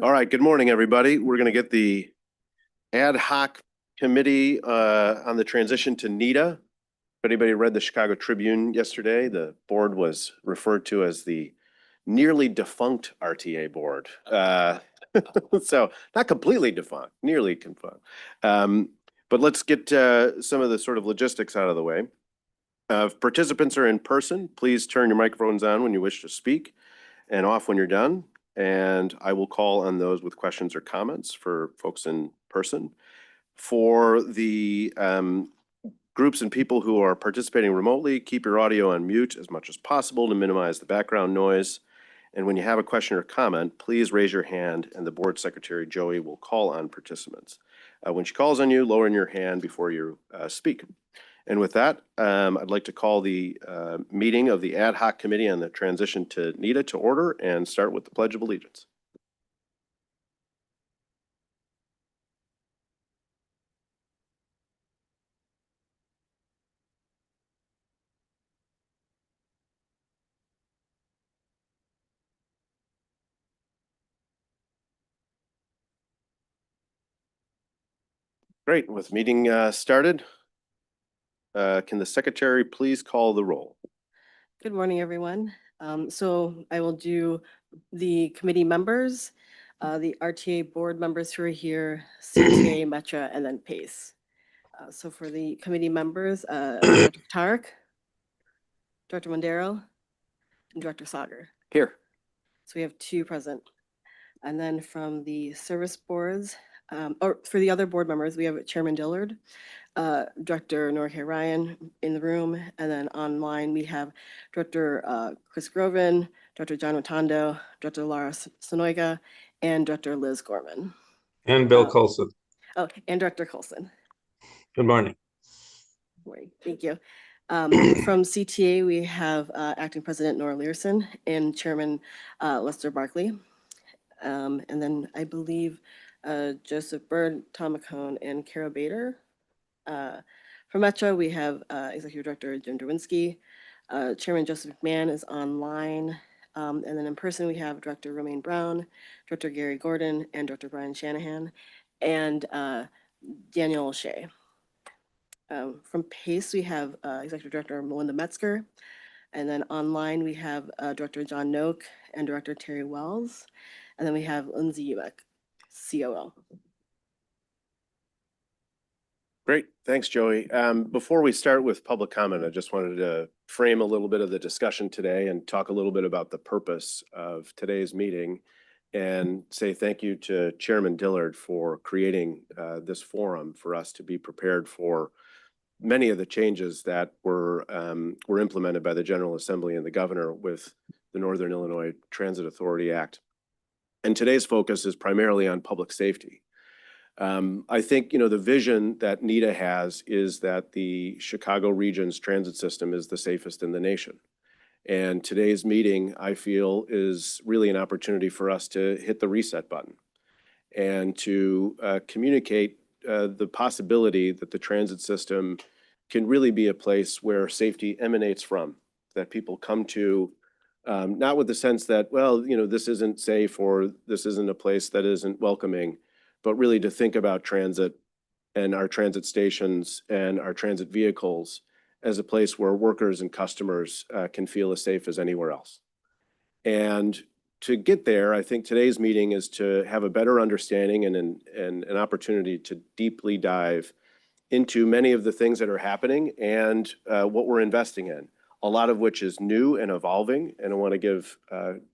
All right, good morning, everybody. We're going to get the ad hoc committee on the transition to NITA. If anybody read the Chicago Tribune yesterday, the board was referred to as the nearly defunct RTA board. So not completely defunct, nearly defunct. But let's get some of the sort of logistics out of the way. If participants are in person, please turn your microphones on when you wish to speak and off when you're done. And I will call on those with questions or comments for folks in person. For the groups and people who are participating remotely, keep your audio on mute as much as possible to minimize the background noise. And when you have a question or comment, please raise your hand and the board secretary, Joey, will call on participants. When she calls on you, lower your hand before you speak. And with that, I'd like to call the meeting of the ad hoc committee on the transition to NITA to order and start with the Pledge of Allegiance. Great, with meeting started, can the secretary please call the roll? Good morning, everyone. So I will do the committee members, the RTA board members who are here, CTA, METRA, and then PACE. So for the committee members, Dr. Tarek, Dr. Mondero, and Director Sauger. Here. So we have 2 present. And then from the service boards, or for the other board members, we have Chairman Dillard, Director Norhe Ryan in the room, and then online we have Director Chris Groven, Dr. John Rotondo, Dr. Laura Sonoiga, and Dr. Liz Gorman. And Bill Colson. Oh, and Director Colson. Good morning. Good morning. Thank you. From CTA, we have Acting President Nora Learson and Chairman Lester Barkley. And then I believe Joseph Bird, Tom McCone, and Kara Bader. From Metro, we have Executive Director Jim Derwinski. Chairman Joseph McMahon is online. And then in person, we have Director Romaine Brown, Director Gary Gordon, and Director Brian Shanahan, and Daniel Shea. From PACE, we have Executive Director Melinda Metzger. And then online, we have Director John Noak and Director Terry Wells. And then we have Lindsay Ubeck, COO. Great, thanks, Joey. Before we start with public comment, I just wanted to frame a little bit of the discussion today and talk a little bit about the purpose of today's meeting and say thank you to Chairman Dillard for creating this forum for us to be prepared for many of the changes that were implemented by the General Assembly and the governor with the Northern Illinois Transit Authority Act. And today's focus is primarily on public safety. I think, the vision that NITA has is that the Chicago region's transit system is the safest in the nation. And today's meeting, I feel, is really an opportunity for us to hit the reset button and to communicate the possibility that the transit system can really be a place where safety emanates from, that people come to, not with the sense that, well, this isn't safe or this isn't a place that isn't welcoming, but really to think about transit and our transit stations and our transit vehicles as a place where workers and customers can feel as safe as anywhere else. And to get there, I think today's meeting is to have a better understanding and an opportunity to deeply dive into many of the things that are happening and what we're investing in, a lot of which is new and evolving. And I want to give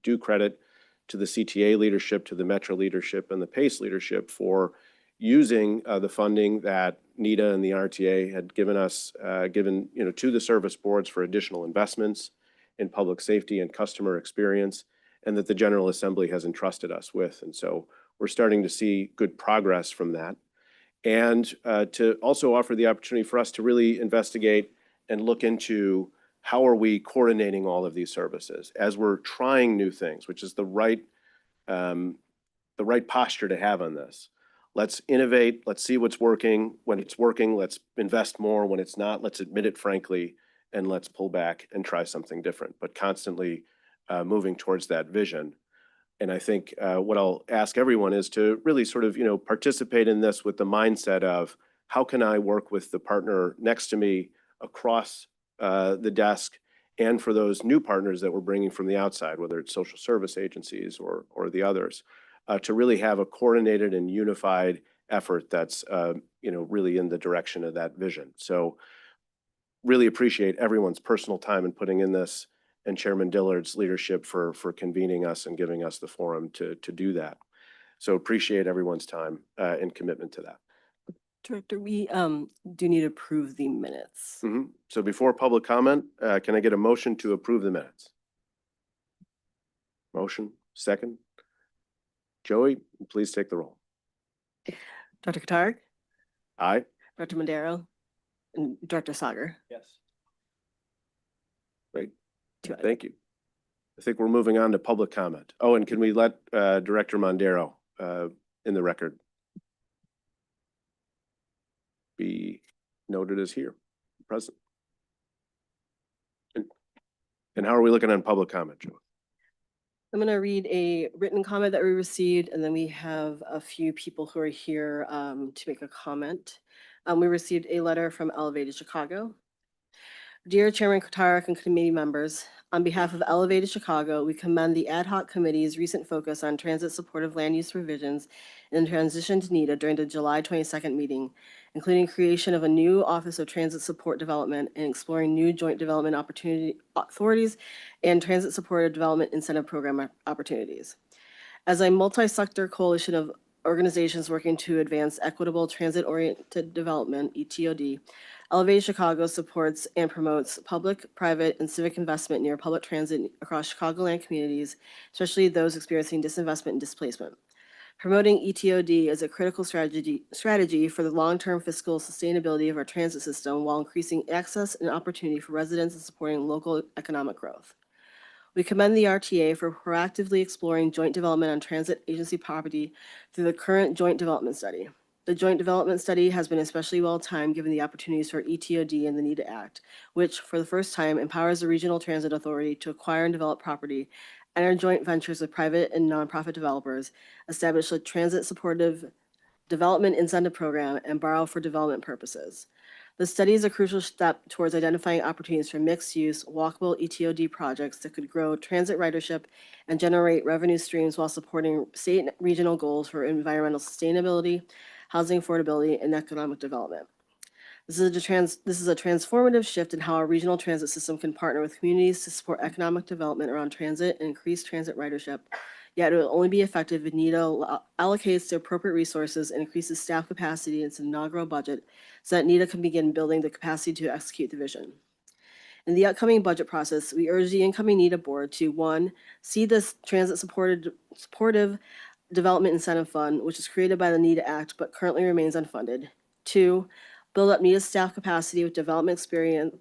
due credit to the CTA leadership, to the Metro leadership, and the PACE leadership for using the funding that NITA and the RTA had given us, to the service boards for additional investments in public safety and customer experience, and that the General Assembly has entrusted us with. And so we're starting to see good progress from that. And to also offer the opportunity for us to really investigate and look into how are we coordinating all of these services as we're trying new things, which is the right posture to have on this. Let's innovate. Let's see what's working. When it's working, let's invest more. When it's not, let's admit it frankly, and let's pull back and try something different, but constantly moving towards that vision. And I think what I'll ask everyone is to really sort of, participate in this with the mindset of how can I work with the partner next to me across the desk, and for those new partners that we're bringing from the outside, whether it's social service agencies or the others, to really have a coordinated and unified effort that's, really in the direction of that vision. So really appreciate everyone's personal time in putting in this, and Chairman Dillard's leadership for convening us and giving us the forum to do that. So appreciate everyone's time and commitment to that. Director, we do need to approve the minutes. So before public comment, can I get a motion to approve the minutes? Motion, second. Joey, please take the roll. Dr. Katarg, Aye. Dr. Madero, and Director Sagar. Yes. Great. Two ayes. Thank you. I think we're moving on to public comment. Oh, and can we let Director Mondero in the record be noted as here, present? And how are we looking on public comment, Joe? I'm going to read a written comment that we received, and then we have a few people who are here to make a comment. We received a letter from Elevated Chicago. Dear Chairman Kotarak and committee members, on behalf of Elevated Chicago, we commend the ad hoc committee's recent focus on transit supportive land use revisions and transition to NITA during the July 22nd meeting, including creation of a new Office of Transit Support Development and exploring new joint development authorities and transit supported development incentive program opportunities. As a multi-sector coalition of organizations working to advance equitable transit-oriented development, ETOD, Elevate Chicago supports and promotes public, private, and civic investment near public transit across Chicagoland communities, especially those experiencing disinvestment and displacement. Promoting ETOD is a critical strategy for the long-term fiscal sustainability of our transit system while increasing access and opportunity for residents and supporting local economic growth. We commend the RTA for proactively exploring joint development on transit agency property through the current joint development study. The joint development study has been especially well-timed given the opportunities for ETOD and the NITA Act, which, for the first time, empowers the Regional Transit Authority to acquire and develop property, enter joint ventures with private and nonprofit developers, establish a transit supportive development incentive program, and borrow for development purposes. The study is a crucial step towards identifying opportunities for mixed-use, walkable ETOD projects that could grow transit ridership and generate revenue streams while supporting state and regional goals for environmental sustainability, housing affordability, and economic development. This is a transformative shift in how our regional transit system can partner with communities to support economic development around transit and increase transit ridership. Yet it will only be effective if NITA allocates the appropriate resources and increases staff capacity in its inaugural budget so that NITA can begin building the capacity to execute the vision. In the upcoming budget process, we urge the incoming NITA board to, 1, see this transit supportive development incentive fund, which is created by the NITA Act but currently remains unfunded. 2, build up NITA staff capacity with development experience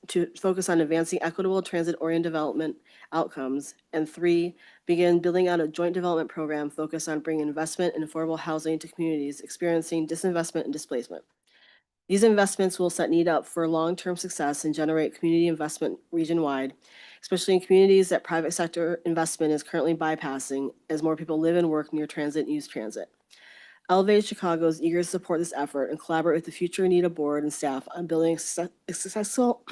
to focus on advancing equitable transit-oriented development outcomes. And 3, begin building out a joint development program focused on bringing investment in affordable housing to communities experiencing disinvestment and displacement. These investments will set NITA up for long-term success and generate community investment region-wide, especially in communities that private sector investment is currently bypassing as more people live and work near transit and use transit. Elevate Chicago is eager to support this effort and collaborate with the future NITA board and staff on building a successful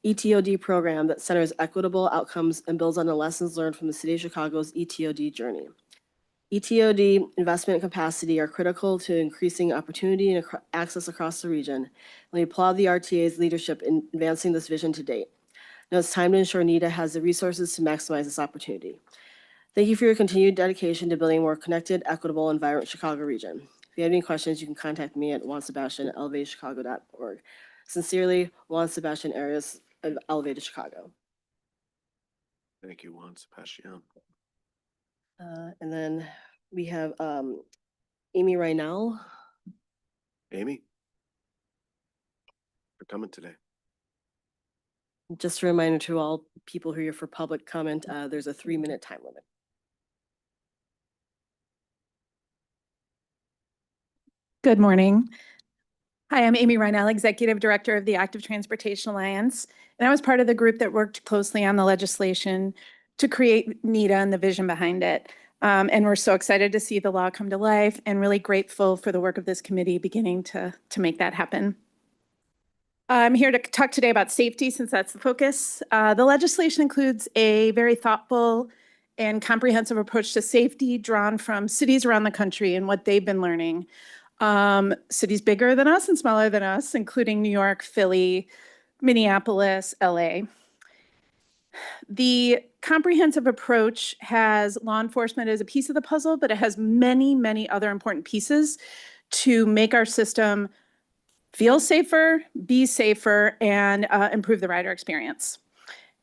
ETOD program that centers equitable outcomes and builds on the lessons learned from the City of Chicago's ETOD journey. ETOD investment capacity are critical to increasing opportunity and access across the region, and we applaud the RTA's leadership in advancing this vision to date. Now it's time to ensure NITA has the resources to maximize this opportunity. Thank you for your continued dedication to building a more connected, equitable, and vibrant Chicago region. If you have any questions, you can contact me at juansebastian@elevatedchicago.org. Sincerely, Juan Sebastian Arias of Elevated Chicago. Thank you, Juan Sebastian. And then we have Amy Reinel. Amy, for coming today. Just a reminder to all people who are here for public comment, there's a 3-minute time limit. Good morning. Hi, I'm Amy Reinel, Executive Director of the Active Transportation Alliance, and I was part of the group that worked closely on the legislation to create NITA and the vision behind it. And we're so excited to see the law come to life and really grateful for the work of this committee beginning to make that happen. I'm here to talk today about safety since that's the focus. The legislation includes a very thoughtful and comprehensive approach to safety drawn from cities around the country and what they've been learning. Cities bigger than us and smaller than us, including New York, Philly, Minneapolis, LA. The comprehensive approach has law enforcement as a piece of the puzzle, but it has many, many other important pieces to make our system feel safer, be safer, and improve the rider experience.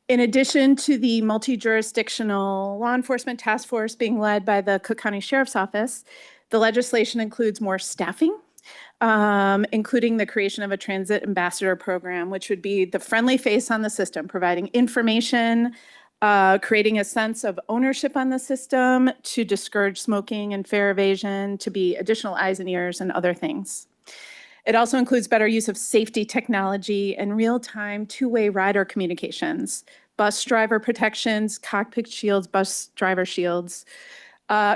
In addition to the multi-jurisdictional law enforcement task force being led by the Cook County Sheriff's Office, the legislation includes more staffing, including the creation of a transit ambassador program, which would be the friendly face on the system, providing information, creating a sense of ownership on the system to discourage smoking and fare evasion, to be additional eyes and ears and other things. It also includes better use of safety technology and real-time two-way rider communications, bus driver protections, cockpit shields, bus driver shields,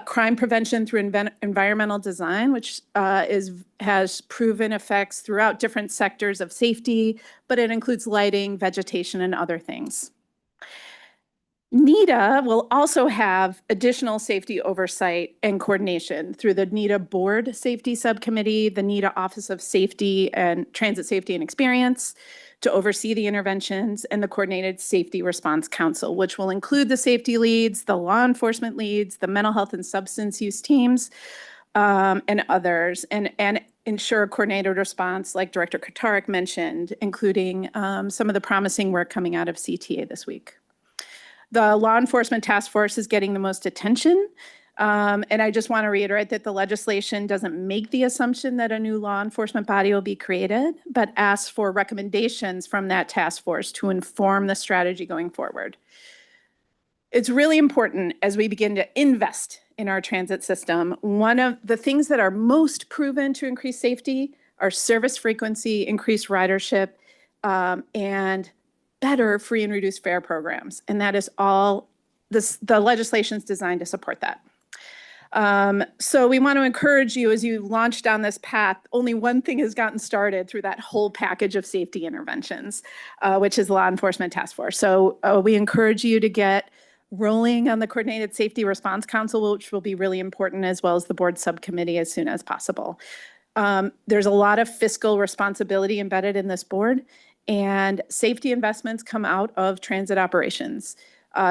crime prevention through environmental design, which has proven effects throughout different sectors of safety, but it includes lighting, vegetation, and other things. NITA will also have additional safety oversight and coordination through the NITA Board Safety Subcommittee, the NITA Office of Safety and Transit Safety and Experience to oversee the interventions, and the Coordinated Safety Response Council, which will include the safety leads, the law enforcement leads, the mental health and substance use teams, and others, and ensure coordinated response like Director Kotarek mentioned, including some of the promising work coming out of CTA this week. The law enforcement task force is getting the most attention. And I just want to reiterate that the legislation doesn't make the assumption that a new law enforcement body will be created, but asks for recommendations from that task force to inform the strategy going forward. It's really important as we begin to invest in our transit system. One of the things that are most proven to increase safety are service frequency, increased ridership, and better free and reduced fare programs. And that is all the legislation is designed to support that. So we want to encourage you as you launch down this path. Only one thing has gotten started through that whole package of safety interventions, which is law enforcement task force. So we encourage you to get rolling on the Coordinated Safety Response Council, which will be really important, as well as the board subcommittee as soon as possible. There's a lot of fiscal responsibility embedded in this board, and safety investments come out of transit operations.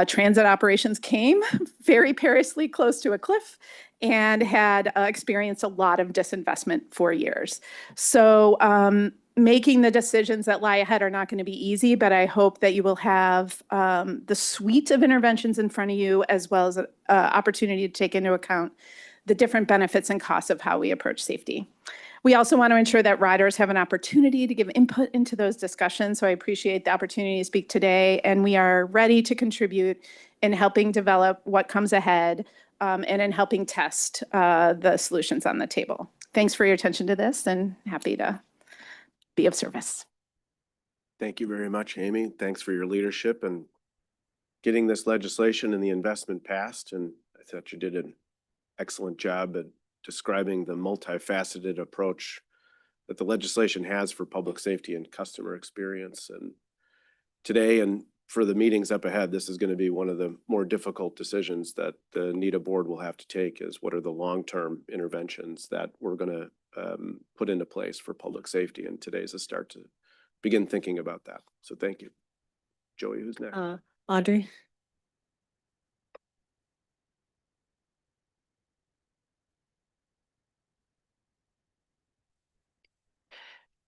Transit operations came very perilously close to a cliff and had experienced a lot of disinvestment for years. So making the decisions that lie ahead are not going to be easy, but I hope that you will have the suite of interventions in front of you, as well as an opportunity to take into account the different benefits and costs of how we approach safety. We also want to ensure that riders have an opportunity to give input into those discussions. So I appreciate the opportunity to speak today, and we are ready to contribute in helping develop what comes ahead and in helping test the solutions on the table. Thanks for your attention to this, and happy to be of service. Thank you very much, Amy. Thanks for your leadership and getting this legislation and the investment passed. And I thought you did an excellent job at describing the multifaceted approach that the legislation has for public safety and customer experience. And today and for the meetings up ahead, this is going to be one of the more difficult decisions that the NITA board will have to take, is what are the long-term interventions that we're going to put into place for public safety. And today's a start to begin thinking about that. So thank you. Joey, who's next? Audrey.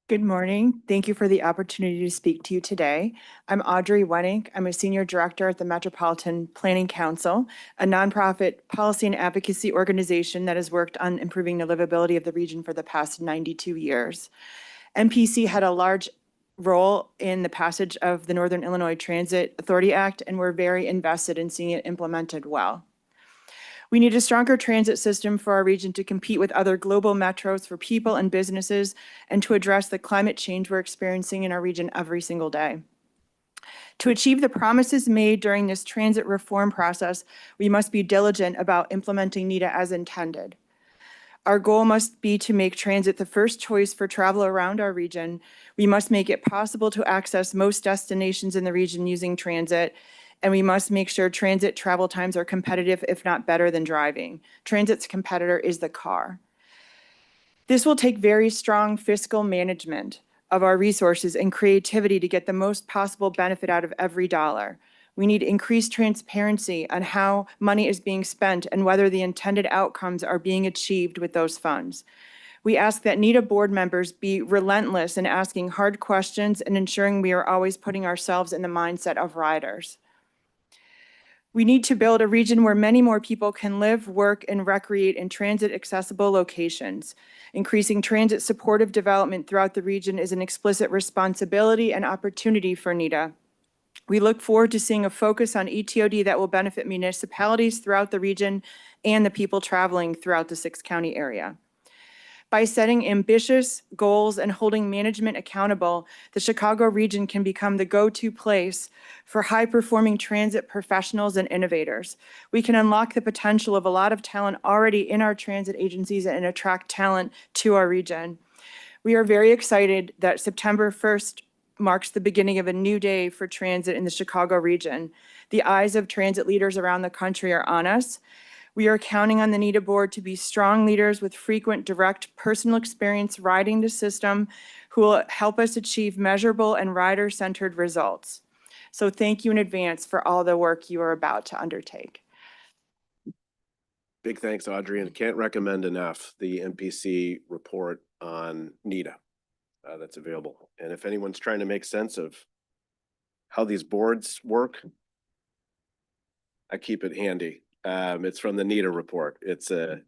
Good morning. Thank you for the opportunity to speak to you today. I'm Audrey Wenink. I'm a senior director at the Metropolitan Planning Council, a nonprofit policy and advocacy organization that has worked on improving the livability of the region for the past 92 years. MPC had a large role in the passage of the Northern Illinois Transit Authority Act, and we're very invested in seeing it implemented well. We need a stronger transit system for our region to compete with other global metros for people and businesses, and to address the climate change we're experiencing in our region every single day. To achieve the promises made during this transit reform process, we must be diligent about implementing NITA as intended. Our goal must be to make transit the first choice for travel around our region. We must make it possible to access most destinations in the region using transit, and we must make sure transit travel times are competitive, if not better than driving. Transit's competitor is the car. This will take very strong fiscal management of our resources and creativity to get the most possible benefit out of every dollar. We need increased transparency on how money is being spent and whether the intended outcomes are being achieved with those funds. We ask that NITA board members be relentless in asking hard questions and ensuring we are always putting ourselves in the mindset of riders. We need to build a region where many more people can live, work, and recreate in transit-accessible locations. Increasing transit supportive development throughout the region is an explicit responsibility and opportunity for NITA. We look forward to seeing a focus on ETOD that will benefit municipalities throughout the region and the people traveling throughout the 6-county area. By setting ambitious goals and holding management accountable, the Chicago region can become the go-to place for high-performing transit professionals and innovators. We can unlock the potential of a lot of talent already in our transit agencies and attract talent to our region. We are very excited that September 1st marks the beginning of a new day for transit in the Chicago region. The eyes of transit leaders around the country are on us. We are counting on the NITA board to be strong leaders with frequent, direct, personal experience riding the system who will help us achieve measurable and rider-centered results. So thank you in advance for all the work you are about to undertake. Big thanks, Audrey, and can't recommend enough the MPC report on NITA that's available. And if anyone's trying to make sense of how these boards work, I keep it handy. It's from the NITA report. It's a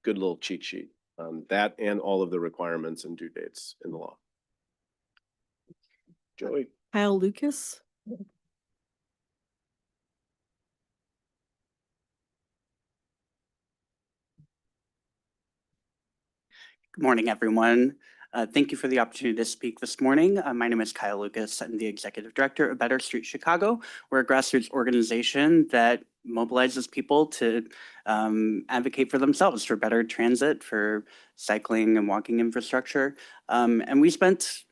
good little cheat sheet on that and all of the requirements and due dates in the law. Joey. Kyle Lucas. Good morning, everyone. Thank you for the opportunity to speak this morning. My name is Kyle Lucas. I'm the Executive Director of Better Street Chicago. We're a grassroots organization that mobilizes people to advocate for themselves for better transit, for cycling and walking infrastructure. And we spent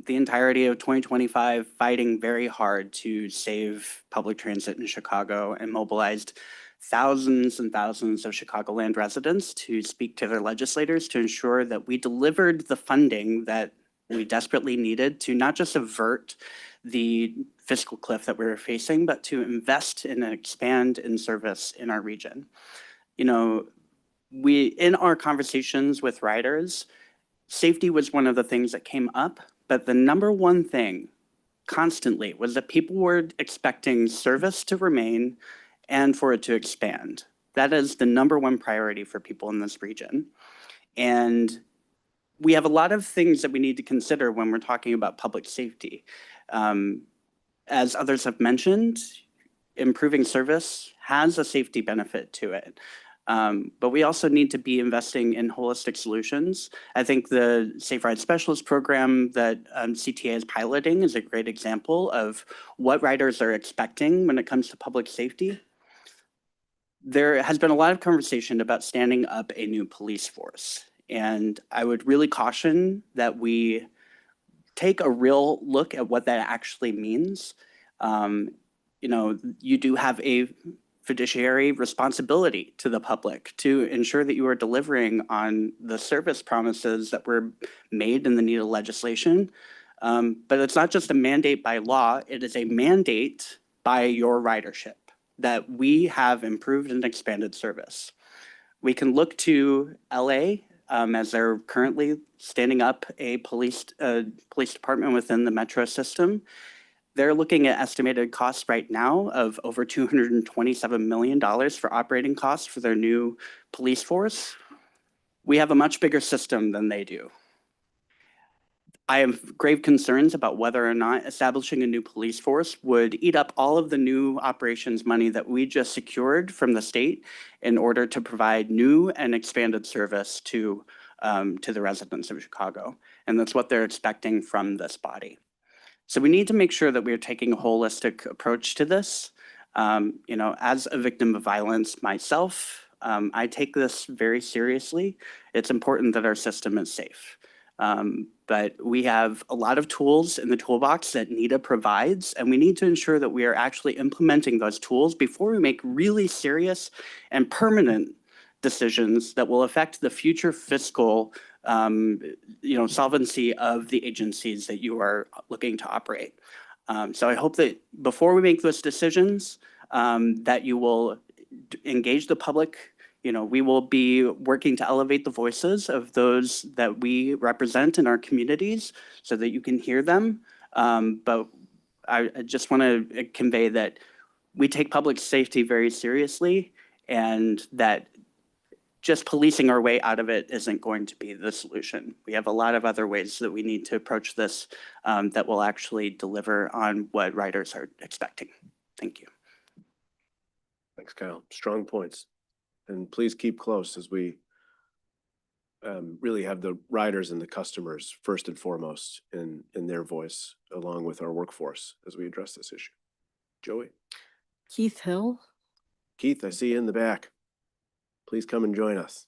the entirety of 2025 fighting very hard to save public transit in Chicago and mobilized thousands and thousands of Chicagoland residents to speak to their legislators to ensure that we delivered the funding that we desperately needed to not just avert the fiscal cliff that we were facing, but to invest and expand in service in our region. You know, in our conversations with riders, safety was one of the things that came up, but the number one thing constantly was that people were expecting service to remain and for it to expand. That is the number one priority for people in this region. And we have a lot of things that we need to consider when we're talking about public safety. As others have mentioned, improving service has a safety benefit to it. But we also need to be investing in holistic solutions. I think the Safe Ride Specialist program that CTA is piloting is a great example of what riders are expecting when it comes to public safety. There has been a lot of conversation about standing up a new police force. And I would really caution that we take a real look at what that actually means. You know, you do have a fiduciary responsibility to the public to ensure that you are delivering on the service promises that were made in the NITA legislation. But it's not just a mandate by law, it is a mandate by your ridership that we have improved and expanded service. We can look to LA as they're currently standing up a police department within the metro system. They're looking at estimated costs right now of over $227 million for operating costs for their new police force. We have a much bigger system than they do. I have grave concerns about whether or not establishing a new police force would eat up all of the new operations money that we just secured from the state in order to provide new and expanded service to the residents of Chicago. And that's what they're expecting from this body. So we need to make sure that we are taking a holistic approach to this. As a victim of violence myself, I take this very seriously. It's important that our system is safe. But we have a lot of tools in the toolbox that NITA provides, and we need to ensure that we are actually implementing those tools before we make really serious and permanent decisions that will affect the future fiscal solvency of the agencies that you are looking to operate. So I hope that before we make those decisions, that you will engage the public. We will be working to elevate the voices of those that we represent in our communities so that you can hear them. But I just want to convey that we take public safety very seriously, and that just policing our way out of it isn't going to be the solution. We have a lot of other ways that we need to approach this that will actually deliver on what riders are expecting. Thank you. Thanks, Kyle. Strong points. And please keep close as we really have the riders and the customers first and foremost in their voice, along with our workforce as we address this issue. Joey? Keith Hill. Keith, I see you in the back. Please come and join us.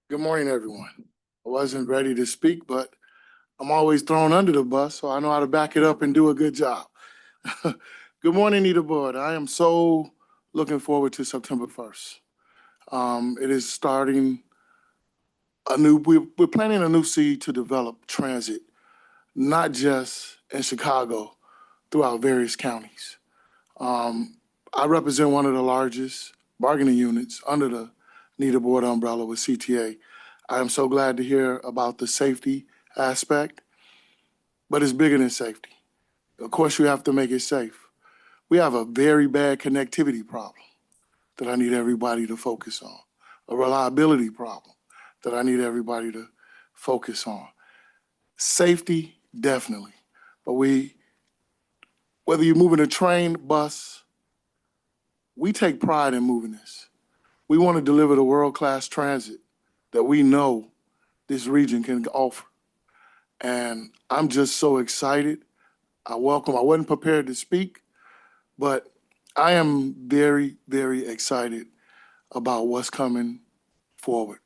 Good morning, everyone. I wasn't ready to speak, but I'm always thrown under the bus, so I know how to back it up and do a good job. Good morning, NITA Board. I am so looking forward to September 1st. It is starting we're planning a new seed to develop transit, not just in Chicago, throughout various counties. I represent one of the largest bargaining units under the NITA Board umbrella with CTA. I am so glad to hear about the safety aspect, but it's bigger than safety. Of course, you have to make it safe. We have a very bad connectivity problem that I need everybody to focus on, a reliability problem that I need everybody to focus on. Safety, definitely, but whether you're moving a train, bus, we take pride in moving this. We want to deliver the world-class transit that we know this region can offer. And I'm just so excited. I wasn't prepared to speak, but I am very, very excited about what's coming forward.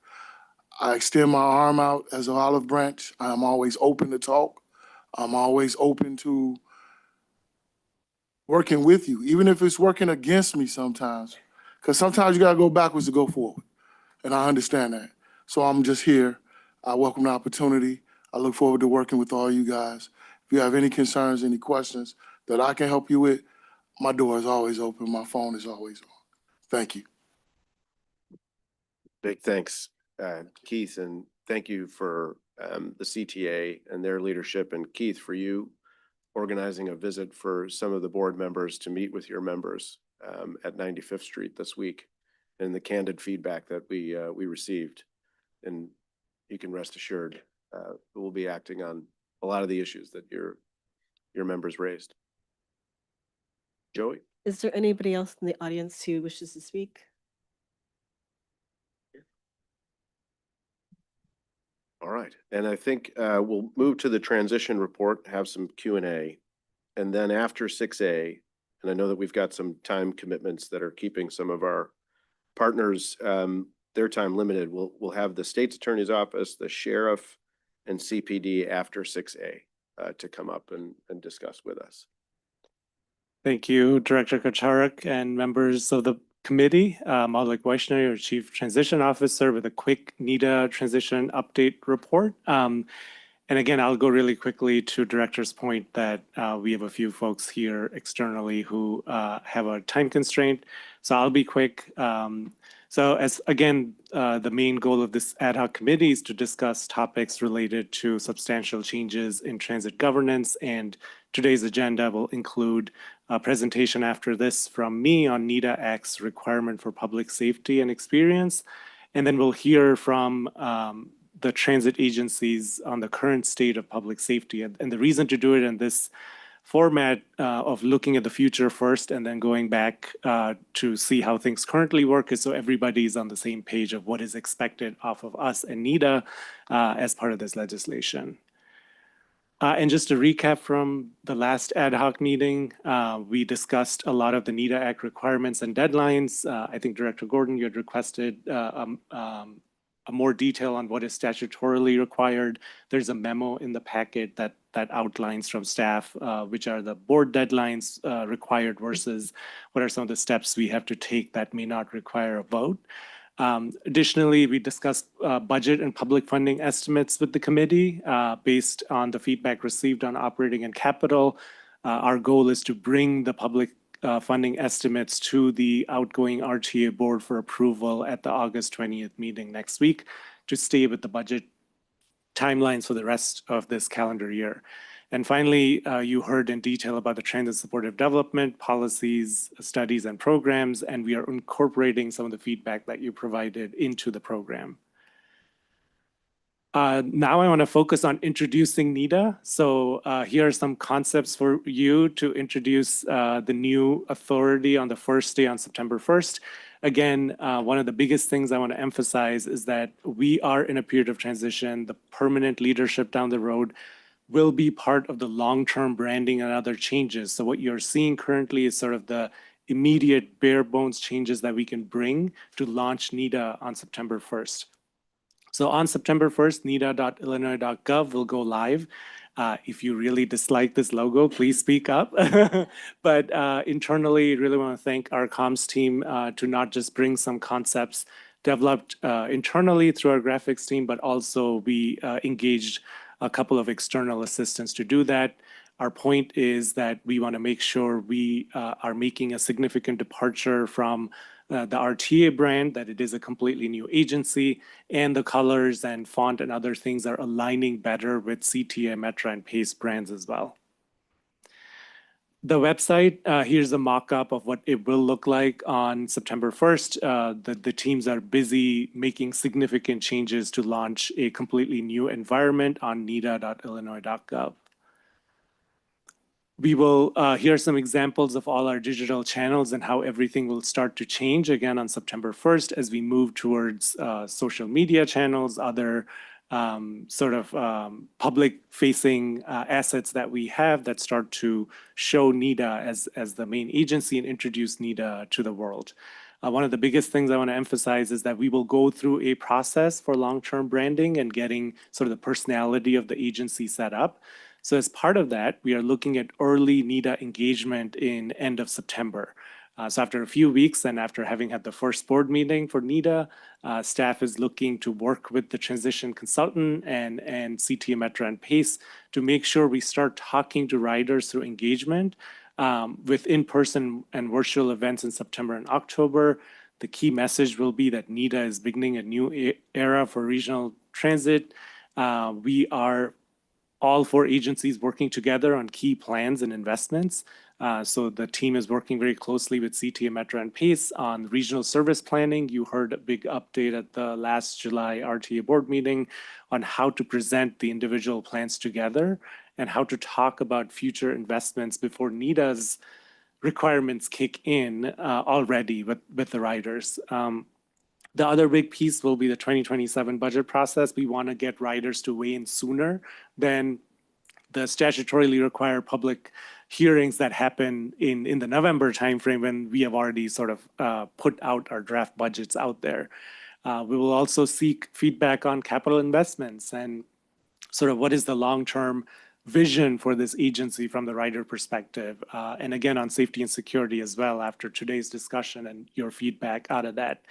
I extend my arm out as an olive branch. I'm always open to talk. I'm always open to working with you, even if it's working against me sometimes, because sometimes you gotta go backwards to go forward. And I understand that. So I'm just here. I welcome the opportunity. I look forward to working with all you guys. If you have any concerns, any questions that I can help you with, my door is always open. My phone is always on. Thank you. Big thanks, Keith, and thank you for the CTA and their leadership, and Keith, for you organizing a visit for some of the board members to meet with your members at 95th Street this week, and the candid feedback that we received. And you can rest assured we'll be acting on a lot of the issues that your members raised. Joey? Is there anybody else in the audience who wishes to speak? All right, and I think we'll move to the transition report, have some Q&A, and then after 6A, and I know that we've got some time commitments that are keeping some of our partners their time limited. We'll have the state's attorney's office, the sheriff, and CPD after 6A to come up and discuss with us. Thank you, Director Kacharik and members of the committee. Malik Vaishnav, your Chief Transition Officer, with a quick NITA transition update report. And again, I'll go really quickly to Director's point that we have a few folks here externally who have a time constraint. So I'll be quick. So as again, the main goal of this ad hoc committee is to discuss topics related to substantial changes in transit governance, and today's agenda will include a presentation after this from me on NITA Act's requirement for public safety and experience. And then we'll hear from the transit agencies on the current state of public safety. And the reason to do it in this format of looking at the future first and then going back to see how things currently work, is so everybody's on the same page of what is expected off of us and NITA as part of this legislation. And just to recap from the last ad hoc meeting, we discussed a lot of the NITA Act requirements and deadlines. I think Director Gordon, you had requested a more detail on what is statutorily required. There's a memo in the packet that outlines from staff, which are the board deadlines required versus what are some of the steps we have to take that may not require a vote. Additionally, we discussed budget and public funding estimates with the committee based on the feedback received on operating and capital. Our goal is to bring the public funding estimates to the outgoing RTA board for approval at the August 20th meeting next week to stay with the budget timelines for the rest of this calendar year. And finally, you heard in detail about the transit supportive development policies, studies, and programs, and we are incorporating some of the feedback that you provided into the program. Now I want to focus on introducing NITA. So here are some concepts for you to introduce the new authority on the first day on September 1st. Again, one of the biggest things I want to emphasize is that we are in a period of transition. The permanent leadership down the road will be part of the long-term branding and other changes. So what you're seeing currently is sort of the immediate bare bones changes that we can bring to launch NITA on September 1st. So on September 1st, nita.illinois.gov will go live. If you really dislike this logo, please speak up. But internally, really want to thank our comms team to not just bring some concepts developed internally through our graphics team, but also we engaged a couple of external assistants to do that. Our point is that we want to make sure we are making a significant departure from the RTA brand, that it is a completely new agency, and the colors and font and other things are aligning better with CTA, Metra, and PACE brands as well. The website, here's a mock-up of what it will look like on September 1st. The teams are busy making significant changes to launch a completely new environment on nita.illinois.gov. We will hear some examples of all our digital channels and how everything will start to change again on September 1st as we move towards social media channels, other public-facing assets that we have that start to show NITA as the main agency and introduce NITA to the world. One of the biggest things I want to emphasize is that we will go through a process for long-term branding and getting sort of the personality of the agency set up. So as part of that, we are looking at early NITA engagement in end of September. So after a few weeks and after having had the first board meeting for NITA, staff is looking to work with the transition consultant and CTA, Metra, and PACE to make sure we start talking to riders through engagement with in-person and virtual events in September and October. The key message will be that NITA is beginning a new era for regional transit. We are all four agencies working together on key plans and investments. So the team is working very closely with CTA, Metra, and PACE on regional service planning. You heard a big update at the last July RTA board meeting on how to present the individual plans together and how to talk about future investments before NITA's requirements kick in already with the riders. The other big piece will be the 2027 budget process. We want to get riders to weigh in sooner than the statutorily required public hearings that happen in the November timeframe when we have already sort of put out our draft budgets out there. We will also seek feedback on capital investments and sort of what is the long-term vision for this agency from the rider perspective. And again, on safety and security as well after today's discussion and your feedback out of that.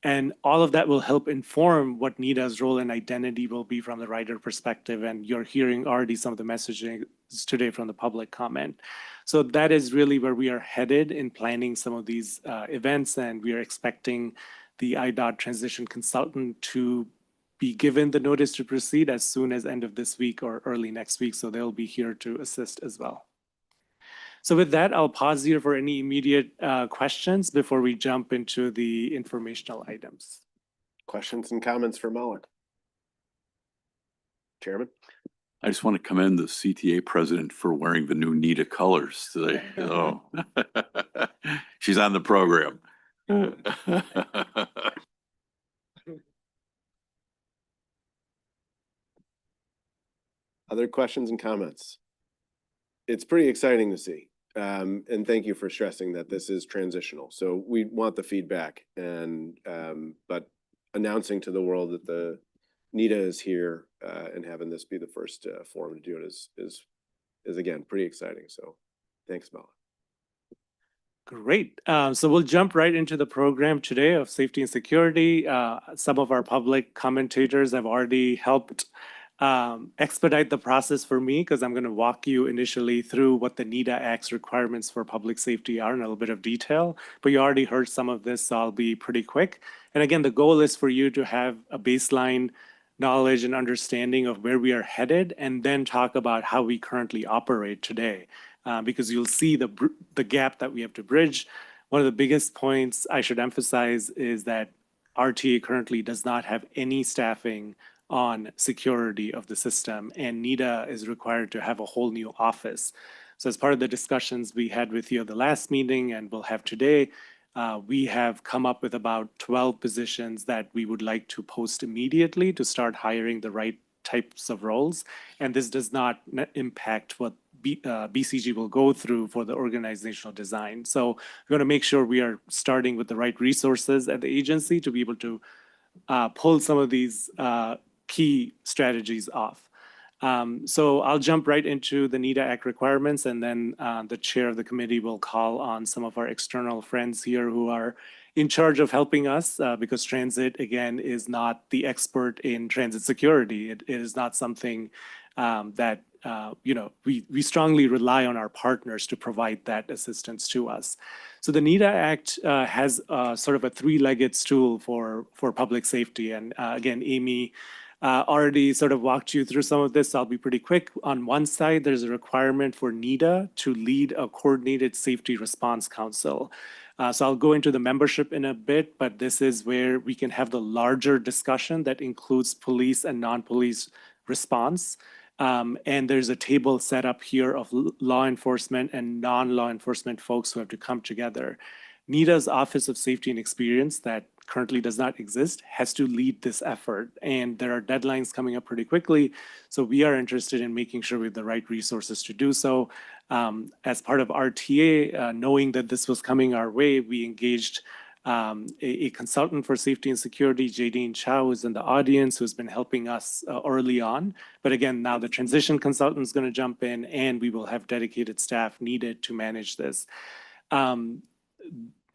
And all of that will help inform what NITA's role and identity will be from the rider perspective. And you're hearing already some of the messaging today from the public comment. So that is really where we are headed in planning some of these events. And we are expecting the IDOT transition consultant to be given the notice to proceed as soon as end of this week or early next week. So they'll be here to assist as well. So with that, I'll pause here for any immediate questions before we jump into the informational items. Questions and comments for Malik? Chairman? I just want to commend the CTA president for wearing the new NITA colors today. Oh. She's on the program. Other questions and comments? It's pretty exciting to see. And thank you for stressing that this is transitional. So we want the feedback and, but announcing to the world that the NITA is here and having this be the first forum to do it is again, pretty exciting. So thanks, Mel. Great. So we'll jump right into the program today of safety and security. Some of our public commentators have already helped expedite the process for me because I'm going to walk you initially through what the NITA Act's requirements for public safety are in a little bit of detail. But you already heard some of this, so I'll be pretty quick. And again, the goal is for you to have a baseline knowledge and understanding of where we are headed, and then talk about how we currently operate today. Because you'll see the gap that we have to bridge. One of the biggest points I should emphasize is that RTA currently does not have any staffing on security of the system, and NITA is required to have a whole new office. So as part of the discussions we had with you at the last meeting and we'll have today, we have come up with about 12 positions that we would like to post immediately to start hiring the right types of roles. And this does not impact what BCG will go through for the organizational design. So we're going to make sure we are starting with the right resources at the agency to be able to pull some of these key strategies off. So I'll jump right into the NITA Act requirements, and then the chair of the committee will call on some of our external friends here who are in charge of helping us because transit, again, is not the expert in transit security. It is not something that we strongly rely on our partners to provide that assistance to us. So the NITA Act has sort of a three-legged stool for public safety. And again, Amy already sort of walked you through some of this. I'll be pretty quick. On one side, there's a requirement for NITA to lead a coordinated safety response council. So I'll go into the membership in a bit, but this is where we can have the larger discussion that includes police and non-police response. And there's a table set up here of law enforcement and non-law enforcement folks who have to come together. NITA's Office of Safety and Experience, that currently does not exist, has to lead this effort. And there are deadlines coming up pretty quickly. So we are interested in making sure we have the right resources to do so. As part of RTA, knowing that this was coming our way, we engaged a consultant for safety and security, Jadine Chow, who's in the audience, who's been helping us early on. But again, now the transition consultant is going to jump in, and we will have dedicated staff needed to manage this.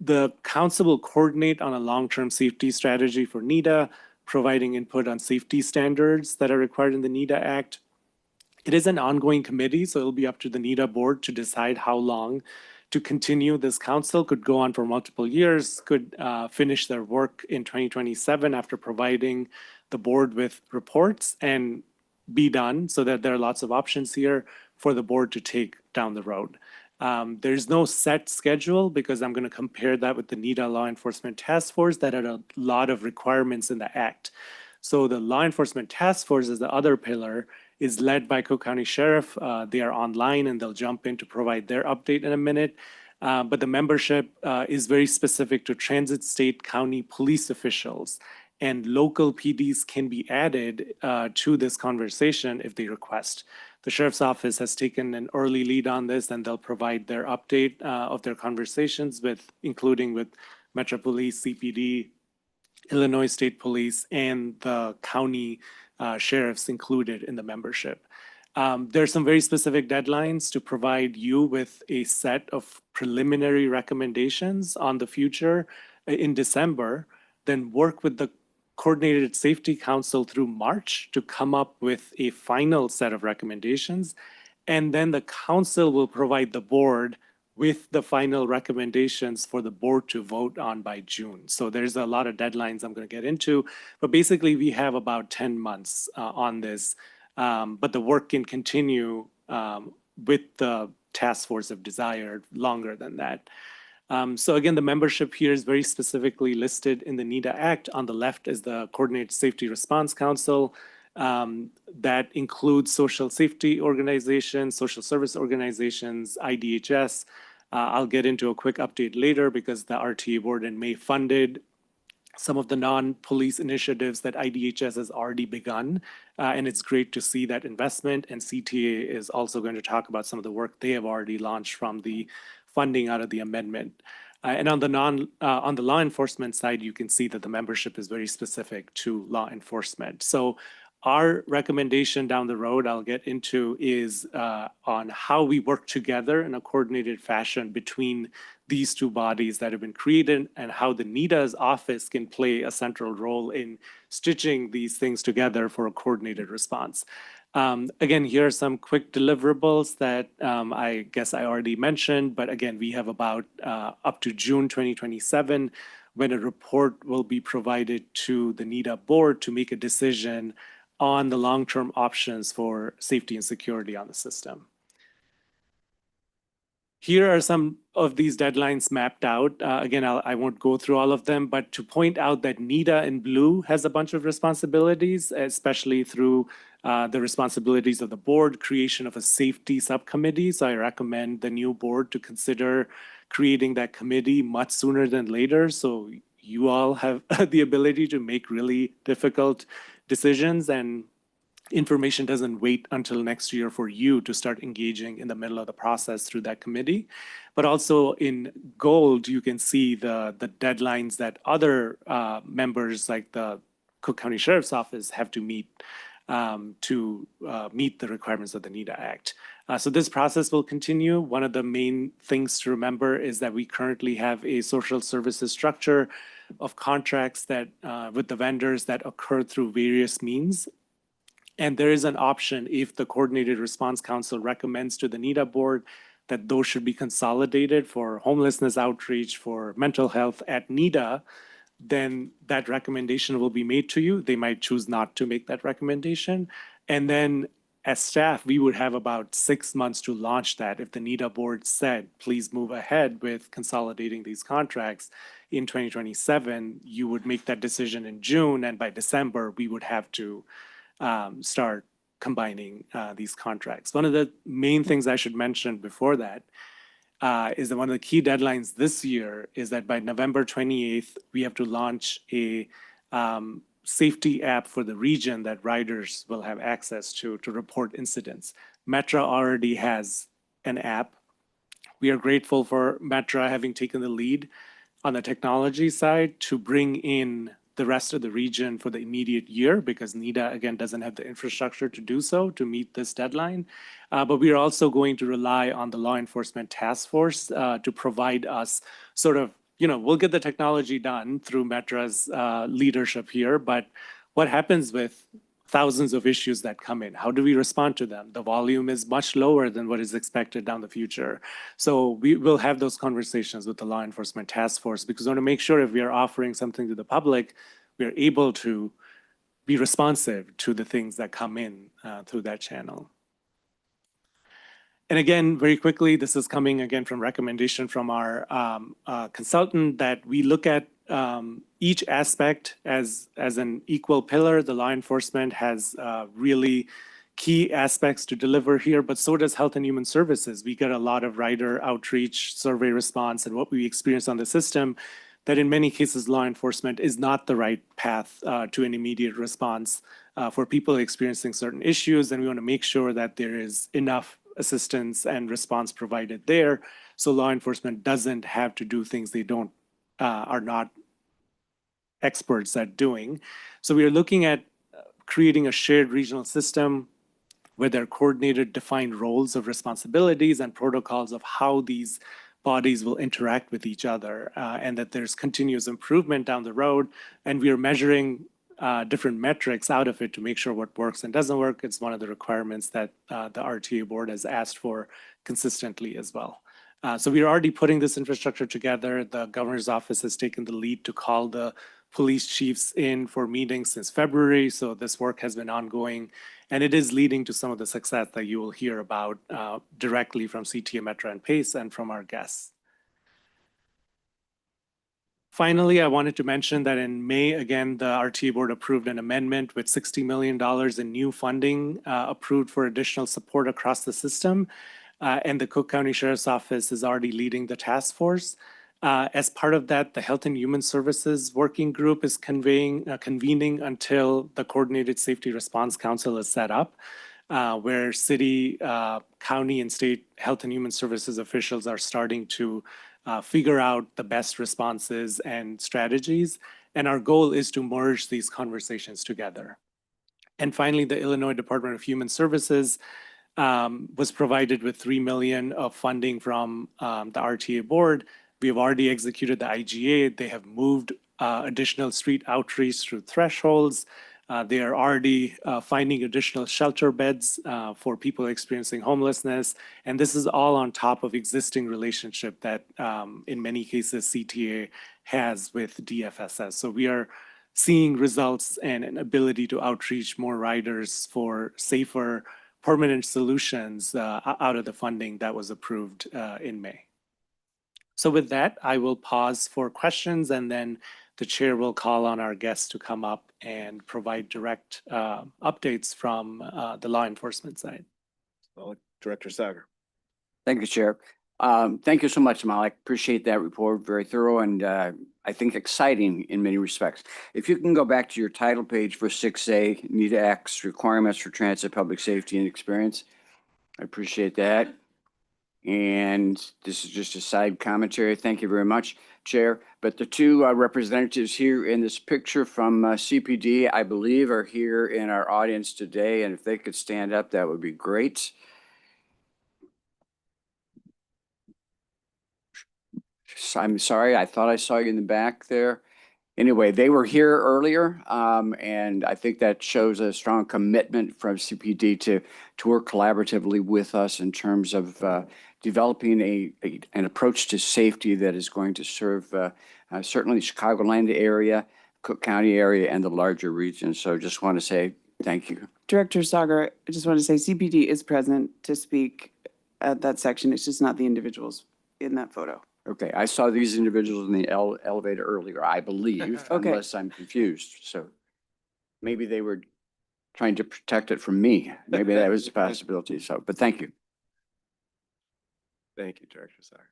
The council will coordinate on a long-term safety strategy for NITA, providing input on safety standards that are required in the NITA Act. It is an ongoing committee, so it'll be up to the NITA board to decide how long to continue this council. Could go on for multiple years, could finish their work in 2027 after providing the board with reports and be done, so that there are lots of options here for the board to take down the road. There's no set schedule because I'm going to compare that with the NITA Law Enforcement Task Force that had a lot of requirements in the Act. So the Law Enforcement Task Force is the other pillar, is led by Cook County Sheriff. They are online and they'll jump in to provide their update in a minute. But the membership is very specific to transit, state, county police officials, and local PDs can be added to this conversation if they request. The Sheriff's Office has taken an early lead on this, and they'll provide their update of their conversations including with Metro Police, CPD, Illinois State Police, and the county sheriffs included in the membership. There's some very specific deadlines to provide you with a set of preliminary recommendations on the future in December, then work with the Coordinated Safety Council through March to come up with a final set of recommendations. And then the council will provide the board with the final recommendations for the board to vote on by June. So there's a lot of deadlines I'm going to get into, but basically we have about 10 months on this, but the work can continue with the task force if desired longer than that. So again, the membership here is very specifically listed in the NITA Act. On the left is the Coordinated Safety Response Council. that includes social safety organizations, social service organizations, IDHS. I'll get into a quick update later because the RTA board in May funded some of the non-police initiatives that IDHS has already begun. And it's great to see that investment. And CTA is also going to talk about some of the work they have already launched from the funding out of the amendment. And on the law enforcement side, you can see that the membership is very specific to law enforcement. So our recommendation down the road I'll get into is on how we work together in a coordinated fashion between these two bodies that have been created and how the NITA's office can play a central role in stitching these things together for a coordinated response. Again, here are some quick deliverables that I guess I already mentioned, but again, we have about up to June 2027 when a report will be provided to the NITA board to make a decision on the long-term options for safety and security on the system. Here are some of these deadlines mapped out. Again, I won't go through all of them, but to point out that NITA in blue has a bunch of responsibilities, especially through the responsibilities of the board, creation of a safety subcommittee. So I recommend the new board to consider creating that committee much sooner than later. So you all have the ability to make really difficult decisions, and information doesn't wait until next year for you to start engaging in the middle of the process through that committee. But also in gold, you can see the deadlines that other members like the Cook County Sheriff's Office have to meet meet the requirements of the NITA Act. So this process will continue. One of the main things to remember is that we currently have a social services structure of contracts that with the vendors that occur through various means. And there is an option if the Coordinated Response Council recommends to the NITA board that those should be consolidated for homelessness outreach, for mental health at NITA, then that recommendation will be made to you. They might choose not to make that recommendation. And then as staff, we would have about 6 months to launch that. If the NITA board said, please move ahead with consolidating these contracts in 2027, you would make that decision in June. And by December, we would have to start combining these contracts. One of the main things I should mention before that is that one of the key deadlines this year is that by November 28th, we have to launch a safety app for the region that riders will have access to report incidents. Metra already has an app. We are grateful for Metra having taken the lead on the technology side to bring in the rest of the region for the immediate year, because NITA, again, doesn't have the infrastructure to do so to meet this deadline. But we are also going to rely on the law enforcement task force to provide us sort of, we'll get the technology done through Metra's leadership here, but what happens with thousands of issues that come in? How do we respond to them? The volume is much lower than what is expected down the future. So we will have those conversations with the law enforcement task force, because we want to make sure if we are offering something to the public, we are able to be responsive to the things that come in through that channel. And again, very quickly, this is coming again from recommendation from our consultant that we look at each aspect as an equal pillar. The law enforcement has really key aspects to deliver here, but so does Health and Human Services. We get a lot of rider outreach, survey response, and what we experience on the system that in many cases law enforcement is not the right path to an immediate response for people experiencing certain issues. And we want to make sure that there is enough assistance and response provided there, so law enforcement doesn't have to do things they are not experts at doing. So we are looking at creating a shared regional system where there are coordinated, defined roles of responsibilities and protocols of how these bodies will interact with each other, and that there's continuous improvement down the road. And we are measuring different metrics out of it to make sure what works and doesn't work. It's one of the requirements that the RTA board has asked for consistently as well. So we are already putting this infrastructure together. The governor's office has taken the lead to call the police chiefs in for meetings since February. So this work has been ongoing, and it is leading to some of the success that you will hear about directly from CTA, Metra, and PACE, and from our guests. Finally, I wanted to mention that in May, again, the RTA board approved an amendment with $60 million in new funding approved for additional support across the system. And the Cook County Sheriff's Office is already leading the task force. As part of that, the Health and Human Services Working Group is convening until the Coordinated Safety Response Council is set up, where city, county, and state health and human services officials are starting to figure out the best responses and strategies. And our goal is to merge these conversations together. And finally, the Illinois Department of Human Services was provided with $3 million of funding from the RTA board. We have already executed the IGA. They have moved additional street outreach through thresholds. They are already finding additional shelter beds for people experiencing homelessness. And this is all on top of existing relationship that in many cases CTA has with DFSS. So we are seeing results and an ability to outreach more riders for safer permanent solutions out of the funding that was approved in May. So with that, I will pause for questions, and then the chair will call on our guests to come up and provide direct updates from the law enforcement side. Director Sagar. Thank you, Chair. Thank you so much, Malik. Appreciate that report. Very thorough and I think exciting in many respects. If you can go back to your title page for 6A, NITA Act's requirements for transit, public safety, and experience. I appreciate that. And this is just a side commentary. Thank you very much, Chair. But the two representatives here in this picture from CPD, I believe, are here in our audience today. And if they could stand up, that would be great. I'm sorry, I thought I saw you in the back there. Anyway, they were here earlier, and I think that shows a strong commitment from CPD to work collaboratively with us in terms of developing an approach to safety that is going to serve certainly the Chicagoland area, Cook County area, and the larger region. So just want to say thank you. Director Sagar, I just want to say CPD is present to speak at that section. It's just not the individuals in that photo. Okay, I saw these individuals in the elevator earlier, I believe, Okay. unless I'm confused. So maybe they were trying to protect it from me. Maybe that was a possibility. So, but thank you. Thank you, Director Sagar.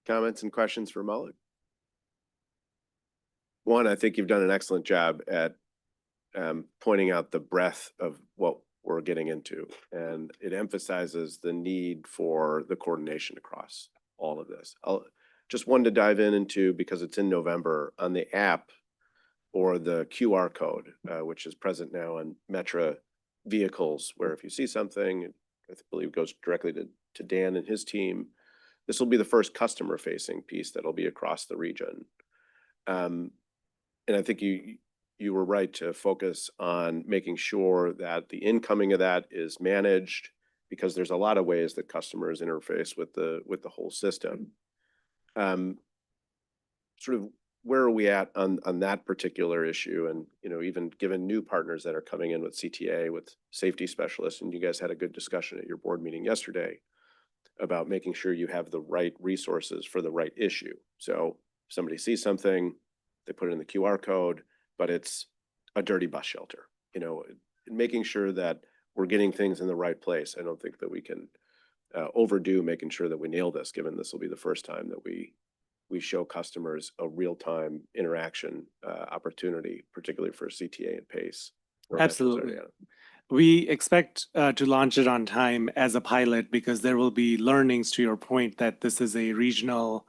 Comments and questions for Malik? One, I think you've done an excellent job at pointing out the breadth of what we're getting into, and it emphasizes the need for the coordination across all of this. Just one to dive into, because it's in November, on the app or the QR code, which is present now on Metra vehicles, where if you see something, I believe it goes directly to Dan and his team. This will be the first customer facing piece that'll be across the region. And I think you were right to focus on making sure that the incoming of that is managed, because there's a lot of ways that customers interface with the whole system. Sort of where are we at on that particular issue? And, you know, even given new partners that are coming in with CTA, with safety specialists, and you guys had a good discussion at your board meeting yesterday about making sure you have the right resources for the right issue. So if somebody sees something, they put it in the QR code, but it's a dirty bus shelter, you know, making sure that we're getting things in the right place. I don't think that we can overdo making sure that we nail this, given this will be the first time that we show customers a real-time interaction opportunity, particularly for CTA and PACE. Absolutely. We expect to launch it on time as a pilot, because there will be learnings, to your point, that this is a regional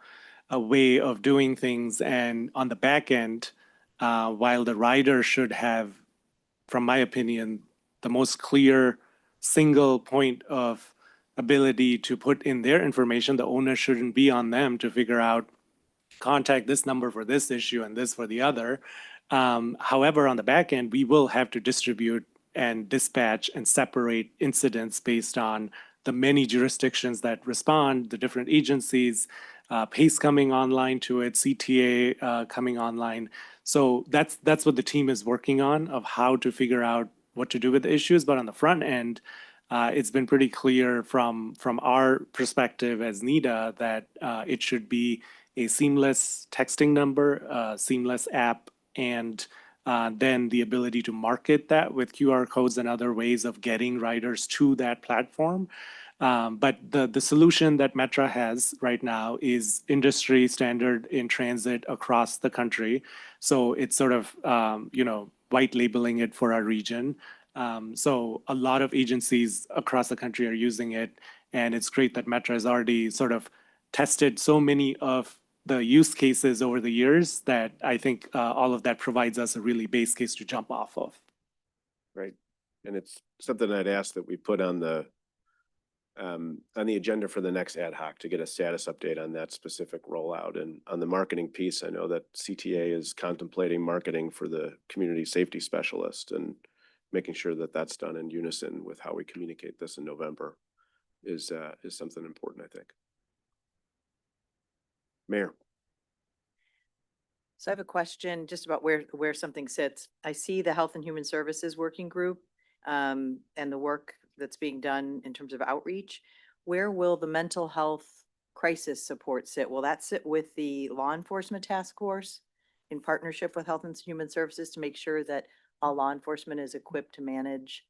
way of doing things. And on the back end, while the rider should have, from my opinion, the most clear single point of ability to put in their information, the owner shouldn't be on them to figure out, contact this number for this issue and this for the other. However, on the back end, we will have to distribute and dispatch and separate incidents based on the many jurisdictions that respond, the different agencies, PACE coming online to it, CTA coming online. So that's what the team is working on, of how to figure out what to do with the issues. But on the front end, it's been pretty clear from our perspective as NITA that it should be a seamless texting number, seamless app, and then the ability to market that with QR codes and other ways of getting riders to that platform. But the solution that Metra has right now is industry standard in transit across the country. So it's sort of, white labeling it for our region. So a lot of agencies across the country are using it. And it's great that Metra has already sort of tested so many of the use cases over the years that I think all of that provides us a really base case to jump off of. Right. And it's something I'd ask that we put on the agenda for the next ad hoc to get a status update on that specific rollout. And on the marketing piece, I know that CTA is contemplating marketing for the community safety specialist, and making sure that that's done in unison with how we communicate this in November is something important, I think. Mayor. So I have a question just about where something sits. I see the Health and Human Services Working Group and the work that's being done in terms of outreach. Where will the mental health crisis support sit? Will that sit with the law enforcement task force in partnership with Health and Human Services to make sure that all law enforcement is equipped to manage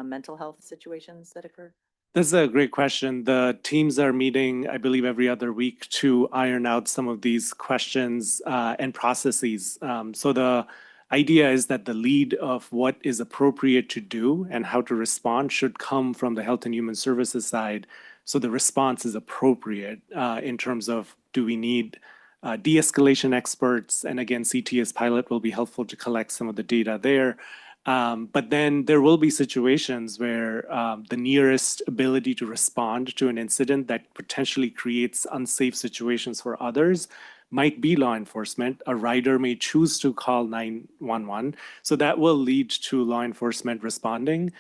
mental health situations that occur? This is a great question. The teams are meeting, I believe, every other week to iron out some of these questions and processes. So the idea is that the lead of what is appropriate to do and how to respond should come from the Health and Human Services side. So the response is appropriate in terms of, do we need de-escalation experts? And again, CTA's pilot will be helpful to collect some of the data there. But then there will be situations where the nearest ability to respond to an incident that potentially creates unsafe situations for others might be law enforcement. A rider may choose to call 911. So that will lead to law enforcement responding.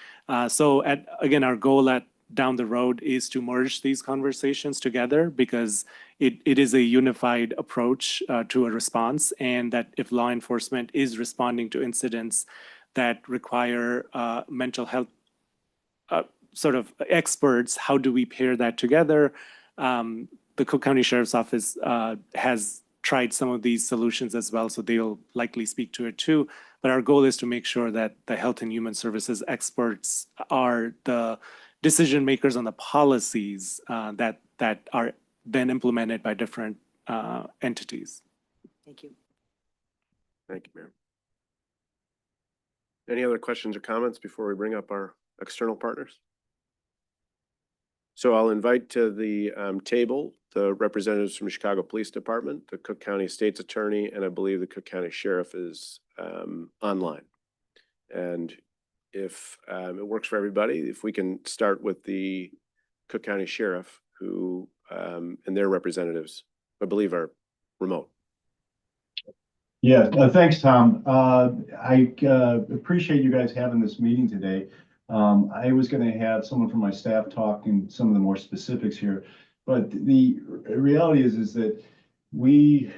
So again, our goal down the road is to merge these conversations together, because it is a unified approach to a response, and that if law enforcement is responding to incidents that require mental health sort of experts, how do we pair that together? The Cook County Sheriff's Office has tried some of these solutions as well, so they'll likely speak to it too. But our goal is to make sure that the Health and Human Services experts are the decision makers on the policies that are then implemented by different entities. Thank you. Thank you, Mayor. Any other questions or comments before we bring up our external partners? So I'll invite to the table the representatives from Chicago Police Department, the Cook County State's Attorney, and I believe the Cook County Sheriff is online. And if it works for everybody, if we can start with the Cook County Sheriff, who and their representatives, I believe, are remote. Yeah, thanks, Tom. I appreciate you guys having this meeting today. I was going to have someone from my staff talking some of the more specifics here, but the reality is that we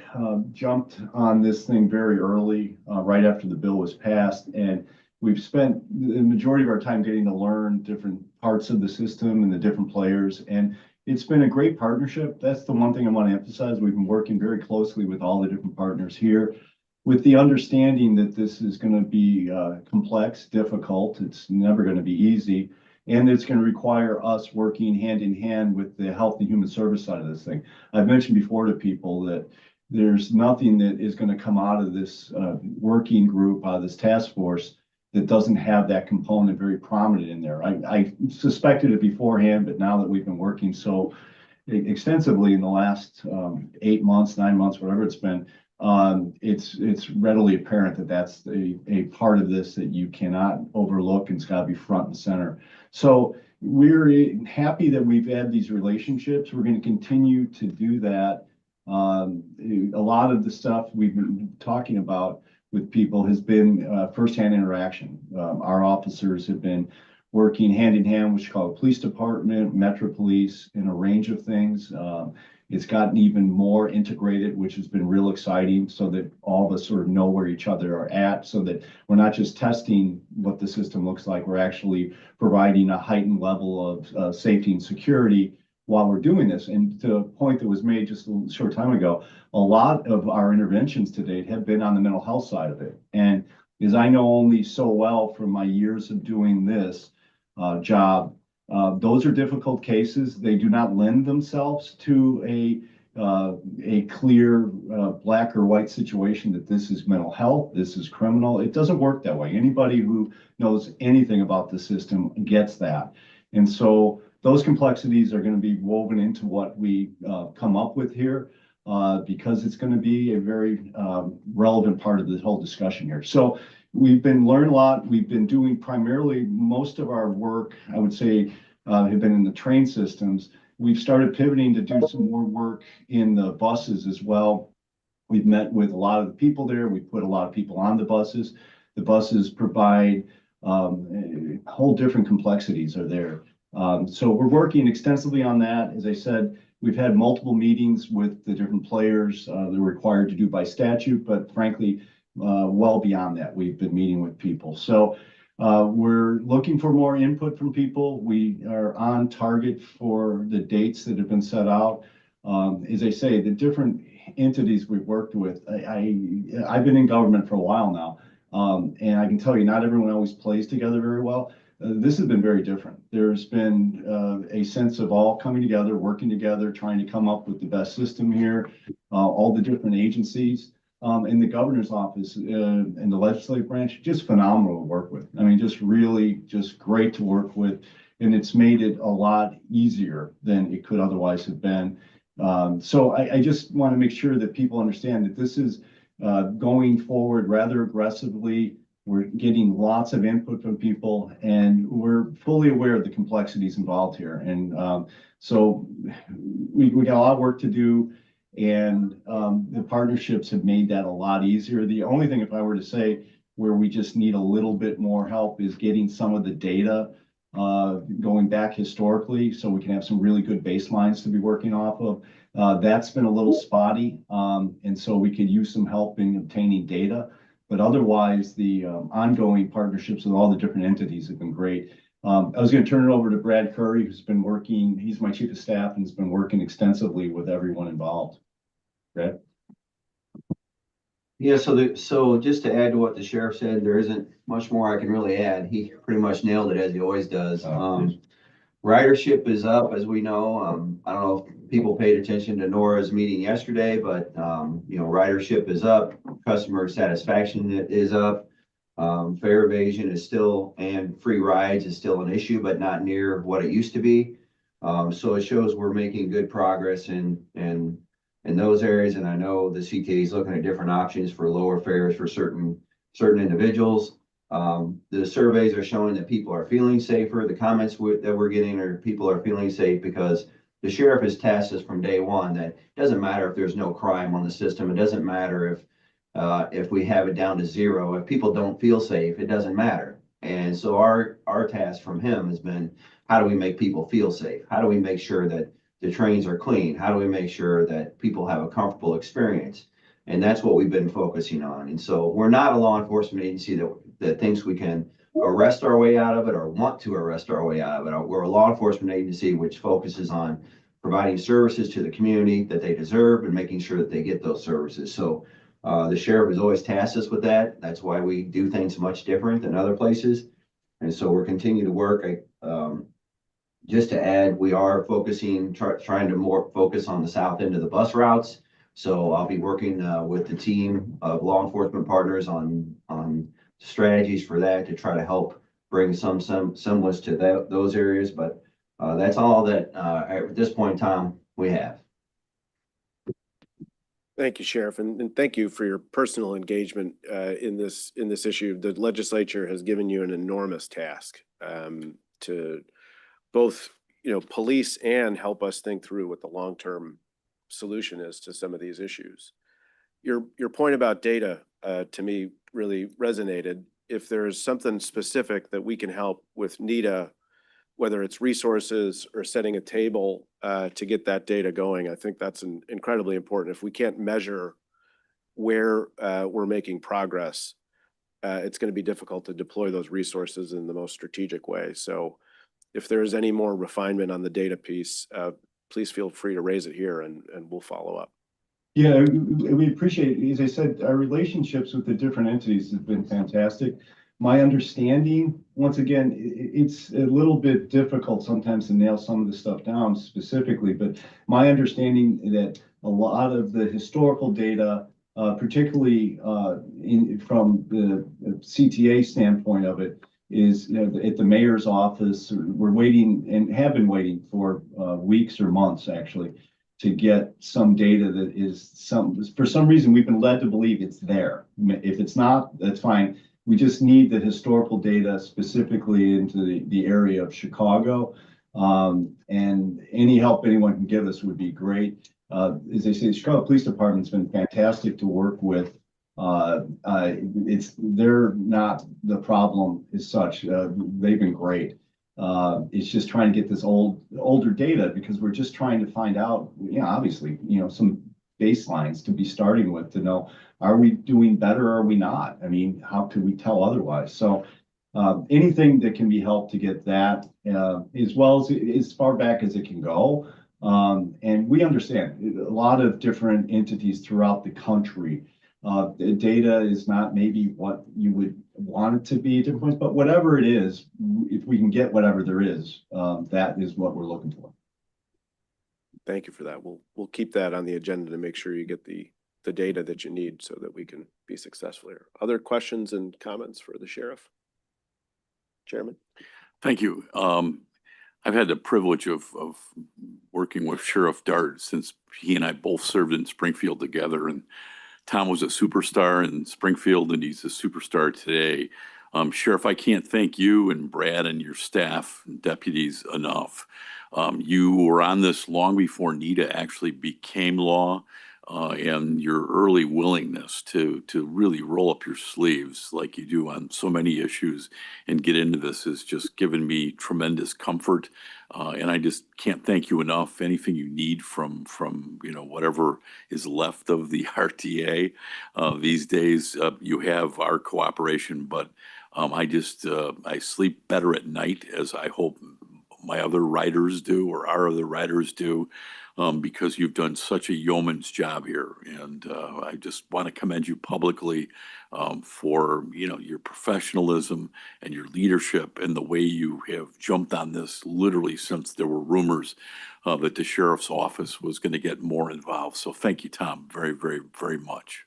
jumped on this thing very early, right after the bill was passed, and we've spent the majority of our time getting to learn different parts of the system and the different players, and it's been a great partnership. That's the one thing I want to emphasize. We've been working very closely with all the different partners here, with the understanding that this is going to be complex, difficult. It's never going to be easy. And it's going to require us working hand in hand with the Health and Human Service side of this thing. I've mentioned before to people that there's nothing that is going to come out of this working group, out of this task force, that doesn't have that component very prominent in there. I suspected it beforehand, but now that we've been working so extensively in the last 8 months, 9 months, whatever it's been, it's readily apparent that that's a part of this that you cannot overlook, and it's got to be front and center. So we're happy that we've had these relationships. We're going to continue to do that. A lot of the stuff we've been talking about with people has been firsthand interaction. Our officers have been working hand in hand with Chicago Police Department, Metro Police, in a range of things. It's gotten even more integrated, which has been real exciting, so that all of us sort of know where each other are at, so that we're not just testing what the system looks like, we're actually providing a heightened level of safety and security while we're doing this. And to a point that was made just a short time ago, a lot of our interventions to date have been on the mental health side of it. And as I know only so well from my years of doing this job, those are difficult cases. They do not lend themselves to a clear black or white situation that this is mental health, this is criminal. It doesn't work that way. Anybody who knows anything about the system gets that. And so those complexities are going to be woven into what we come up with here because it's going to be a very relevant part of the whole discussion here. So we've been learning a lot. We've been doing primarily most of our work, I would say, have been in the train systems. We've started pivoting to do some more work in the buses as well. We've met with a lot of the people there. We've put a lot of people on the buses. The buses provide whole different complexities are there. So we're working extensively on that. As I said, we've had multiple meetings with the different players that are required to do by statute, but frankly, well beyond that, we've been meeting with people. So we're looking for more input from people. We are on target for the dates that have been set out. As I say, the different entities we've worked with, I've been in government for a while now, and I can tell you not everyone always plays together very well. This has been very different. There's been a sense of all coming together, working together, trying to come up with the best system here, all the different agencies. In the governor's office and the legislative branch, just phenomenal to work with. I mean, just really just great to work with. And it's made it a lot easier than it could otherwise have been. So I just want to make sure that people understand that this is going forward rather aggressively. We're getting lots of input from people, and we're fully aware of the complexities involved here. And so we got a lot of work to do. And the partnerships have made that a lot easier. The only thing, if I were to say, where we just need a little bit more help is getting some of the data going back historically so we can have some really good baselines to be working off of. That's been a little spotty, and so we could use some help in obtaining data. But otherwise, the ongoing partnerships with all the different entities have been great. I was going to turn it over to Brad Curry, who's been working, he's my chief of staff and has been working extensively with everyone involved. Brad? Yeah, so just to add to what the sheriff said, there isn't much more I can really add. He pretty much nailed it as he always does. Ridership is up, as we know. I don't know if people paid attention to Nora's meeting yesterday, but ridership is up, customer satisfaction is up. Fare evasion is still, and free rides is still an issue, but not near what it used to be. So it shows we're making good progress in those areas. And I know the CTA is looking at different options for lower fares for certain individuals. The surveys are showing that people are feeling safer. The comments that we're getting are people are feeling safe because the sheriff has tasked us from day one that it doesn't matter if there's no crime on the system. It doesn't matter if we have it down to zero. If people don't feel safe, it doesn't matter. And so our task from him has been, how do we make people feel safe? How do we make sure that the trains are clean? How do we make sure that people have a comfortable experience? And that's what we've been focusing on. And so we're not a law enforcement agency that thinks we can arrest our way out of it or want to arrest our way out of it. We're a law enforcement agency which focuses on providing services to the community that they deserve and making sure that they get those services. So the sheriff has always tasked us with that. That's why we do things much different than other places. And so we're continuing to work. Just to add, we are focusing, trying to more focus on the south end of the bus routes. So I'll be working with the team of law enforcement partners on strategies for that to try to help bring some semblance to those areas. But that's all that at this point in time we have. Thank you, Sheriff, and thank you for your personal engagement in this issue. The legislature has given you an enormous task to both, police and help us think through what the long-term solution is to some of these issues. Your point about data to me really resonated. If there's something specific that we can help with NITA, whether it's resources or setting a table to get that data going, I think that's incredibly important. If we can't measure where we're making progress, it's going to be difficult to deploy those resources in the most strategic way. So if there is any more refinement on the data piece, please feel free to raise it here and we'll follow up. Yeah, we appreciate it. As I said, our relationships with the different entities have been fantastic. My understanding, once again, it's a little bit difficult sometimes to nail some of the stuff down specifically, but my understanding that a lot of the historical data, particularly from the CTA standpoint of it, is at the mayor's office, we're waiting and have been waiting for weeks or months actually to get some data that is for some reason we've been led to believe it's there. If it's not, that's fine. We just need the historical data specifically into the area of Chicago. And any help anyone can give us would be great. As they say, the Chicago Police Department's been fantastic to work with. They're not the problem as such. They've been great. It's just trying to get this older data because we're just trying to find out, obviously, some baselines to be starting with to know, are we doing better or are we not? I mean, how could we tell otherwise? So anything that can be helped to get that as well as far back as it can go. And we understand a lot of different entities throughout the country. The data is not maybe what you would want it to be at different points, but whatever it is, if we can get whatever there is, that is what we're looking for. Thank you for that. We'll keep that on the agenda to make sure you get the data that you need so that we can be successful here. Other questions and comments for the sheriff? Chairman? Thank you. I've had the privilege of working with Sheriff Dart since he and I both served in Springfield together. And Tom was a superstar in Springfield and he's a superstar today. Sheriff, I can't thank you and Brad and your staff and deputies enough. You were on this long before NITA actually became law. And your early willingness to really roll up your sleeves like you do on so many issues and get into this has just given me tremendous comfort. And I just can't thank you enough. Anything you need from whatever is left of the RTA these days, you have our cooperation. But I sleep better at night, as I hope my other writers do or our other writers do. Because you've done such a yeoman's job here. And I just want to commend you publicly for, your professionalism and your leadership and the way you have jumped on this literally since there were rumors that the sheriff's office was going to get more involved. So thank you, Tom, very, very, very much.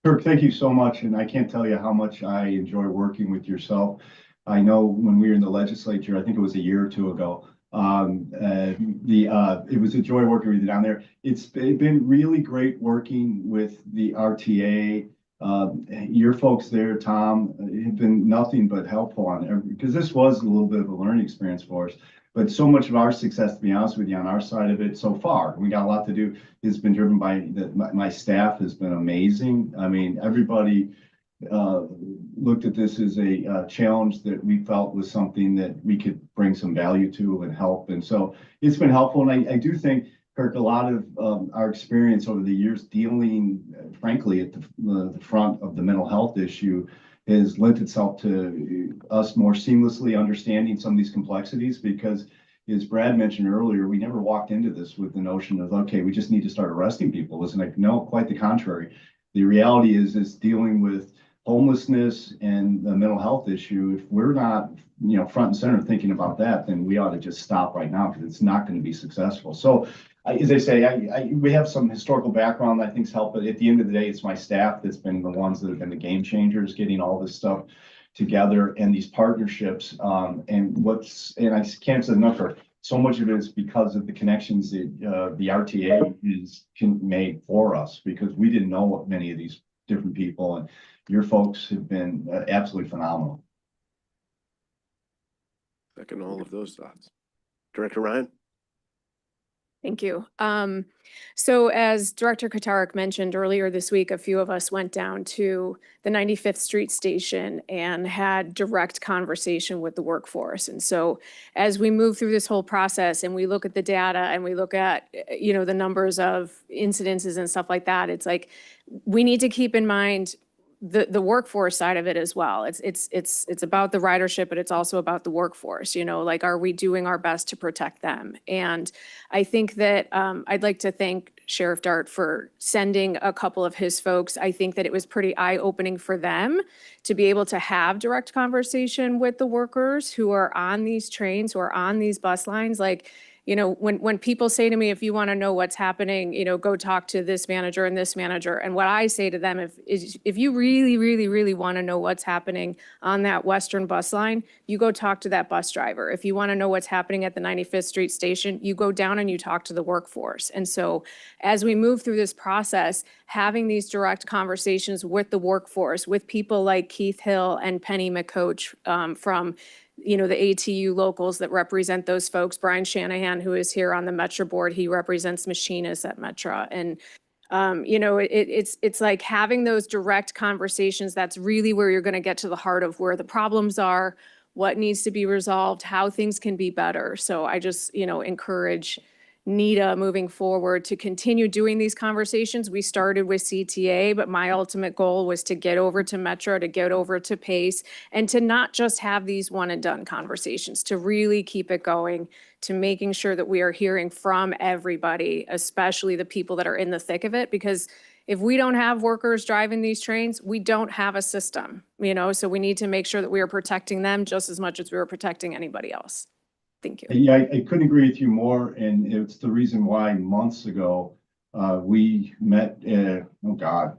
Kirk, thank you so much. And I can't tell you how much I enjoy working with yourself. I know when we were in the legislature, I think it was a year or two ago, it was a joy working with you down there. It's been really great working with the RTA. Your folks there, Tom, have been nothing but helpful on because this was a little bit of a learning experience for us. But so much of our success, to be honest with you, on our side of it so far, we got a lot to do, has been driven by my staff has been amazing. I mean, everybody looked at this as a challenge that we felt was something that we could bring some value to and help. And so it's been helpful. And I do think, Kirk, a lot of our experience over the years dealing, frankly, at the front of the mental health issue has lent itself to us more seamlessly understanding some of these complexities because, as Brad mentioned earlier, we never walked into this with the notion of, okay, we just need to start arresting people. It wasn't like, no, quite the contrary. The reality is dealing with homelessness and the mental health issue. If we're not, front and center thinking about that, then we ought to just stop right now because it's not going to be successful. So, as I say, we have some historical background that I think's helped, but at the end of the day, it's my staff that's been the ones that have been the game changers, getting all this stuff together and these partnerships. And I can't say enough, so much of it is because of the connections that the RTA is made for us, because we didn't know what many of these different people, and your folks have been absolutely phenomenal. Second all of those thoughts. Director Ryan? Thank you. So as Director Kotarek mentioned earlier this week, a few of us went down to the 95th Street Station and had direct conversation with the workforce. And so as we move through this whole process and we look at the data and we look at, the numbers of incidences and stuff like that, it's like, we need to keep in mind the workforce side of it as well. It's about the ridership, but it's also about the workforce, like, are we doing our best to protect them? And I think that I'd like to thank Sheriff Dart for sending a couple of his folks. I think that it was pretty eye-opening for them to be able to have direct conversation with the workers who are on these trains, who are on these bus lines. Like, when people say to me, if you want to know what's happening, go talk to this manager and this manager. And what I say to them, if you really, really, really want to know what's happening on that Western bus line, you go talk to that bus driver. If you want to know what's happening at the 95th Street station, you go down and you talk to the workforce. And so as we move through this process, having these direct conversations with the workforce, with people like Keith Hill and Penny McCoach from the ATU locals that represent those folks. Brian Shanahan, who is here on the Metro board, he represents machinists at Metro. And, it's like having those direct conversations. That's really where you're going to get to the heart of where the problems are, what needs to be resolved, how things can be better. So I just, encourage NITA moving forward to continue doing these conversations. We started with CTA, but my ultimate goal was to get over to Metro, to get over to PACE, and to not just have these one and done conversations, to really keep it going, to making sure that we are hearing from everybody, especially the people that are in the thick of it. Because if we don't have workers driving these trains, we don't have a system, so we need to make sure that we are protecting them just as much as we are protecting anybody else. Thank you. Yeah, I couldn't agree with you more, and it's the reason why months ago, we met, 4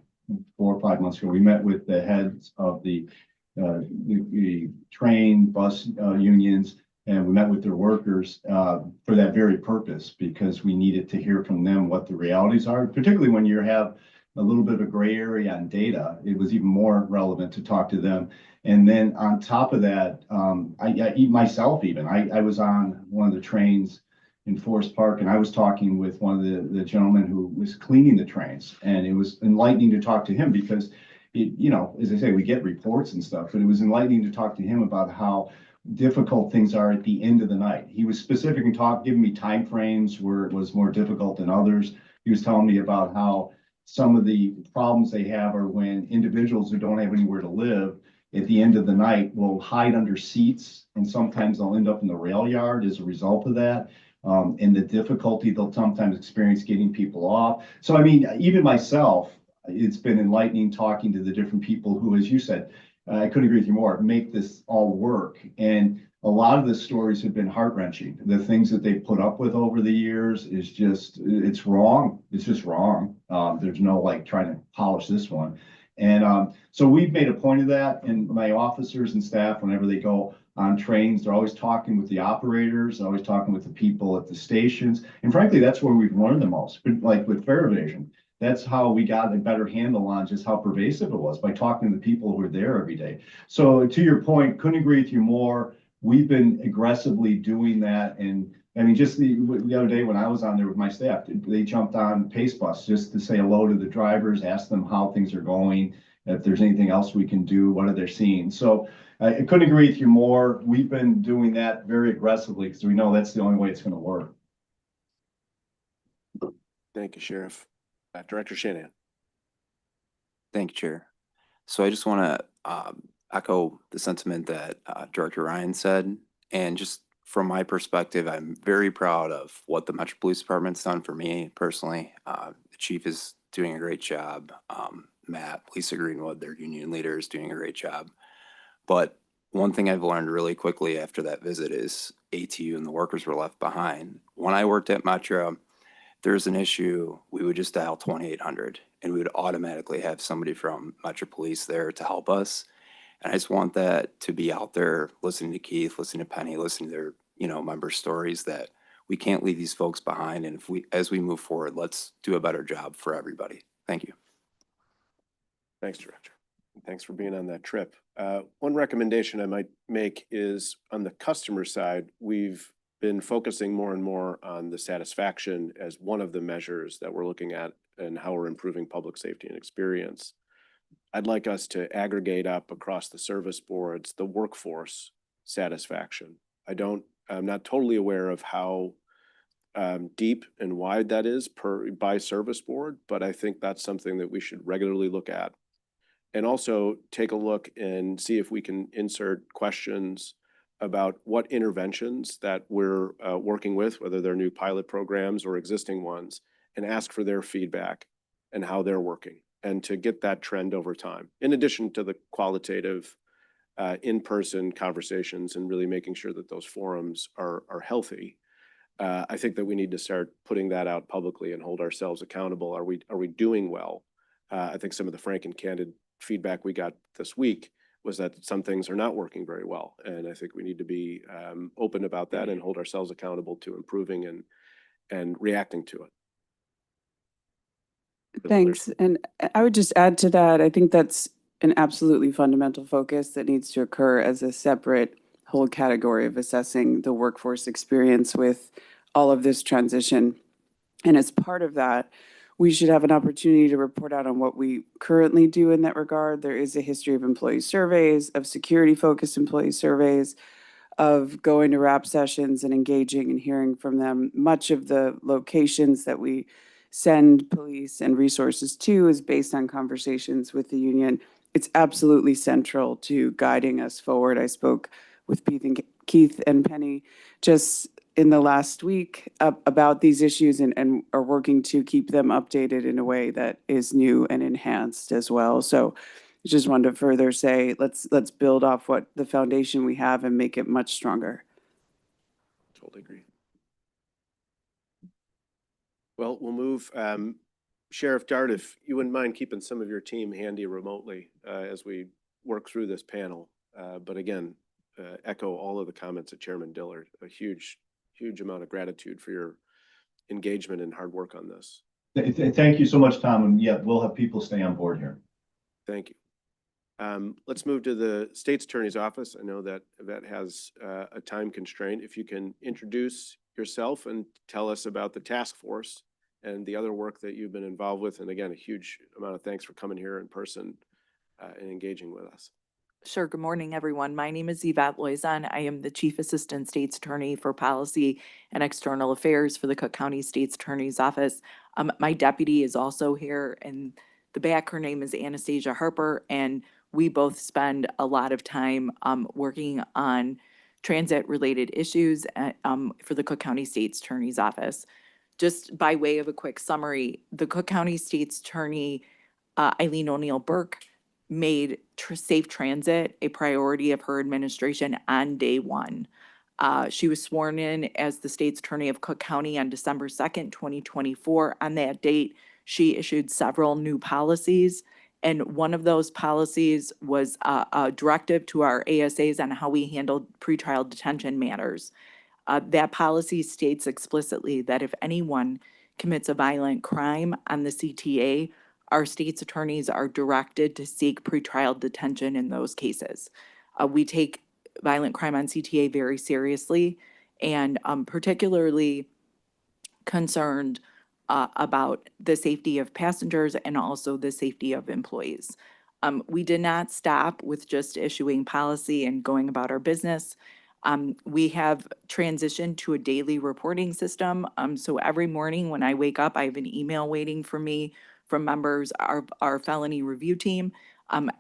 or 5 months ago, we met with the heads of the train bus unions, and we met with their workers for that very purpose, because we needed to hear from them what the realities are, particularly when you have a little bit of a gray area on data. It was even more relevant to talk to them. And then on top of that, I was on one of the trains in Forest Park, and I was talking with one of the gentlemen who was cleaning the trains, and it was enlightening to talk to him because, as I say, we get reports and stuff, but it was enlightening to talk to him about how difficult things are at the end of the night. He was specific and giving me time frames where it was more difficult than others. He was telling me about how some of the problems they have are when individuals who don't have anywhere to live at the end of the night will hide under seats, and sometimes they'll end up in the rail yard as a result of that. And the difficulty they'll sometimes experience getting people off. So, I mean, even myself, it's been enlightening talking to the different people who, as you said, I couldn't agree with you more, make this all work. And a lot of the stories have been heart-wrenching. The things that they've put up with over the years is just, it's wrong. It's just wrong. There's no trying to polish this one. And so we've made a point of that, and my officers and staff, whenever they go on trains, they're always talking with the operators, always talking with the people at the stations. And frankly, that's where we've learned the most, like with fare evasion. That's how we got a better handle on just how pervasive it was, by talking to the people who are there every day. So to your point, couldn't agree with you more. We've been aggressively doing that. And I mean, just the other day when I was on there with my staff, they jumped on Pace Bus just to say hello to the drivers, ask them how things are going, if there's anything else we can do, what are they seeing. So I couldn't agree with you more. We've been doing that very aggressively because we know that's the only way it's going to work. Thank you, Sheriff. Director Shanahan. Thank you, Chair. So I just want to echo the sentiment that Director Ryan said. And just from my perspective, I'm very proud of what the Metro Police Department's done for me personally. The chief is doing a great job. Matt, Lisa Greenwood, their union leader, is doing a great job. But one thing I've learned really quickly after that visit is ATU and the workers were left behind. When I worked at Metro, there's an issue, we would just dial 2,800 and we would automatically have somebody from Metro Police there to help us. And I just want that to be out there, listening to Keith, listening to Penny, listening to their, member stories, that we can't leave these folks behind. And as we move forward, let's do a better job for everybody. Thank you. Thanks, Director. Thanks for being on that trip. One recommendation I might make is on the customer side, we've been focusing more and more on the satisfaction as one of the measures that we're looking at and how we're improving public safety and experience. I'd like us to aggregate up across the service boards the workforce satisfaction. I'm not totally aware of how deep and wide that is by service board, but I think that's something that we should regularly look at And also take a look and see if we can insert questions about what interventions that we're working with, whether they're new pilot programs or existing ones, and ask for their feedback and how they're working, and to get that trend over time, in addition to the qualitative in-person conversations and really making sure that those forums are healthy. I think that we need to start putting that out publicly and hold ourselves accountable. Are we doing well? I think some of the frank and candid feedback we got this week was that some things are not working very well. And I think we need to be open about that and hold ourselves accountable to improving and reacting to it. Thanks. And I would just add to that, I think that's an absolutely fundamental focus that needs to occur as a separate whole category of assessing the workforce experience with all of this transition. And as part of that, we should have an opportunity to report out on what we currently do in that regard. There is a history of employee surveys, of security-focused employee surveys, of going to RAP sessions and engaging and hearing from them. Much of the locations that we send police and resources to is based on conversations with the union. It's absolutely central to guiding us forward. I spoke with Keith and Penny just in the last week about these issues and are working to keep them updated in a way that is new and enhanced as well. So I just wanted to further say, let's build off what the foundation we have and make it much stronger. Totally agree. Well, we'll move. Sheriff Dart, if you wouldn't mind keeping some of your team handy remotely as we work through this panel. But again, echo all of the comments of Chairman Dillard. A huge amount of gratitude for your engagement and hard work on this. Thank you so much, Tom. And yeah, we'll have people stay on board here. Thank you. Let's move to the State's Attorney's Office. I know that that has a time constraint. If you can introduce yourself and tell us about the task force and the other work that you've been involved with. And again, a huge amount of thanks for coming here in person and engaging with us. Sure. Good morning, everyone. My name is Yvette Loizon. I am the Chief Assistant State's Attorney for Policy and External Affairs for the Cook County State's Attorney's Office. My deputy is also here in the back. Her name is Anastasia Harper, and we both spend a lot of time working on transit-related issues for the Cook County State's Attorney's Office. Just by way of a quick summary, the Cook County State's Attorney, Eileen O'Neill Burke, made safe transit a priority of her administration on day one. She was sworn in as the state's attorney of Cook County on December 2nd, 2024. On that date, she issued several new policies, and one of those policies was a directive to our ASAs on how we handled pretrial detention matters. That policy states explicitly that if anyone commits a violent crime on the CTA, our state's attorneys are directed to seek pretrial detention in those cases. We take violent crime on CTA very seriously, and particularly concerned about the safety of passengers and also the safety of employees. We did not stop with just issuing policy and going about our business. We have transitioned to a daily reporting system. So every morning when I wake up, I have an email waiting for me from members of our felony review team.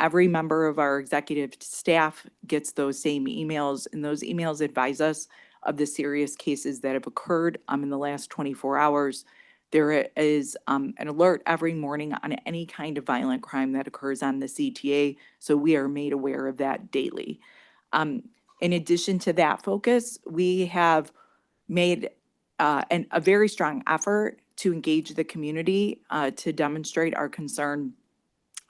Every member of our executive staff gets those same emails, and those emails advise us of the serious cases that have occurred in the last 24 hours. There is an alert every morning on any kind of violent crime that occurs on the CTA, so we are made aware of that daily. In addition to that focus, we have made a very strong effort to engage the community to demonstrate our concern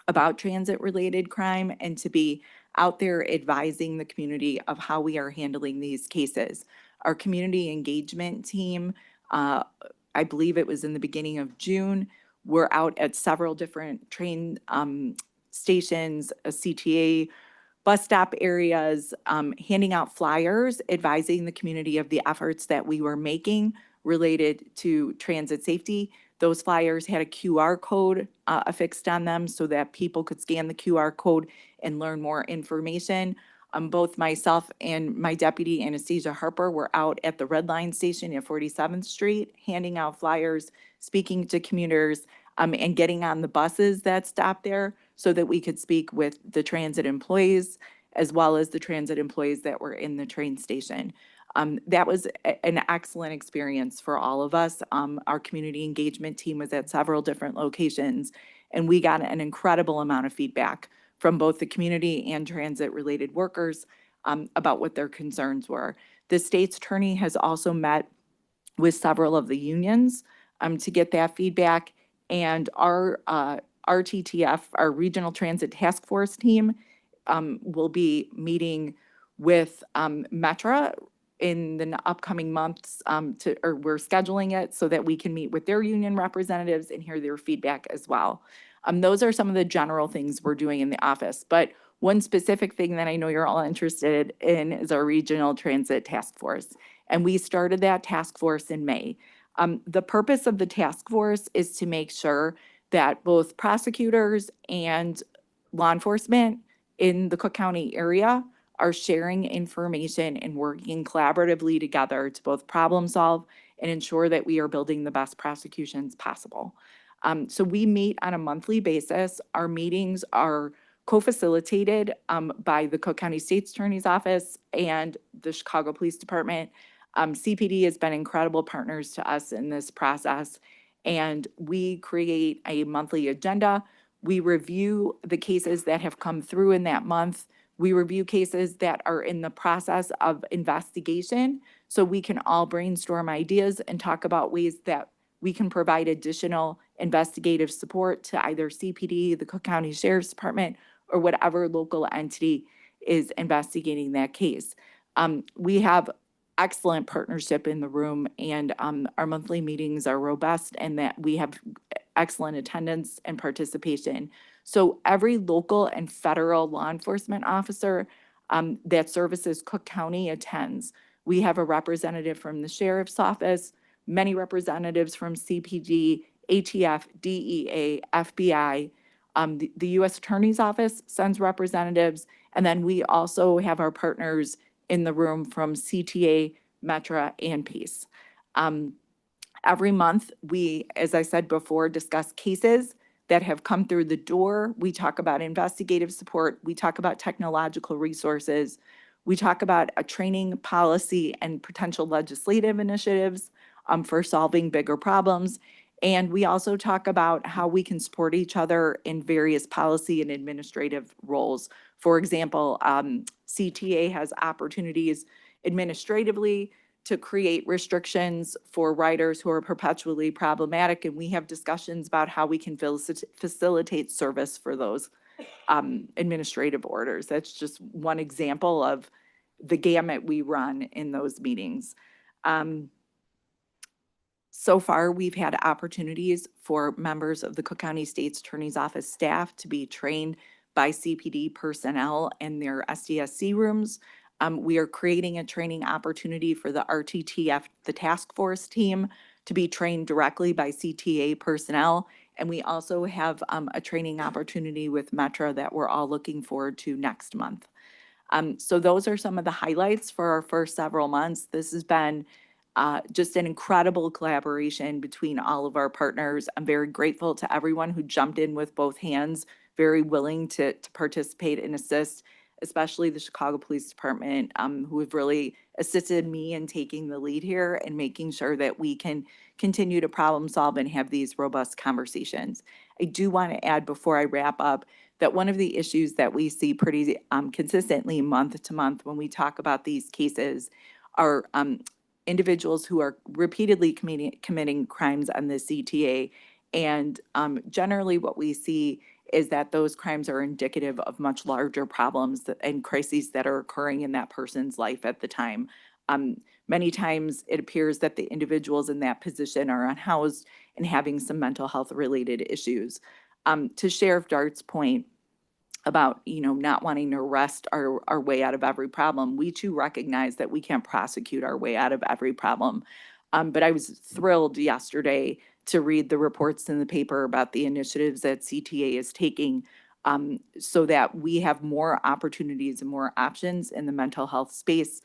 about transit-related crime and to be out there advising the community of how we are handling these cases. Our community engagement team, I believe it was in the beginning of June, we're out at several different train stations, CTA bus stop areas, handing out flyers, advising the community of the efforts that we were making related to transit safety. Those flyers had a QR code affixed on them so that people could scan the QR code and learn more information. Both myself and my deputy, Anastasia Harper, were out at the Red Line station at 47th Street, handing out flyers, speaking to commuters, and getting on the buses that stop there so that we could speak with the transit employees as well as the transit employees that were in the train station. That was an excellent experience for all of us. Our community engagement team was at several different locations, and we got an incredible amount of feedback from both the community and transit-related workers about what their concerns were. The state's attorney has also met with several of the unions to get that feedback, and our RTTF, our Regional Transit Task Force team, will be meeting with Metra in the upcoming months or we're scheduling it so that we can meet with their union representatives and hear their feedback as well. Those are some of the general things we're doing in the office, but one specific thing that I know you're all interested in is our Regional Transit Task Force. And we started that task force in May. The purpose of the task force is to make sure that both prosecutors and law enforcement in the Cook County area are sharing information and working collaboratively together to both problem solve and ensure that we are building the best prosecutions possible. So we meet on a monthly basis. Our meetings are co-facilitated by the Cook County State's Attorney's Office and the Chicago Police Department. CPD has been incredible partners to us in this process, and we create a monthly agenda. We review the cases that have come through in that month. We review cases that are in the process of investigation, so we can all brainstorm ideas and talk about ways that we can provide additional investigative support to either CPD, the Cook County Sheriff's Department, or whatever local entity is investigating that case. We have excellent partnership in the room, and our monthly meetings are robust and that we have excellent attendance and participation. So every local and federal law enforcement officer that services Cook County attends. We have a representative from the Sheriff's Office, many representatives from CPD, ATF, DEA, FBI. The U.S. Attorney's Office sends representatives, and then we also have our partners in the room from CTA, Metra, and PACE. Every month, we, as I said before, discuss cases that have come through the door. We talk about investigative support. We talk about technological resources. We talk about a training policy and potential legislative initiatives for solving bigger problems. And we also talk about how we can support each other in various policy and administrative roles. For example, CTA has opportunities administratively to create restrictions for riders who are perpetually problematic, and we have discussions about how we can facilitate service for those administrative orders. That's just one example of the gamut we run in those meetings. So far, we've had opportunities for members of the Cook County State's Attorney's Office staff to be trained by CPD personnel in their SDSC rooms. We are creating a training opportunity for the RTTF, the task force team, to be trained directly by CTA personnel. And we also have a training opportunity with Metra that we're all looking forward to next month. So those are some of the highlights for our first several months. This has been just an incredible collaboration between all of our partners. I'm very grateful to everyone who jumped in with both hands, very willing to participate and assist, especially the Chicago Police Department, who have really assisted me in taking the lead here and making sure that we can continue to problem solve and have these robust conversations. I do want to add before I wrap up that one of the issues that we see pretty consistently month to month when we talk about these cases are individuals who are repeatedly committing crimes on the CTA. And generally what we see is that those crimes are indicative of much larger problems and crises that are occurring in that person's life at the time. Many times it appears that the individuals in that position are unhoused and having some mental health related issues. To Sheriff Dart's point about, not wanting to arrest our way out of every problem, we too recognize that we can't prosecute our way out of every problem. But I was thrilled yesterday to read the reports in the paper about the initiatives that CTA is taking so that we have more opportunities and more options in the mental health space.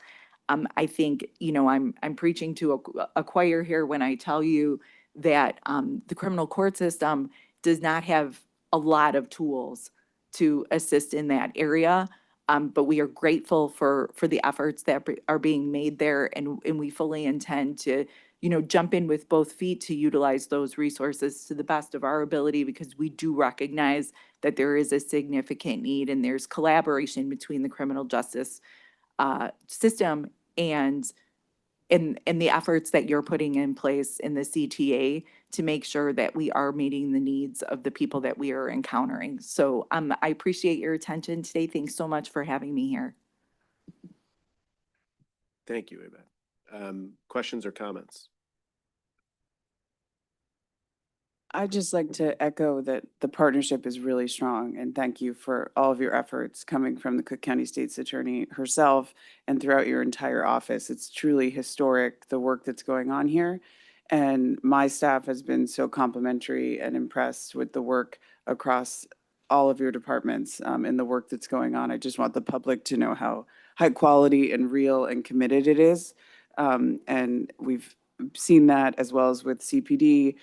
I think, I'm preaching to a choir here when I tell you that the criminal court system does not have a lot of tools to assist in that area. But we are grateful for the efforts that are being made there, and we fully intend to, jump in with both feet to utilize those resources to the best of our ability, because we do recognize that there is a significant need, and there's collaboration between the criminal justice system and the efforts that you're putting in place in the CTA to make sure that we are meeting the needs of the people that we are encountering. So I appreciate your attention today. Thanks so much for having me here. Thank you, Yvette. Questions or comments? I'd just like to echo that the partnership is really strong, and thank you for all of your efforts coming from the Cook County State's Attorney herself and throughout your entire office. It's truly historic, the work that's going on here. And my staff has been so complimentary and impressed with the work across all of your departments and the work that's going on. I just want the public to know how high quality and real and committed it is. And we've seen that as well as with CPD,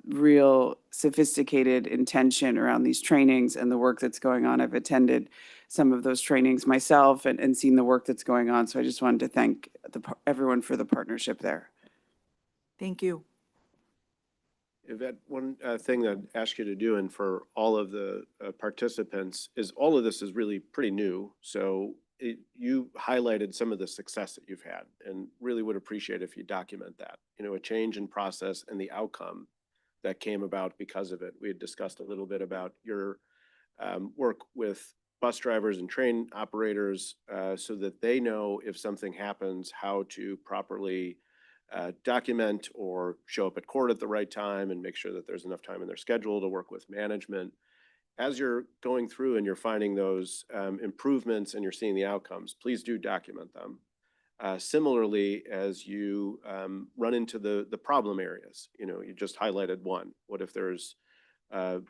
real sophisticated intention around these trainings and the work that's going on. I've attended some of those trainings myself and seen the work that's going on. So I just wanted to thank everyone for the partnership there. Thank you. Yvette, one thing that I'd ask you to do, and for all of the participants, is all of this is really pretty new. So you highlighted some of the success that you've had, and really would appreciate if you document that, a change in process and the outcome that came about because of it. We had discussed a little bit about your work with bus drivers and train operators so that they know if something happens, how to properly document or show up at court at the right time and make sure that there's enough time in their schedule to work with management. As you're going through and you're finding those improvements and you're seeing the outcomes, please do document them. Similarly, as you run into the problem areas, you just highlighted one. What if there's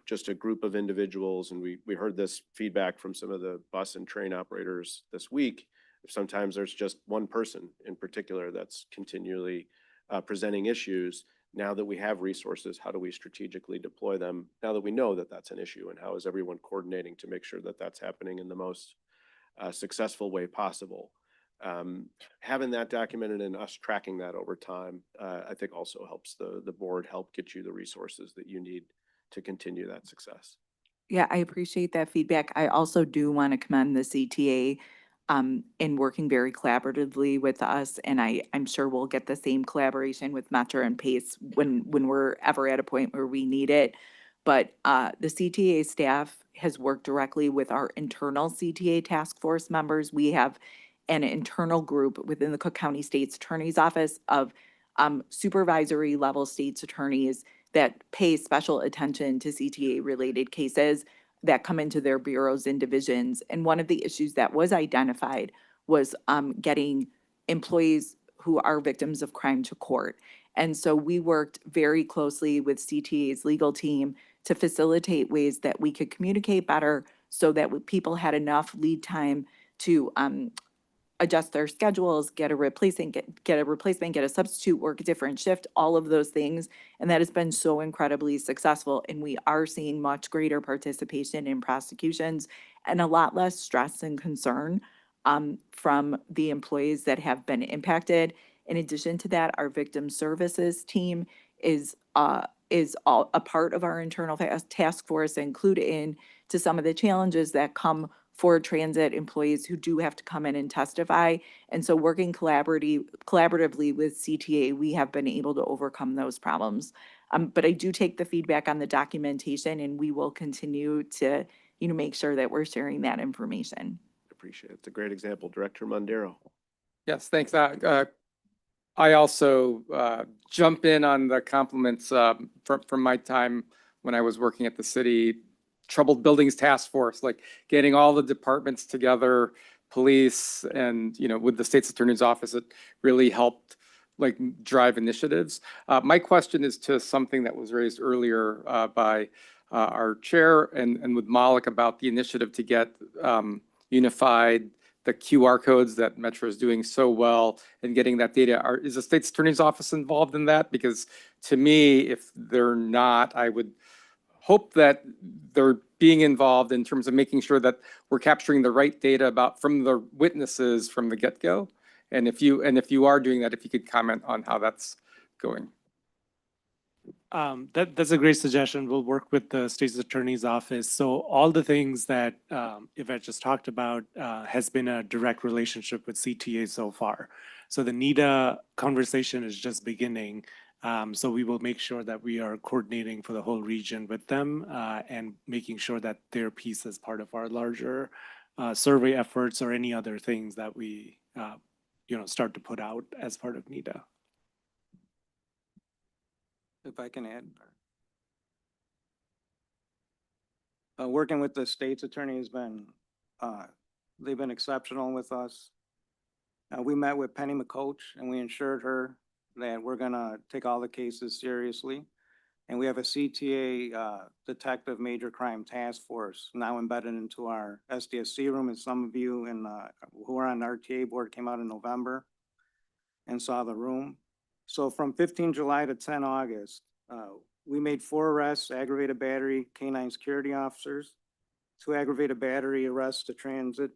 just a group of individuals, and we heard this feedback from some of the bus and train operators this week, if sometimes there's just one person in particular that's continually presenting issues. Now that we have resources, how do we strategically deploy them now that we know that that's an issue, and how is everyone coordinating to make sure that that's happening in the most successful way possible? Having that documented and us tracking that over time, I think also helps the board help get you the resources that you need to continue that success. Yeah, I appreciate that feedback. I also do want to commend the CTA in working very collaboratively with us, and I'm sure we'll get the same collaboration with Metro and Pace when we're ever at a point where we need it. But the CTA staff has worked directly with our internal CTA task force members. We have an internal group within the Cook County State's Attorney's Office of supervisory level state's attorneys that pay special attention to CTA related cases that come into their bureaus and divisions. And one of the issues that was identified was getting employees who are victims of crime to court. And so we worked very closely with CTA's legal team to facilitate ways that we could communicate better so that people had enough lead time to adjust their schedules, get a replacement, get a substitute, work a different shift, all of those things. And that has been so incredibly successful. And we are seeing much greater participation in prosecutions and a lot less stress and concern from the employees that have been impacted. In addition to that, our victim services team is all a part of our internal task force, included in to some of the challenges that come for transit employees who do have to come in and testify. And so working collaboratively with CTA, we have been able to overcome those problems. But I do take the feedback on the documentation, and we will continue to, make sure that we're sharing that information. Appreciate it. It's a great example. Director Mondero. Yes, thanks. I also jump in on the compliments from my time when I was working at the city Troubled Buildings Task Force, like getting all the departments together, police, and with the state's attorney's office, it really helped like drive initiatives. My question is to something that was raised earlier by our chair and with Malik about the initiative to get unified the QR codes that Metro is doing so well and getting that data. Is the state's attorney's office involved in that? Because to me, if they're not, I would hope that they're being involved in terms of making sure that we're capturing the right data from the witnesses from the get-go. And if you are doing that, if you could comment on how that's going. That's a great suggestion. We'll work with the state's attorney's office. So all the things that Yvette just talked about has been a direct relationship with CTA so far. So the NITA conversation is just beginning. So we will make sure that we are coordinating for the whole region with them and making sure that their piece is part of our larger survey efforts or any other things that we start to put out as part of NITA. If I can add. Working with the state's attorney has been, they've been exceptional with us. We met with Penny McCoach and we assured her that we're gonna take all the cases seriously. And we have a CTA Detective Major Crime Task Force now embedded into our SDSC room. And some of you who are on the RTA board came out in November and saw the room. So from 15 July to 10 August, we made 4 arrests, aggravated battery, canine security officers, 2 aggravated battery arrests to transit,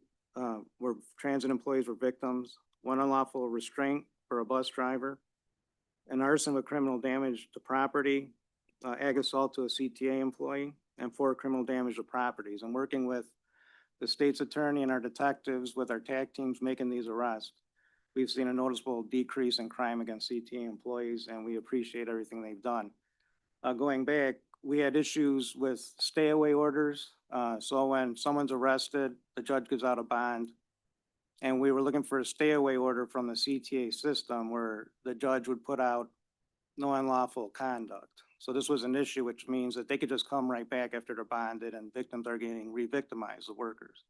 where transit employees were victims, 1 unlawful restraint for a bus driver, an arson with criminal damage to property, ag assault to a CTA employee, and 4 criminal damage to properties. And working with the state's attorney and our detectives with our TAC teams making these arrests, we've seen a noticeable decrease in crime against CTA employees, and we appreciate everything they've done. Going back, we had issues with stay away orders. So when someone's arrested, the judge gives out a bond. And we were looking for a stay away order from the CTA system where the judge would put out no unlawful conduct. So this was an issue, which means that they could just come right back after they're bonded and victims are getting re-victimized, the workers.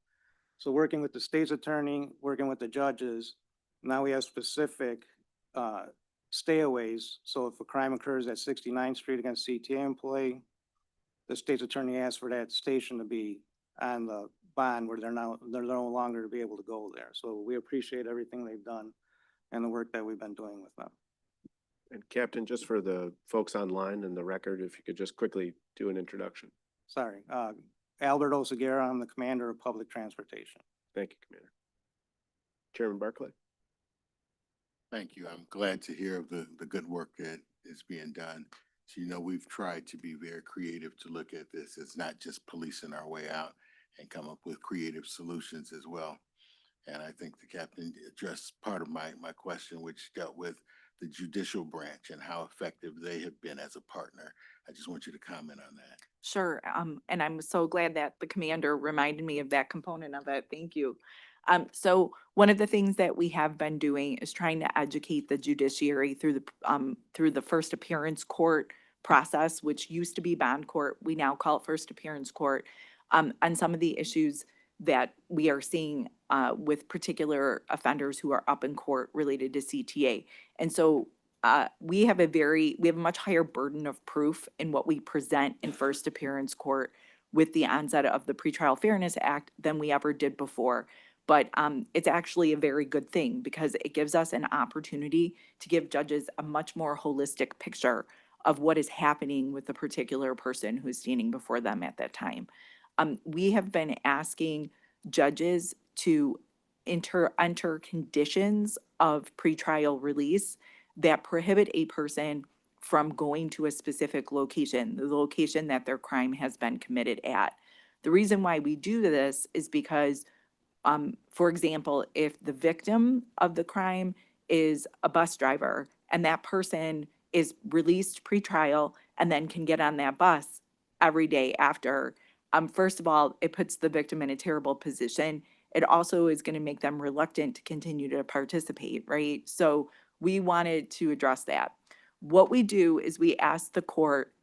So working with the state's attorney, working with the judges, now we have specific stayaways. So if a crime occurs at 69th Street against CTA employee, the state's attorney asks for that station to be on the bond where they're no longer to be able to go there. So we appreciate everything they've done and the work that we've been doing with them. And Captain, just for the folks online and the record, if you could just quickly do an introduction. Sorry, Albert Oseguera, I'm the Commander of Public Transportation. Thank you, Commander. Chairman Barclay. Thank you. I'm glad to hear of the good work that is being done. So, we've tried to be very creative to look at this. It's not just policing our way out and come up with creative solutions as well. And I think the captain addressed part of my question, which dealt with the judicial branch and how effective they have been as a partner. I just want you to comment on that. Sure. And I'm so glad that the commander reminded me of that component of it. Thank you. So one of the things that we have been doing is trying to educate the judiciary through the first appearance court process, which used to be bond court. We now call it first appearance court, on some of the issues that we are seeing with particular offenders who are up in court related to CTA. And so we have a much higher burden of proof in what we present in first appearance court with the onset of the Pretrial Fairness Act than we ever did before. But it's actually a very good thing because it gives us an opportunity to give judges a much more holistic picture of what is happening with the particular person who's standing before them at that time. We have been asking judges to enter conditions of pretrial release that prohibit a person from going to a specific location, the location that their crime has been committed at. The reason why we do this is because for example, if the victim of the crime is a bus driver and that person is released pretrial and then can get on that bus every day after, first of all, it puts the victim in a terrible position. It also is going to make them reluctant to continue to participate, right? So we wanted to address that. What we do is we ask the court,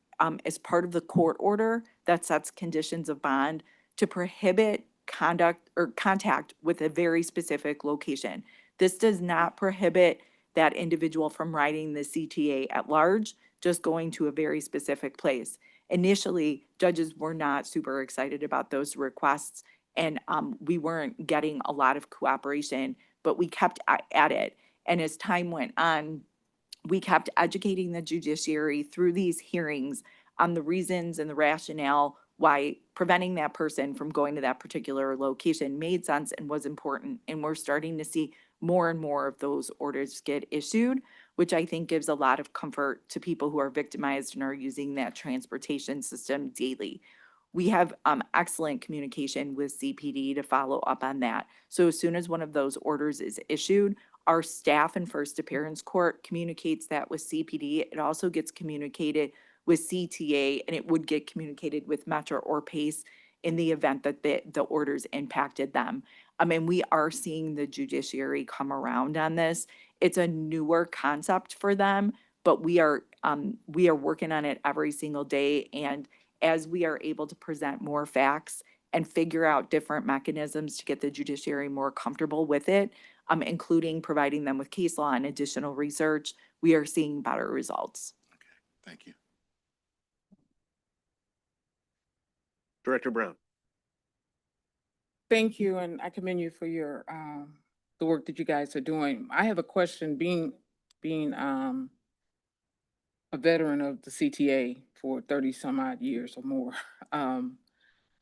as part of the court order that sets conditions of bond, to prohibit conduct or contact with a very specific location. This does not prohibit that individual from riding the CTA at large, just going to a very specific place. Initially, judges were not super excited about those requests, and we weren't getting a lot of cooperation, but we kept at it. And as time went on, we kept educating the judiciary through these hearings on the reasons and the rationale why preventing that person from going to that particular location made sense and was important. And we're starting to see more and more of those orders get issued, which I think gives a lot of comfort to people who are victimized and are using that transportation system daily. We have excellent communication with CPD to follow up on that. So as soon as one of those orders is issued, our staff in first appearance court communicates that with CPD. It also gets communicated with CTA, and it would get communicated with Metro or PACE in the event that the orders impacted them. I mean, we are seeing the judiciary come around on this. It's a newer concept for them, but we are working on it every single day. And as we are able to present more facts and figure out different mechanisms to get the judiciary more comfortable with it, including providing them with case law and additional research, we are seeing better results. Thank you. Director Brown. Thank you, and I commend you for your the work that you guys are doing. I have a question, being a veteran of the CTA for 30 some odd years or more.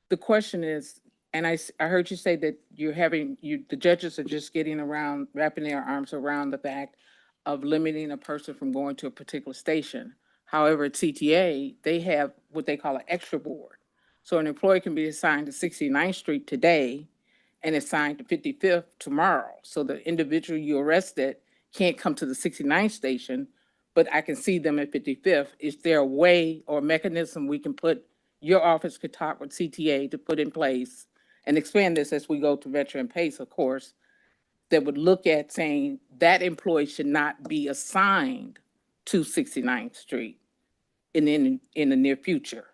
The question is, and I heard you say that the judges are just getting around, wrapping their arms around the fact of limiting a person from going to a particular station. However, at CTA, they have what they call an extra board. So an employee can be assigned to 69th Street today and assigned to 55th tomorrow. So the individual you arrested can't come to the 69th station, but I can see them at 55th. Is there a way or mechanism we can put, your office could talk with CTA to put in place and expand this as we go to Veteran PACE, of course, that would look at saying that employee should not be assigned to 69th Street in the near future?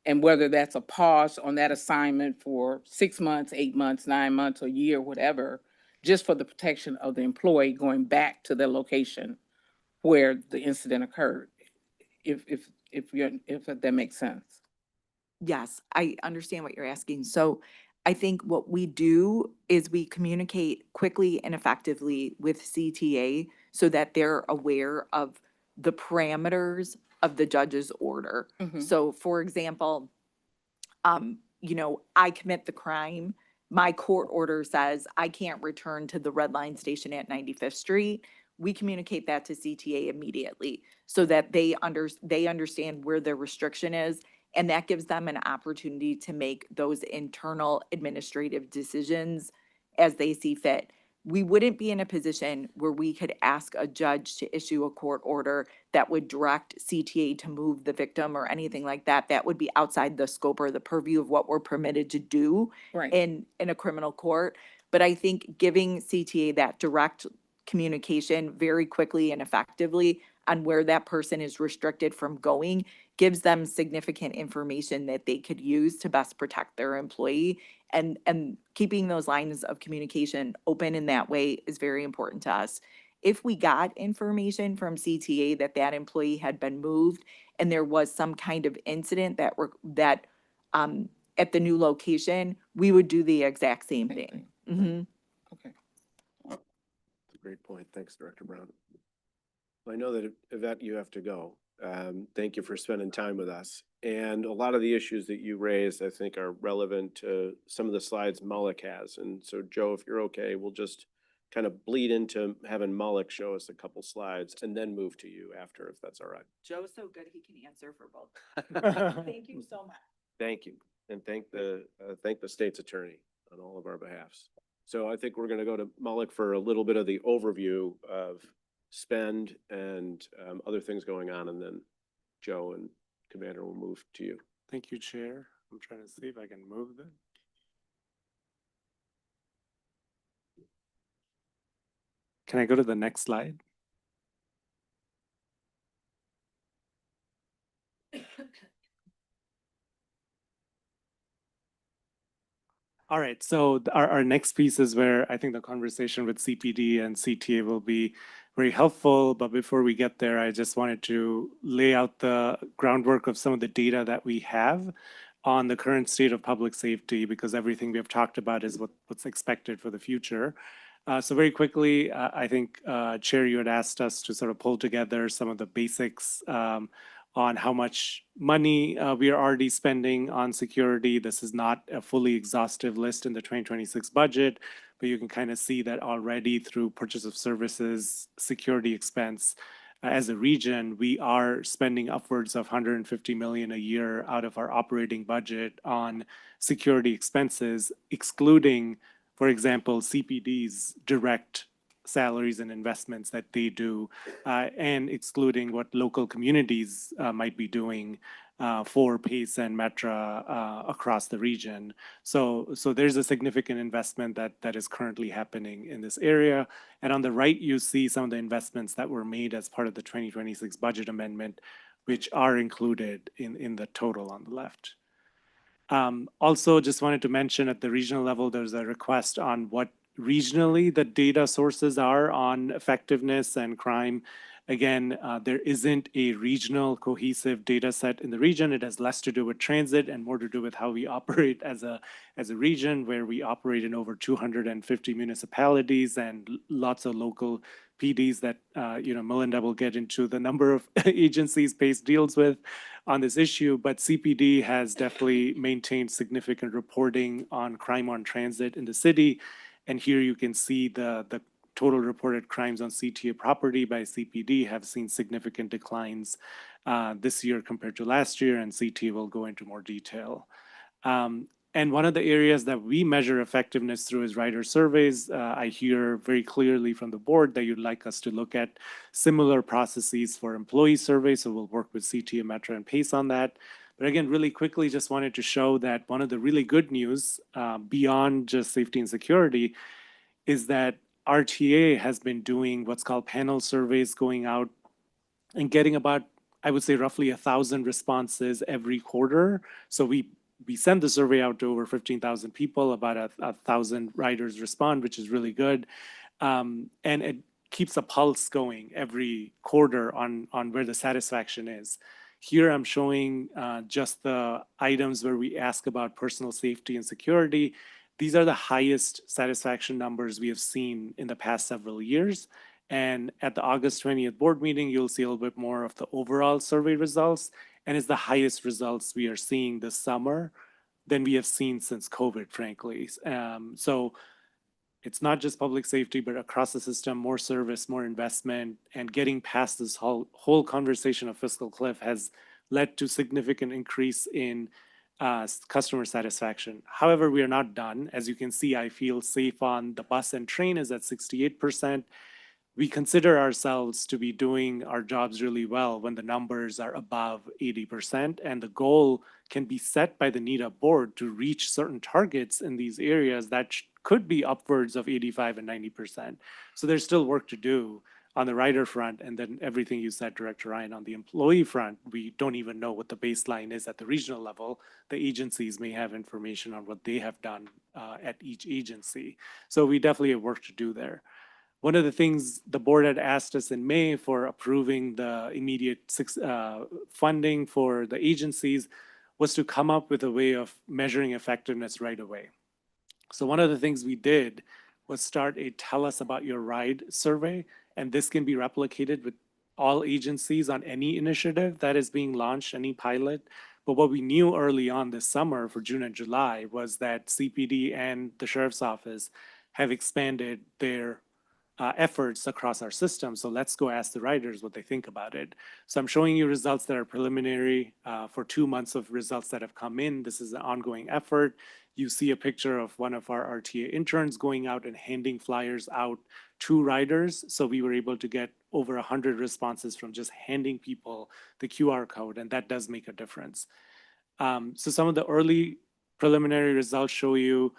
And whether that's a pause on that assignment for 6 months, 8 months, 9 months, or a year, whatever, just for the protection of the employee going back to their location where the incident occurred, if that makes sense. Yes, I understand what you're asking. So I think what we do is we communicate quickly and effectively with CTA so that they're aware of the parameters of the judge's order. Mhm. So for example, I commit the crime. My court order says I can't return to the red line station at 95th Street. We communicate that to CTA immediately so that they understand where their restriction is. And that gives them an opportunity to make those internal administrative decisions as they see fit. We wouldn't be in a position where we could ask a judge to issue a court order that would direct CTA to move the victim or anything like that. That would be outside the scope or the purview of what we're permitted to do Right. in a criminal court. But I think giving CTA that direct communication very quickly and effectively on where that person is restricted from going gives them significant information that they could use to best protect their employee. And keeping those lines of communication open in that way is very important to us. If we got information from CTA that that employee had been moved and there was some kind of incident that at the new location, we would do the exact same thing. Mhm. Okay. That's a great point. Thanks, Director Brown. I know that Yvette, you have to go. Thank you for spending time with us. And a lot of the issues that you raised, I think, are relevant to some of the slides Malik has. And so, Joe, if you're okay, we'll just kind of bleed into having Malik show us a couple slides and then move to you after, if that's all right. Joe's so good, he can answer for both. Thank you so much. Thank you. And thank the state's attorney on all of our behalfs. So I think we're going to go to Malik for a little bit of the overview of spend and other things going on, and then Joe and Commander will move to you. Thank you, Chair. I'm trying to see if I can move that. Can I go to the next slide? All right, so our next piece is where I think the conversation with CPD and CTA will be very helpful. But before we get there, I just wanted to lay out the groundwork of some of the data that we have on the current state of public safety, because everything we have talked about is what's expected for the future. So very quickly, I think, Chair, you had asked us to sort of pull together some of the basics. on how much money we are already spending on security. This is not a fully exhaustive list in the 2026 budget, but you can kind of see that already through purchase of services, security expense. As a region, we are spending upwards of 150 million a year out of our operating budget on security expenses, excluding, for example, CPD's direct salaries and investments that they do, and excluding what local communities might be doing for PACE and METRA across the region. So there's a significant investment that is currently happening in this area. And on the right, you see some of the investments that were made as part of the 2026 budget amendment, which are included in the total on the left. Also, just wanted to mention at the regional level, there's a request on what regionally the data sources are on effectiveness and crime. Again, there isn't a regional cohesive data set in the region. It has less to do with transit and more to do with how we operate as a region, where we operate in over 250 municipalities and lots of local PDs that, Melinda will get into the number of agencies PACE deals with on this issue, but CPD has definitely maintained significant reporting on crime on transit in the city. And here you can see the total reported crimes on CTA property by CPD have seen significant declines this year compared to last year, and CTA will go into more detail. And one of the areas that we measure effectiveness through is rider surveys. I hear very clearly from the board that you'd like us to look at similar processes for employee surveys, so we'll work with CTA, METRA, and PACE on that. But again, really quickly, just wanted to show that one of the really good news beyond just safety and security is that RTA has been doing what's called panel surveys, going out and getting about, I would say, roughly 1,000 responses every quarter. So we send the survey out to over 15,000 people, about 1,000 riders respond, which is really good. And it keeps a pulse going every quarter on where the satisfaction is. Here I'm showing just the items where we ask about personal safety and security. These are the highest satisfaction numbers we have seen in the past several years. And at the August 20th board meeting, you'll see a little bit more of the overall survey results. And it's the highest results we are seeing this summer than we have seen since COVID, frankly. So it's not just public safety, but across the system, more service, more investment, and getting past this whole conversation of fiscal cliff has led to significant increase in customer satisfaction. However, we are not done. As you can see, I feel safe on the bus and train is at 68%. We consider ourselves to be doing our jobs really well when the numbers are above 80%, and the goal can be set by the NITA board to reach certain targets in these areas that could be upwards of 85 and 90%. So there's still work to do on the rider front, and then everything you said, Director Ryan, on the employee front, we don't even know what the baseline is at the regional level. The agencies may have information on what they have done at each agency. So we definitely have work to do there. One of the things the board had asked us in May for approving the immediate funding for the agencies was to come up with a way of measuring effectiveness right away. So one of the things we did was start a Tell Us About Your Ride survey, and this can be replicated with all agencies on any initiative that is being launched, any pilot. But what we knew early on this summer for June and July was that CPD and the Sheriff's Office have expanded their efforts across our system. So let's go ask the riders what they think about it. So I'm showing you results that are preliminary for 2 months of results that have come in. This is an ongoing effort. You see a picture of one of our RTA interns going out and handing flyers out to riders. So we were able to get over 100 responses from just handing people the QR code, and that does make a difference. So some of the early preliminary results show you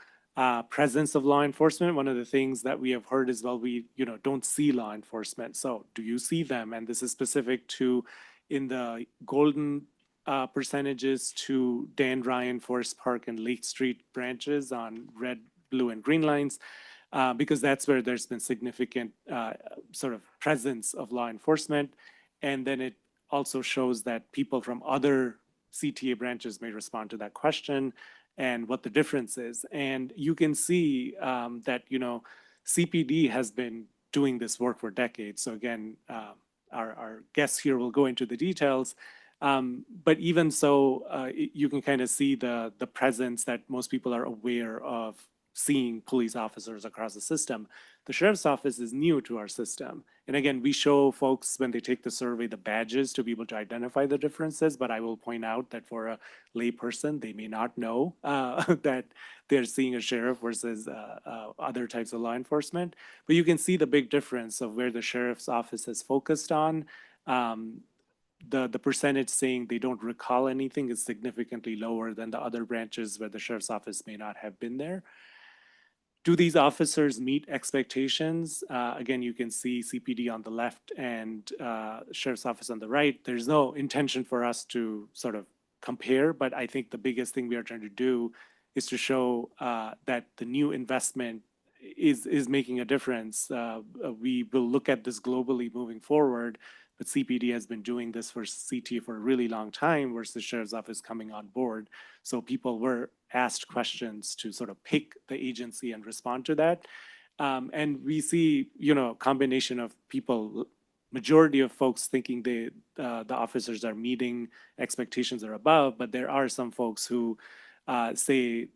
presence of law enforcement. One of the things that we have heard is, well, we don't see law enforcement. So do you see them? And this is specific to in the golden percentages to Dan Ryan, Forest Park, and Lake Street branches on red, blue, and green lines, because that's where there's been significant sort of presence of law enforcement. And then it also shows that people from other CTA branches may respond to that question and what the difference is. And you can see that, CPD has been doing this work for decades. So again, our guests here will go into the details, But even so, you can kind of see the presence that most people are aware of seeing police officers across the system. The sheriff's office is new to our system. And again, we show folks when they take the survey the badges to be able to identify the differences. But I will point out that for a lay person, they may not know that they're seeing a sheriff versus other types of law enforcement. But you can see the big difference of where the sheriff's office is focused on. The percentage saying they don't recall anything is significantly lower than the other branches where the sheriff's office may not have been there. Do these officers meet expectations? Again, you can see CPD on the left and sheriff's office on the right. There's no intention for us to sort of compare, but I think the biggest thing we are trying to do is to show that the new investment is making a difference. We will look at this globally moving forward, but CPD has been doing this for CTA for a really long time versus sheriff's office coming on board. So people were asked questions to sort of pick the agency and respond to that. And we see, a combination of people, majority of folks thinking the officers are meeting expectations or above, but there are some folks who say,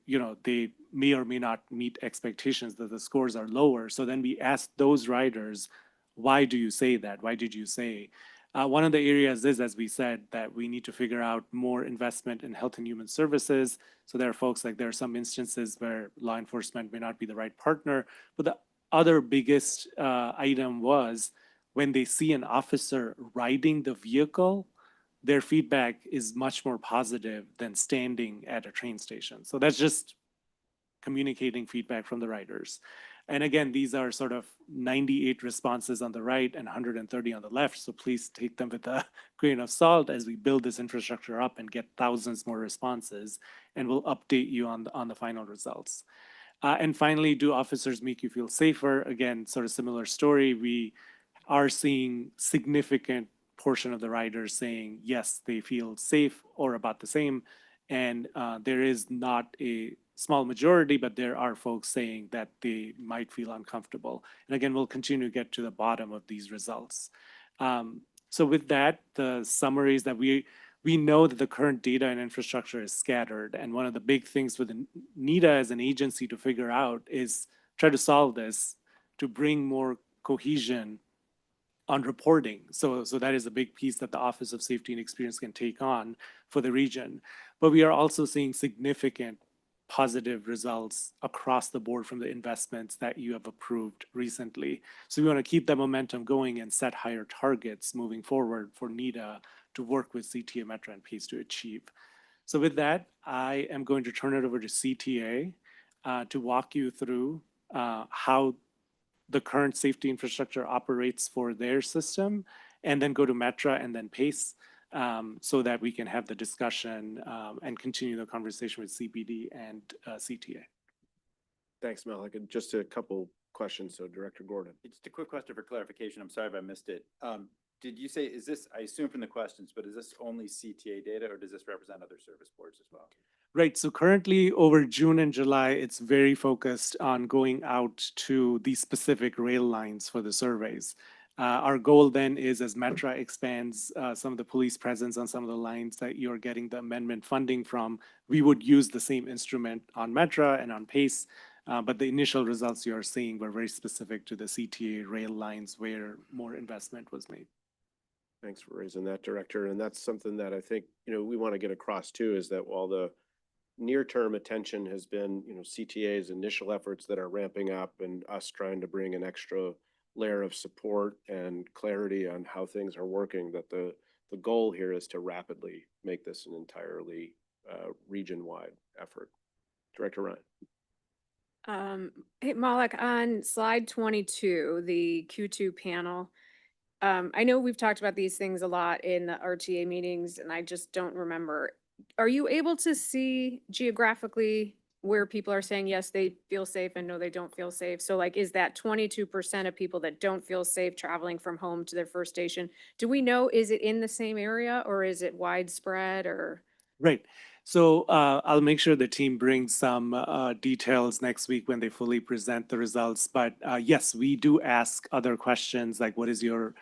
they may or may not meet expectations, that the scores are lower. So then we ask those riders, why do you say that? Why did you say? One of the areas is, as we said, that we need to figure out more investment in health and human services. So there are folks like there are some instances where law enforcement may not be the right partner. But the other biggest item was when they see an officer riding the vehicle, their feedback is much more positive than standing at a train station. So that's just communicating feedback from the riders. And again, these are sort of 98 responses on the right and 130 on the left. So please take them with a grain of salt as we build this infrastructure up and get thousands more responses. And we'll update you on the final results. And finally, do officers make you feel safer? Again, sort of similar story. We are seeing significant portion of the riders saying, yes, they feel safe or about the same. And there is not a small majority, but there are folks saying that they might feel uncomfortable. And again, we'll continue to get to the bottom of these results. So with that, the summary is that we know that the current data and infrastructure is scattered. And one of the big things with NITA as an agency to figure out is try to solve this to bring more cohesion on reporting. So that is a big piece that the Office of Safety and Experience can take on for the region. But we are also seeing significant positive results across the board from the investments that you have approved recently. So we want to keep that momentum going and set higher targets moving forward for NITA to work with CTA, Metro, and PACE to achieve. So with that, I am going to turn it over to CTA to walk you through how the current safety infrastructure operates for their system, and then go to Metra and then PACE, so that we can have the discussion and continue the conversation with CPD and CTA. Thanks, Malik. And just a couple questions. So Director Gordon. Just a quick question for clarification. I'm sorry if I missed it. Did you say, is this, I assume from the questions, but is this only CTA data or does this represent other service boards as well? Right. So currently over June and July, it's very focused on going out to these specific rail lines for the surveys. Our goal then is, as Metra expands some of the police presence on some of the lines that you're getting the amendment funding from, we would use the same instrument on Metra and on PACE. But the initial results you're seeing were very specific to the CTA rail lines where more investment was made. Thanks for raising that, Director. And that's something that I think, we want to get across too, is that while the near-term attention has been, CTA's initial efforts that are ramping up and us trying to bring an extra layer of support and clarity on how things are working, that the goal here is to rapidly make this an entirely region-wide effort. Director Ryan. Hey, Malik, on slide 22, the Q2 panel, I know we've talked about these things a lot in the RTA meetings, and I just don't remember. Are you able to see geographically where people are saying, yes, they feel safe and no, they don't feel safe? So like, is that 22% of people that don't feel safe traveling from home to their first station? Do we know, is it in the same area or is it widespread or? Right. So I'll make sure the team brings some details next week when they fully present the results. But yes, we do ask other questions like, what is your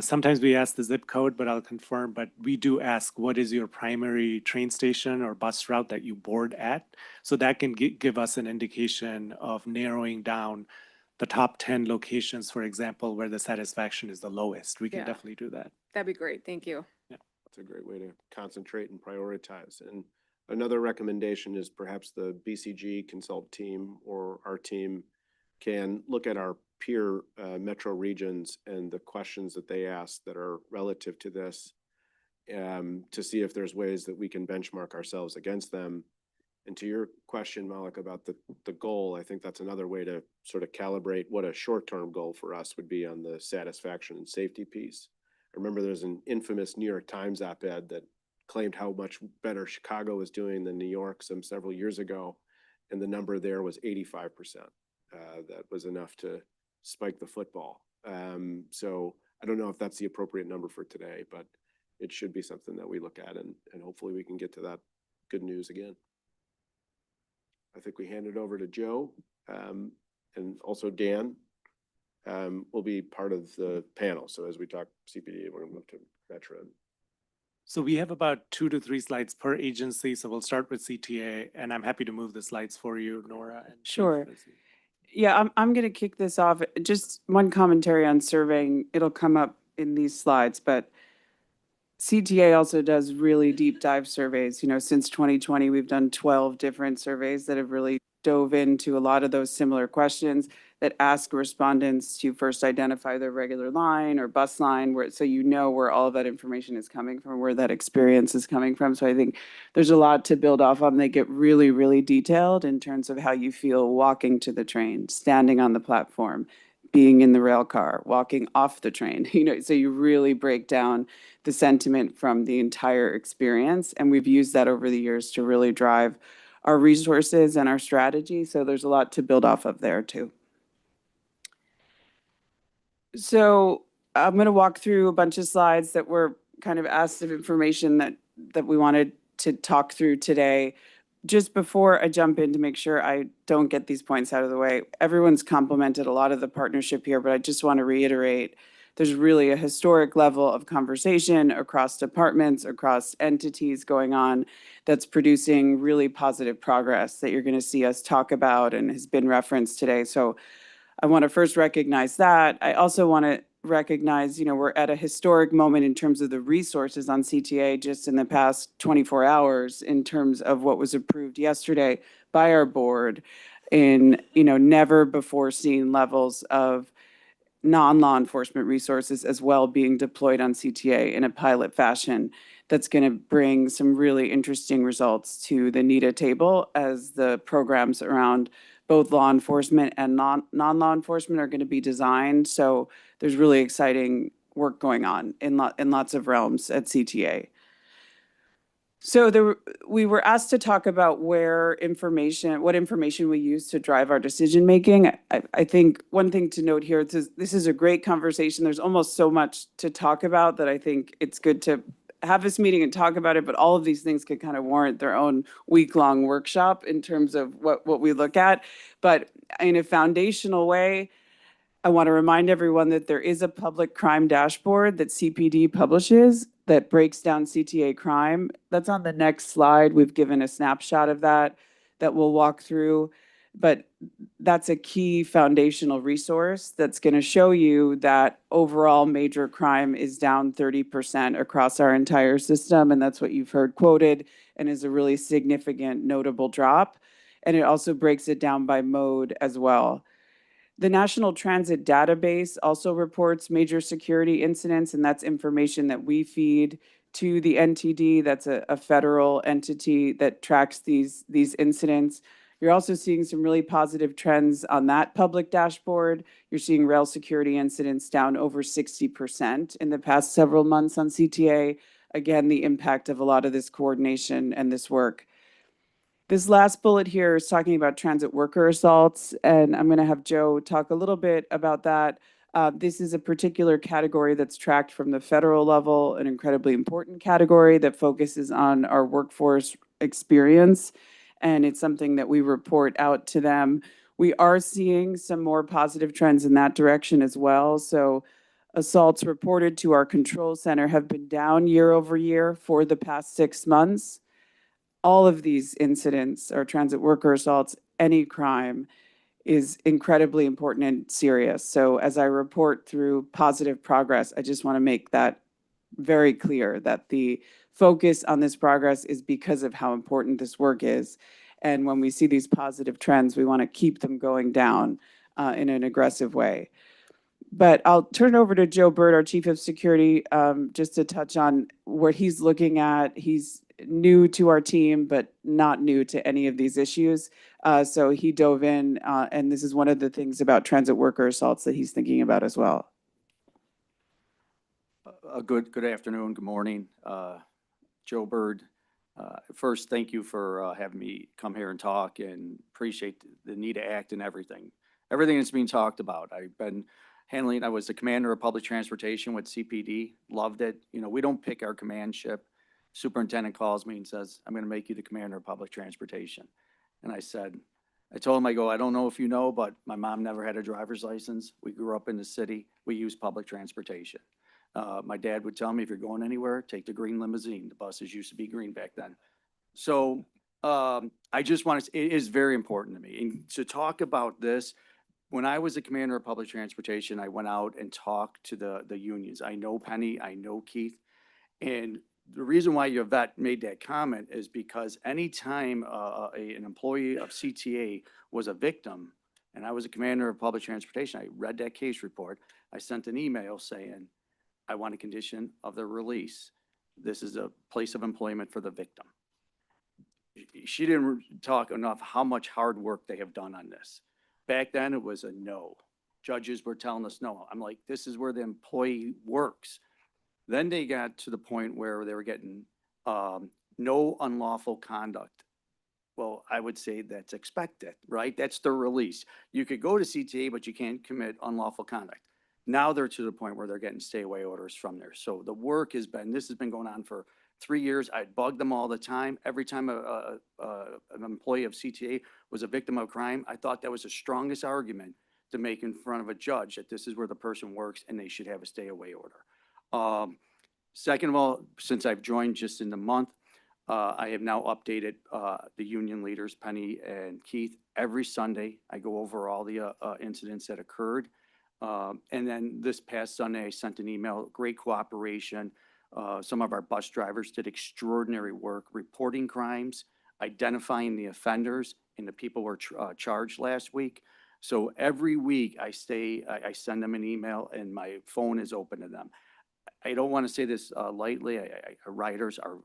Sometimes we ask the zip code, but I'll confirm, but we do ask, what is your primary train station or bus route that you board at? So that can give us an indication of narrowing down the top 10 locations, for example, where the satisfaction is the lowest. We can Yeah. definitely do that. That'd be great. Thank you. That's a great way to concentrate and prioritize. And another recommendation is perhaps the BCG consult team or our team can look at our peer metro regions and the questions that they ask that are relative to this to see if there's ways that we can benchmark ourselves against them. And to your question, Malik, about the goal, I think that's another way to sort of calibrate what a short-term goal for us would be on the satisfaction and safety piece. I remember there's an infamous New York Times op-ed that claimed how much better Chicago was doing than New York several years ago, and the number there was 85%. That was enough to spike the football. So I don't know if that's the appropriate number for today, but it should be something that we look at, and hopefully we can get to that good news again. I think we hand it over to Joe, and also Dan will be part of the panel. So as we talk CPD, we're gonna move to Metro. So we have about 2 to 3 slides per agency. So we'll start with CTA, and I'm happy to move the slides for you, Nora. And Chief, Sure. as you- Yeah, I'm going to kick this off. Just one commentary on surveying. It'll come up in these slides, but CTA also does really deep dive surveys. You know, since 2020, we've done 12 different surveys that have really dove into a lot of those similar questions that ask respondents to first identify their regular line or bus line, so you know where all of that information is coming from, where that experience is coming from. So I think there's a lot to build off on. They get really, really detailed in terms of how you feel walking to the train, standing on the platform, being in the rail car, walking off the train, you know, so you really break down the sentiment from the entire experience. And we've used that over the years to really drive our resources and our strategy. So there's a lot to build off of there too. So I'm going to walk through a bunch of slides that were kind of asked of information that we wanted to talk through today. Just before I jump in, to make sure I don't get these points out of the way, everyone's complimented a lot of the partnership here, but I just want to reiterate, there's really a historic level of conversation across departments, across entities going on that's producing really positive progress that you're going to see us talk about and has been referenced today. So I want to first recognize that. I also want to recognize, you know, we're at a historic moment in terms of the resources on CTA just in the past 24 hours in terms of what was approved yesterday by our board in, you know, never before seen levels of non-law enforcement resources as well being deployed on CTA in a pilot fashion. That's going to bring some really interesting results to the NITA table as the programs around both law enforcement and non-law enforcement are going to be designed. So there's really exciting work going on in lots of realms at CTA. So we were asked to talk about what information we use to drive our decision making. I think one thing to note here is this is a great conversation. There's almost so much to talk about that I think it's good to have this meeting and talk about it, but all of these things could kind of warrant their own week-long workshop in terms of what we look at. But in a foundational way, I want to remind everyone that there is a public crime dashboard that CPD publishes that breaks down CTA crime. That's on the next slide. We've given a snapshot of that we'll walk through. But that's a key foundational resource that's going to show you that overall major crime is down 30% across our entire system. And that's what you've heard quoted and is a really significant, notable drop. And it also breaks it down by mode as well. The National Transit Database also reports major security incidents, and that's information that we feed to the NTD. That's a federal entity that tracks these incidents. You're also seeing some really positive trends on that public dashboard. You're seeing rail security incidents down over 60% in the past several months on CTA. Again, the impact of a lot of this coordination and this work. This last bullet here is talking about transit worker assaults, and I'm going to have Joe talk a little bit about that. This is a particular category that's tracked from the federal level, an incredibly important category that focuses on our workforce experience, and it's something that we report out to them. We are seeing some more positive trends in that direction as well. So assaults reported to our control center have been down year over year for the past 6 months. All of these incidents are transit worker assaults, any crime is incredibly important and serious. So as I report through positive progress, I just want to make that very clear that the focus on this progress is because of how important this work is. And when we see these positive trends, we want to keep them going down in an aggressive way. But I'll turn it over to Joe Bird, our Chief of Security, just to touch on what he's looking at. He's new to our team, but not new to any of these issues. So he dove in, and this is one of the things about transit worker assaults that he's thinking about as well. Good afternoon, good morning. Joe Bird. First, thank you for having me come here and talk, and appreciate the NITA Act and everything that's being talked about. I've been handling, I was the commander of public transportation with CPD, loved it. You know, we don't pick our command ship. Superintendent calls me and says, I'm going to make you the commander of public transportation. And I told him, I don't know if you know, but my mom never had a driver's license. We grew up in the city. We use public transportation. My dad would tell me, if you're going anywhere, take the green limousine. The buses used to be green back then. So I just want to, it is very important to me. And to talk about this, when I was the commander of public transportation, I went out and talked to the unions. I know Penny, I know Keith. And the reason why Yvette made that comment is because anytime an employee of CTA was a victim, and I was a commander of public transportation, I read that case report. I sent an email saying, I want a condition of their release. This is a place of employment for the victim. She didn't talk enough how much hard work they have done on this. Back then, it was a no. Judges were telling us no. I'm like, this is where the employee works. Then they got to the point where they were getting no unlawful conduct. Well, I would say that's expected, right? That's the release. You could go to CTA, but you can't commit unlawful conduct. Now they're to the point where they're getting stay away orders from there. So the work has been, this has been going on for 3 years. I bug them all the time. Every time an employee of CTA was a victim of crime, I thought that was the strongest argument to make in front of a judge, that this is where the person works and they should have a stay away order. Second of all, since I've joined just in the month, I have now updated the union leaders, Penny and Keith. Every Sunday, I go over all the incidents that occurred. And then this past Sunday, I sent an email, great cooperation. Some of our bus drivers did extraordinary work reporting crimes, identifying the offenders, and the people were charged last week. So every week I send them an email and my phone is open to them. I don't want to say this lightly. Riders are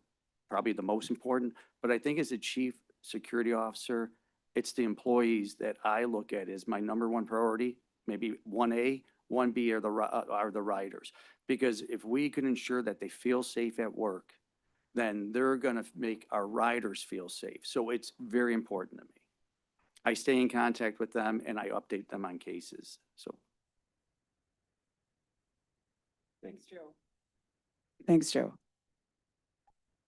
probably the most important, but I think as a chief security officer, it's the employees that I look at as my number one priority. Maybe 1A, 1B are the riders. Because if we can ensure that they feel safe at work, then they're going to make our riders feel safe. So it's very important to me. I stay in contact with them and I update them on cases. So. Thanks, Joe. Thanks, Joe.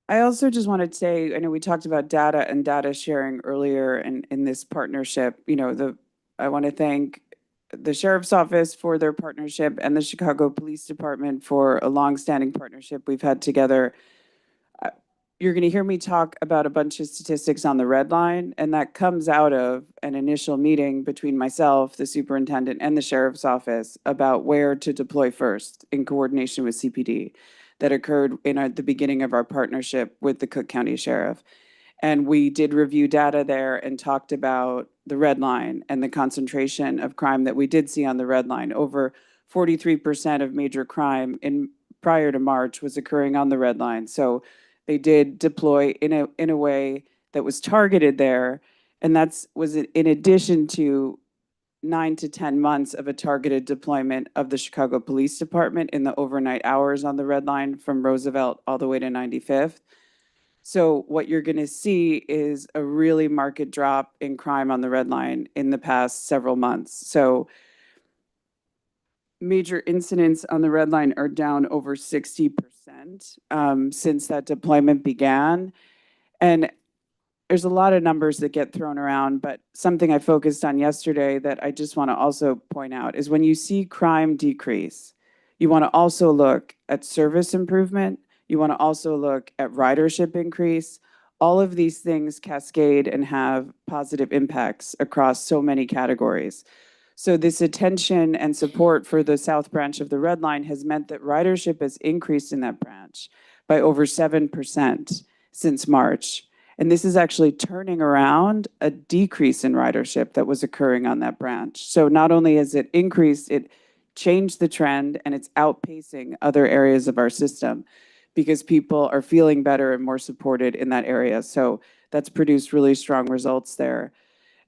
I also just wanted to say, I know we talked about data and data sharing earlier in this partnership. You know, I want to thank the Sheriff's Office for their partnership and the Chicago Police Department for a longstanding partnership we've had together. You're going to hear me talk about a bunch of statistics on the red line, and that comes out of an initial meeting between myself, the superintendent, and the Sheriff's Office about where to deploy first in coordination with CPD that occurred in the beginning of our partnership with the Cook County Sheriff. And we did review data there and talked about the red line and the concentration of crime that we did see on the red line. Over 43% of major crime prior to March was occurring on the red line. So they did deploy in a way that was targeted there. And was in addition to 9 to 10 months of a targeted deployment of the Chicago Police Department in the overnight hours on the red line from Roosevelt all the way to 95th. So what you're going to see is a really marked drop in crime on the red line in the past several months. So major incidents on the red line are down over 60% since that deployment began. And there's a lot of numbers that get thrown around, but something I focused on yesterday that I just want to also point out is when you see crime decrease, You want to also look at service improvement. You want to also look at ridership increase. All of these things cascade and have positive impacts across so many categories. So this attention and support for the South Branch of the Red Line has meant that ridership has increased in that branch by over 7% since March. And this is actually turning around a decrease in ridership that was occurring on that branch. So not only has it increased, it changed the trend, and it's outpacing other areas of our system because people are feeling better and more supported in that area. So that's produced really strong results there.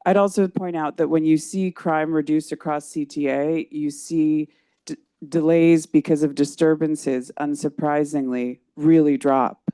I'd also point out that when you see crime reduce across CTA, you see delays because of disturbances, unsurprisingly, really drop.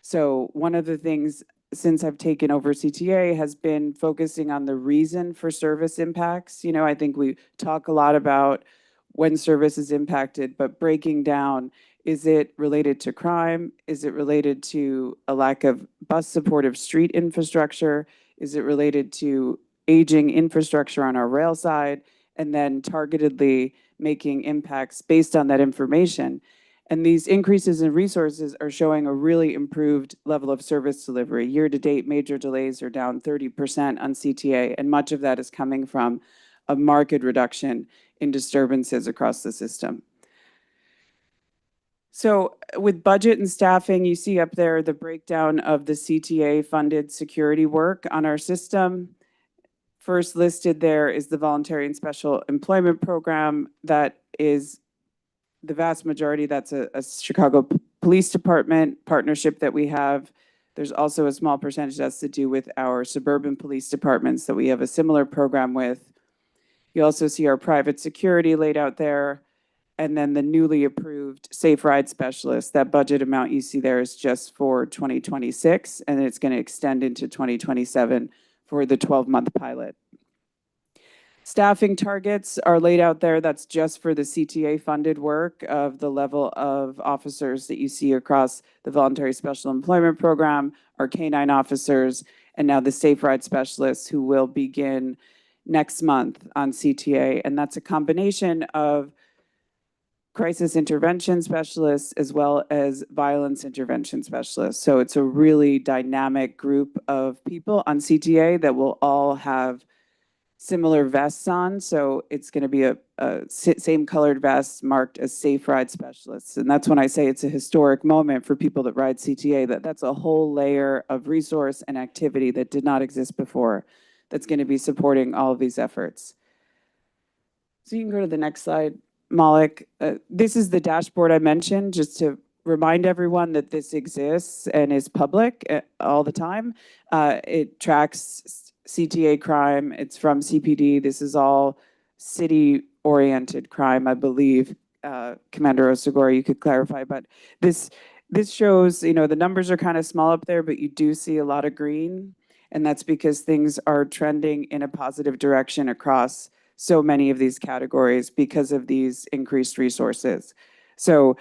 So one of the things since I've taken over CTA has been focusing on the reason for service impacts. You know, I think we talk a lot about when service is impacted, but breaking down, is it related to crime? Is it related to a lack of bus supportive street infrastructure? Is it related to aging infrastructure on our rail side? And then targetedly making impacts based on that information. And these increases in resources are showing a really improved level of service delivery. Year to date, major delays are down 30% on CTA, and much of that is coming from a marked reduction in disturbances across the system. So with budget and staffing, you see up there the breakdown of the CTA funded security work on our system. First listed there is the Voluntary and Special Employment Program. That is the vast majority, that's a Chicago Police Department partnership that we have. There's also a small percentage that's to do with our suburban police departments that we have a similar program with. You also see our private security laid out there. And then the newly approved Safe Ride Specialist, that budget amount you see there is just for 2026, and it's going to extend into 2027 for the 12-month pilot. Staffing targets are laid out there. That's just for the CTA funded work of the level of officers that you see across the Voluntary Special Employment Program, our K-9 officers, and now the Safe Ride Specialists who will begin next month on CTA. And that's a combination of crisis intervention specialists as well as violence intervention specialists. So it's a really dynamic group of people on CTA that will all have similar vests on. So it's going to be a same colored vest marked as Safe Ride Specialists. And that's when I say it's a historic moment for people that ride CTA, that's a whole layer of resource and activity that did not exist before that's going to be supporting all of these efforts. So you can go to the next slide, Malik. This is the dashboard I mentioned, just to remind everyone that this exists and is public all the time. It tracks CTA crime. It's from CPD. This is all city-oriented crime, I believe. Commander Osagora, you could clarify, but this shows, you know, the numbers are kind of small up there, but you do see a lot of green, and that's because things are trending in a positive direction across so many of these categories because of these increased resources. So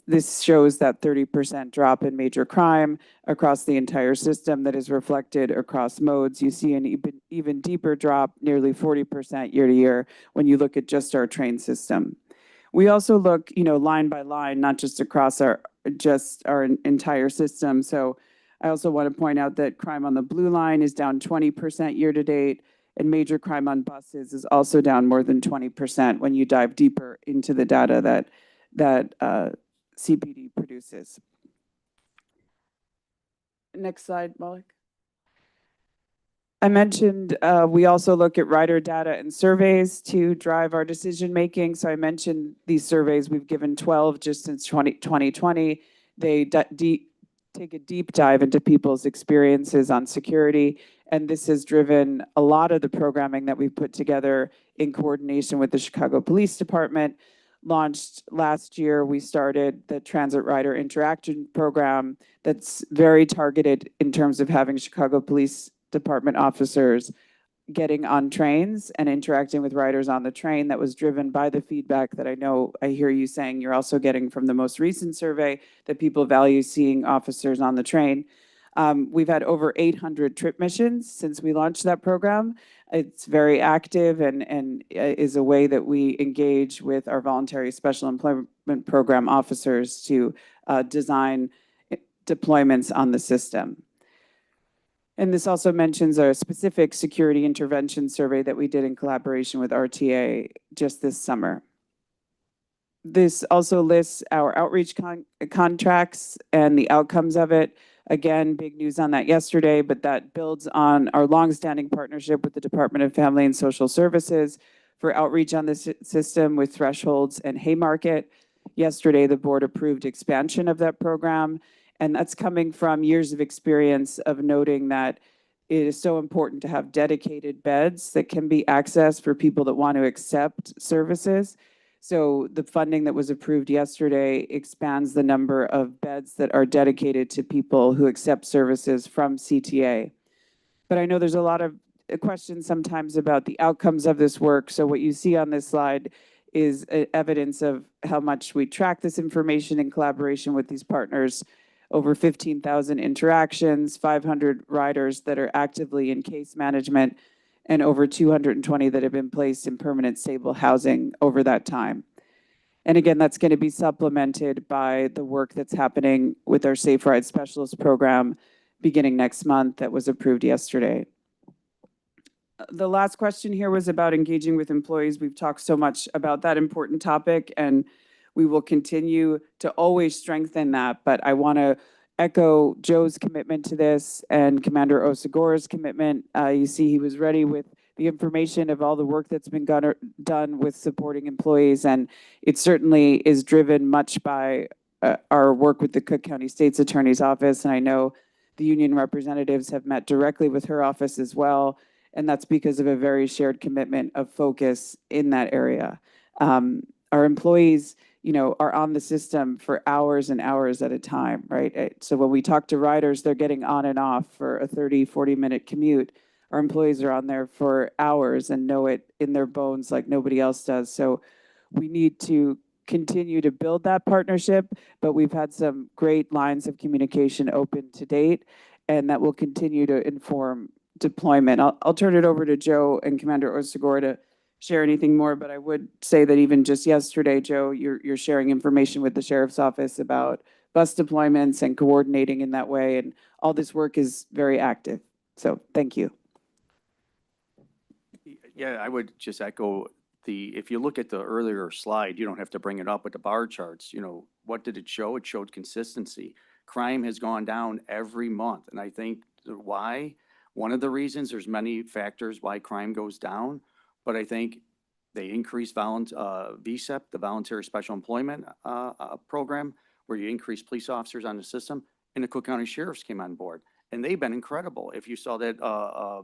this shows that 30% drop in major crime across the entire system that is reflected across modes. You see an even deeper drop, nearly 40% year to year, when you look at just our train system. We also look, you know, line by line, not just across our entire system. So I also want to point out that crime on the blue line is down 20% year to date, and major crime on buses is also down more than 20% when you dive deeper into the data that CPD produces. Next slide, Malik. I mentioned we also look at rider data and surveys to drive our decision making. So I mentioned these surveys, we've given 12 just since 2020. They take a deep dive into people's experiences on security. And this has driven a lot of the programming that we've put together in coordination with the Chicago Police Department. Launched last year, we started the Transit Rider Interaction Program that's very targeted in terms of having Chicago Police Department officers getting on trains and interacting with riders on the train. That was driven by the feedback that I hear you saying you're also getting from the most recent survey, that people value seeing officers on the train. We've had over 800 trip missions since we launched that program. It's very active and is a way that we engage with our voluntary special employment program officers to design deployments on the system. And this also mentions a specific security intervention survey that we did in collaboration with RTA just this summer. This also lists our outreach contracts and the outcomes of it. Again, big news on that yesterday, but that builds on our longstanding partnership with the Department of Family and Social Services for outreach on this system with Thresholds and Haymarket. Yesterday, the board approved expansion of that program, and that's coming from years of experience of noting that it is so important to have dedicated beds that can be accessed for people that want to accept services. So the funding that was approved yesterday expands the number of beds that are dedicated to people who accept services from CTA. But I know there's a lot of questions sometimes about the outcomes of this work. So what you see on this slide is evidence of how much we track this information in collaboration with these partners. Over 15,000 interactions, 500 riders that are actively in case management, and over 220 that have been placed in permanent stable housing over that time. And again, that's going to be supplemented by the work that's happening with our Safe Ride Specialist program beginning next month that was approved yesterday. The last question here was about engaging with employees. We've talked so much about that important topic, and we will continue to always strengthen that. But I want to echo Joe's commitment to this and Commander Osagora's commitment. You see he was ready with the information of all the work that's been done with supporting employees, and it certainly is driven much by our work with the Cook County State's Attorney's Office, and I know the union representatives have met directly with her office as well, and that's because of a very shared commitment of focus in that area. Our employees, are on the system for hours and hours at a time, right? So when we talk to riders, they're getting on and off for a 30, 40-minute commute. Our employees are on there for hours and know it in their bones like nobody else does. So we need to continue to build that partnership, but we've had some great lines of communication open to date, and that will continue to inform deployment. I'll turn it over to Joe and Commander Osagora to share anything more, but I would say that even just yesterday, Joe, you're sharing information with the Sheriff's Office about bus deployments and coordinating in that way, and all this work is very active. So thank you. Yeah, I would just echo if you look at the earlier slide, you don't have to bring it up with the bar charts. What did it show? It showed consistency. Crime has gone down every month. And I think one of the reasons, there's many factors why crime goes down, but I think they increased VSEP, the Voluntary Special Employment Program, where you increase police officers on the system, and the Cook County Sheriffs came on board. And they've been incredible. If you saw that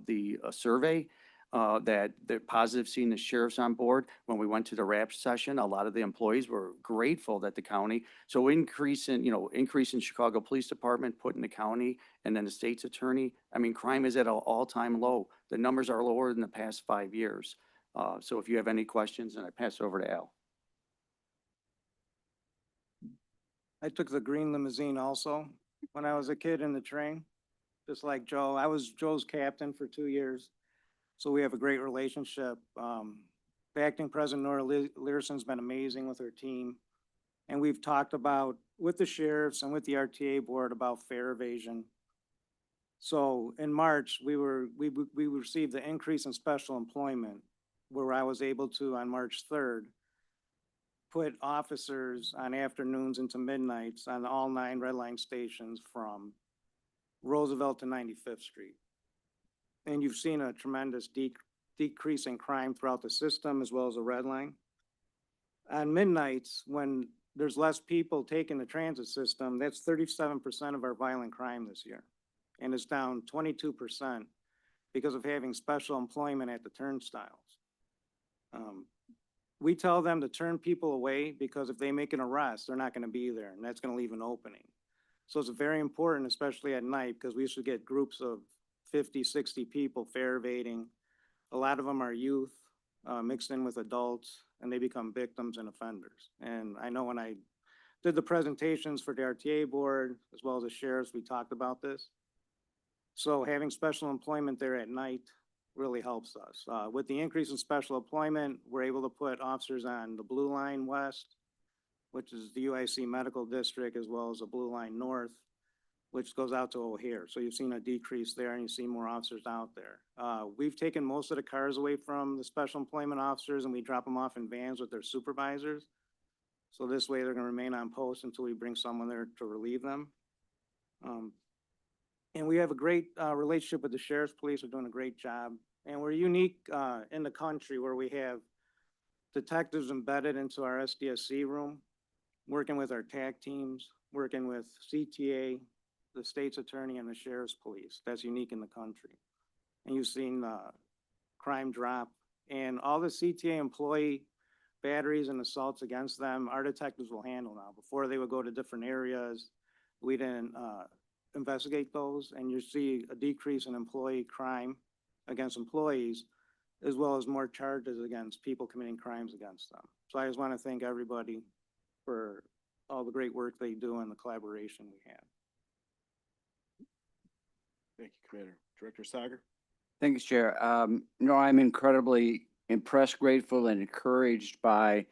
the survey, that they're positive seeing the sheriffs on board. When we went to the RAP session, a lot of the employees were grateful that the county, so increase in Chicago Police Department, putting the county and then the state's attorney. I mean, crime is at an all-time low. The numbers are lower than the past 5 years. So if you have any questions, and I pass it over to Al. I took the green limousine also when I was a kid in the train, just like Joe. I was Joe's captain for 2 years. So we have a great relationship. The acting president, Nora Learson's been amazing with her team. And we've talked about, with the sheriffs and with the RTA board, about fare evasion. So in March, we received the increase in special employment, where I was able to, on March 3rd, put officers on afternoons into midnights on all 9 red line stations from Roosevelt to 95th Street. And you've seen a tremendous decrease in crime throughout the system, as well as the red line. On midnights, when there's less people taking the transit system, that's 37% of our violent crime this year. And it's down 22% because of having special employment at the turnstiles. We tell them to turn people away because if they make an arrest, they're not going to be there, and that's going to leave an opening. So it's very important, especially at night, because we used to get groups of 50, 60 people fare evading. A lot of them are youth mixed in with adults, and they become victims and offenders. And I know when I did the presentations for the RTA board, as well as the sheriffs, we talked about this. So having special employment there at night really helps us. With the increase in special employment, we're able to put officers on the Blue Line West, which is the UIC Medical District, as well as the Blue Line North, which goes out to O'Hare. So you've seen a decrease there and you see more officers out there. We've taken most of the cars away from the special employment officers and we drop them off in vans with their supervisors. So this way they're gonna remain on post until we bring someone there to relieve them. And we have a great relationship with the sheriff's police. They're doing a great job. And we're unique in the country where we have detectives embedded into our SDSC room, working with our TAC teams, working with CTA, the state's attorney, and the sheriff's police. That's unique in the country. And you've seen crime drop. And all the CTA employee batteries and assaults against them, our detectives will handle now. Before they would go to different areas, we didn't investigate those, and you see a decrease in employee crime against employees, as well as more charges against people committing crimes against them. So I just want to thank everybody for all the great work they do and the collaboration we have. Thank you, Commander. Director Sager? Thank you, Chair. No, I'm incredibly impressed, grateful, and encouraged by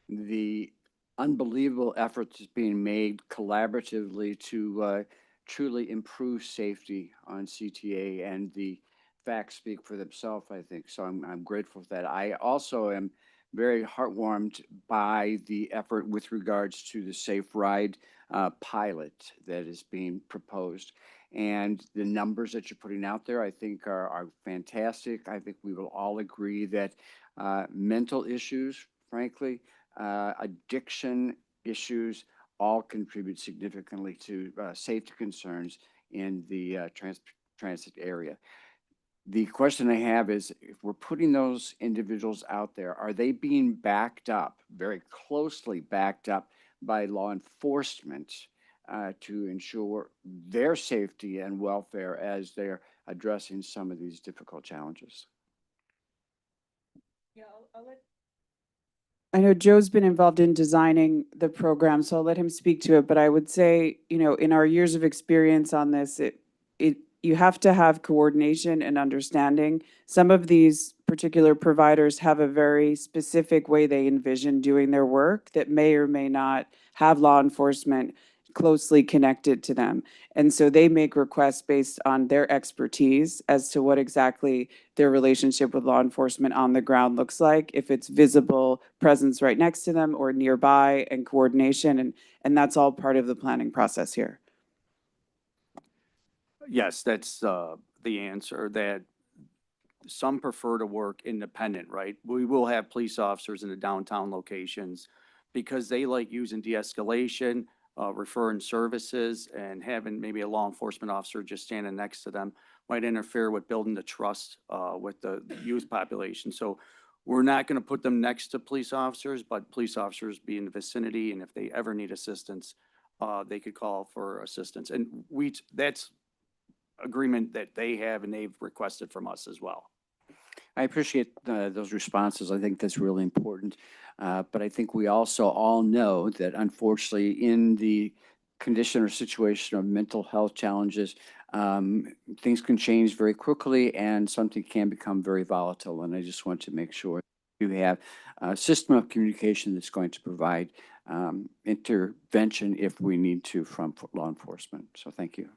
the unbelievable efforts being made collaboratively to truly improve safety on CTA, and the facts speak for themselves, I think. So I'm grateful for that. I also am very heartwarmed by the effort with regards to the Safe Ride pilot that is being proposed. And the numbers that you're putting out there, I think are fantastic. I think we will all agree that mental issues, frankly, addiction issues, all contribute significantly to safety concerns in the transit area. The question I have is, if we're putting those individuals out there, are they being backed up, very closely backed up by law enforcement to ensure their safety and welfare as they're addressing some of these difficult challenges? Yeah, I'll let. I know Joe's been involved in designing the program, so I'll let him speak to it. But I would say, in our years of experience on this, you have to have coordination and understanding. Some of these particular providers have a very specific way they envision doing their work that may or may not have law enforcement closely connected to them. And so they make requests based on their expertise as to what exactly their relationship with law enforcement on the ground looks like, if it's visible presence right next to them or nearby, and coordination. And that's all part of the planning process here. Yes, that's the answer, that some prefer to work independent, right? We will have police officers in the downtown locations because they like using de-escalation, referring services, and having maybe a law enforcement officer just standing next to them might interfere with building the trust with the youth population. So we're not going to put them next to police officers, but police officers be in the vicinity, and if they ever need assistance, they could call for assistance. And that's agreement that they have and they've requested from us as well. I appreciate those responses. I think that's really important. But I think we also all know that unfortunately in the condition or situation of mental health challenges, things can change very quickly and something can become very volatile. And I just want to make sure you have a system of communication that's going to provide intervention if we need to from law enforcement. So thank you.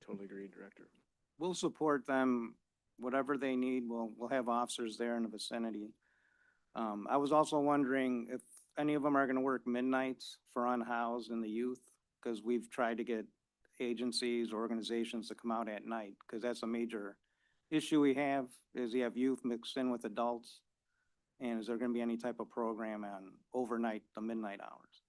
Totally agree, Director. We'll support them, whatever they need. We'll have officers there in the vicinity. I was also wondering if any of them are going to work midnights for unhoused and the youth, because we've tried to get agencies or organizations to come out at night, because that's a major issue we have, is you have youth mixed in with adults. And is there going to be any type of program on overnight, the midnight hours?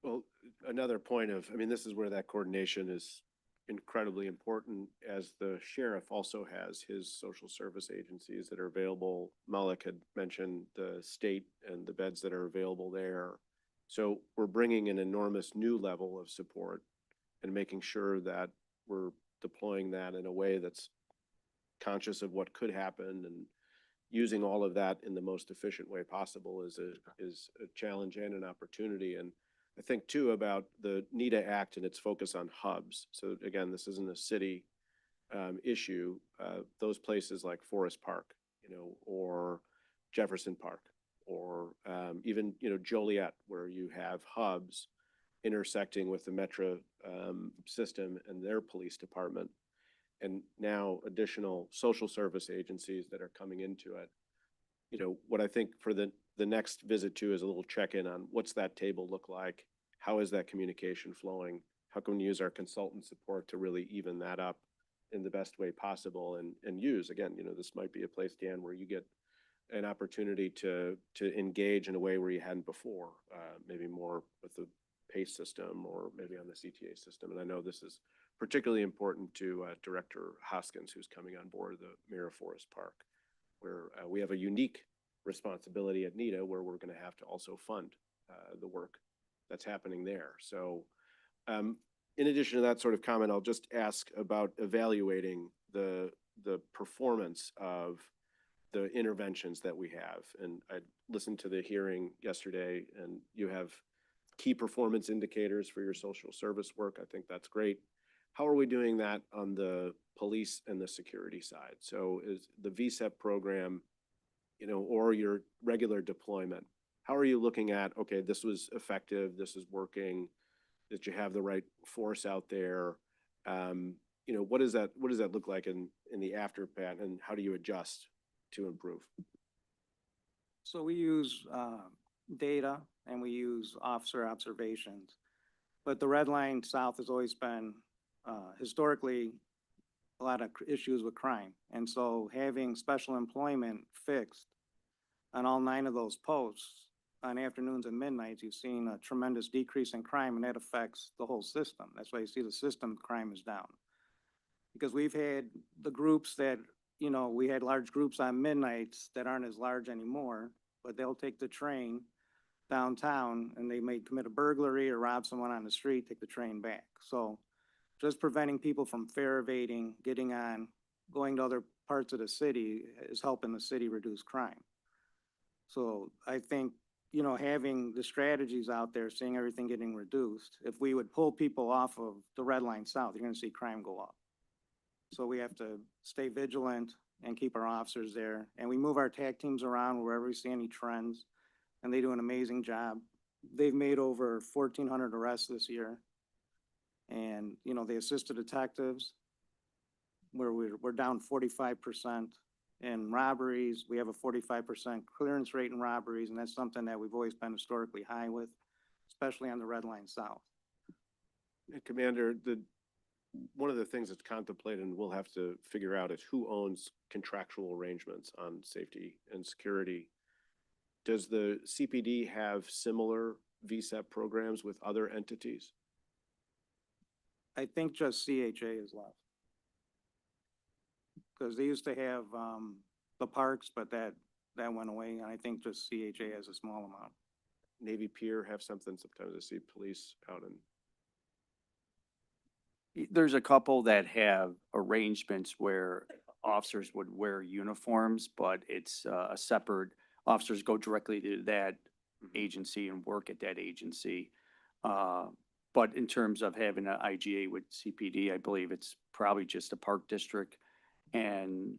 Well, another point of, this is where that coordination is incredibly important, as the sheriff also has his social service agencies that are available. Malik had mentioned the state and the beds that are available there. So we're bringing an enormous new level of support and making sure that we're deploying that in a way that's conscious of what could happen, and using all of that in the most efficient way possible is a challenge and an opportunity. And I think too about the NITA Act and its focus on hubs. So again, this isn't a city issue. Those places like Forest Park, or Jefferson Park, or even, Joliet, where you have hubs intersecting with the Metro system and their police department, and now additional social service agencies that are coming into it. What I think for the next visit too is a little check-in on what's that table look like? How is that communication flowing? How can we use our consultant support to really even that up in the best way possible, and use, again, this might be a place, Dan, where you get an opportunity to engage in a way where you hadn't before, maybe more with the PACE system or maybe on the CTA system. And I know this is particularly important to Director Hoskins, who's coming on board, the Mayor of Forest Park, where we have a unique responsibility at NITA where we're going to have to also fund the work that's happening there. So in addition to that sort of comment, I'll just ask about evaluating the performance of the interventions that we have. And I listened to the hearing yesterday, and you have key performance indicators for your social service work. I think that's great. How are we doing that on the police and the security side? So is the VSEP program, or your regular deployment, how are you looking at, okay, this was effective, this is working, did you have the right force out there? What does that look like in the aftermath, and how do you adjust to improve? So we use data and we use officer observations. But the red line south has always been historically a lot of issues with crime. And so having special employment fixed on all 9 of those posts on afternoons and midnights, you've seen a tremendous decrease in crime, and that affects the whole system. That's why you see the system crime is down. Because we've had the groups that, we had large groups on midnights that aren't as large anymore, but they'll take the train downtown and they may commit a burglary or rob someone on the street, take the train back. So just preventing people from fare evading, getting on, going to other parts of the city is helping the city reduce crime. So I think, having the strategies out there, seeing everything getting reduced, if we would pull people off of the red line south, you're going to see crime go up. So we have to stay vigilant and keep our officers there. And we move our TAC teams around wherever we see any trends, and they do an amazing job. They've made over 1,400 arrests this year. And, they assisted detectives, where we're down 45% in robberies. We have a 45% clearance rate in robberies, and that's something that we've always been historically high with, especially on the red line south. Commander, one of the things that's contemplated and we'll have to figure out is who owns contractual arrangements on safety and security. Does the CPD have similar VSEP programs with other entities? I think just CHA is left. Because they used to have the parks, but that went away. And I think just CHA has a small amount. Navy Pier have something. Sometimes I see police out in. There's a couple that have arrangements where officers would wear uniforms, but it's a separate, officers go directly to that agency and work at that agency. But in terms of having an IGA with CPD, I believe it's probably just a park district. And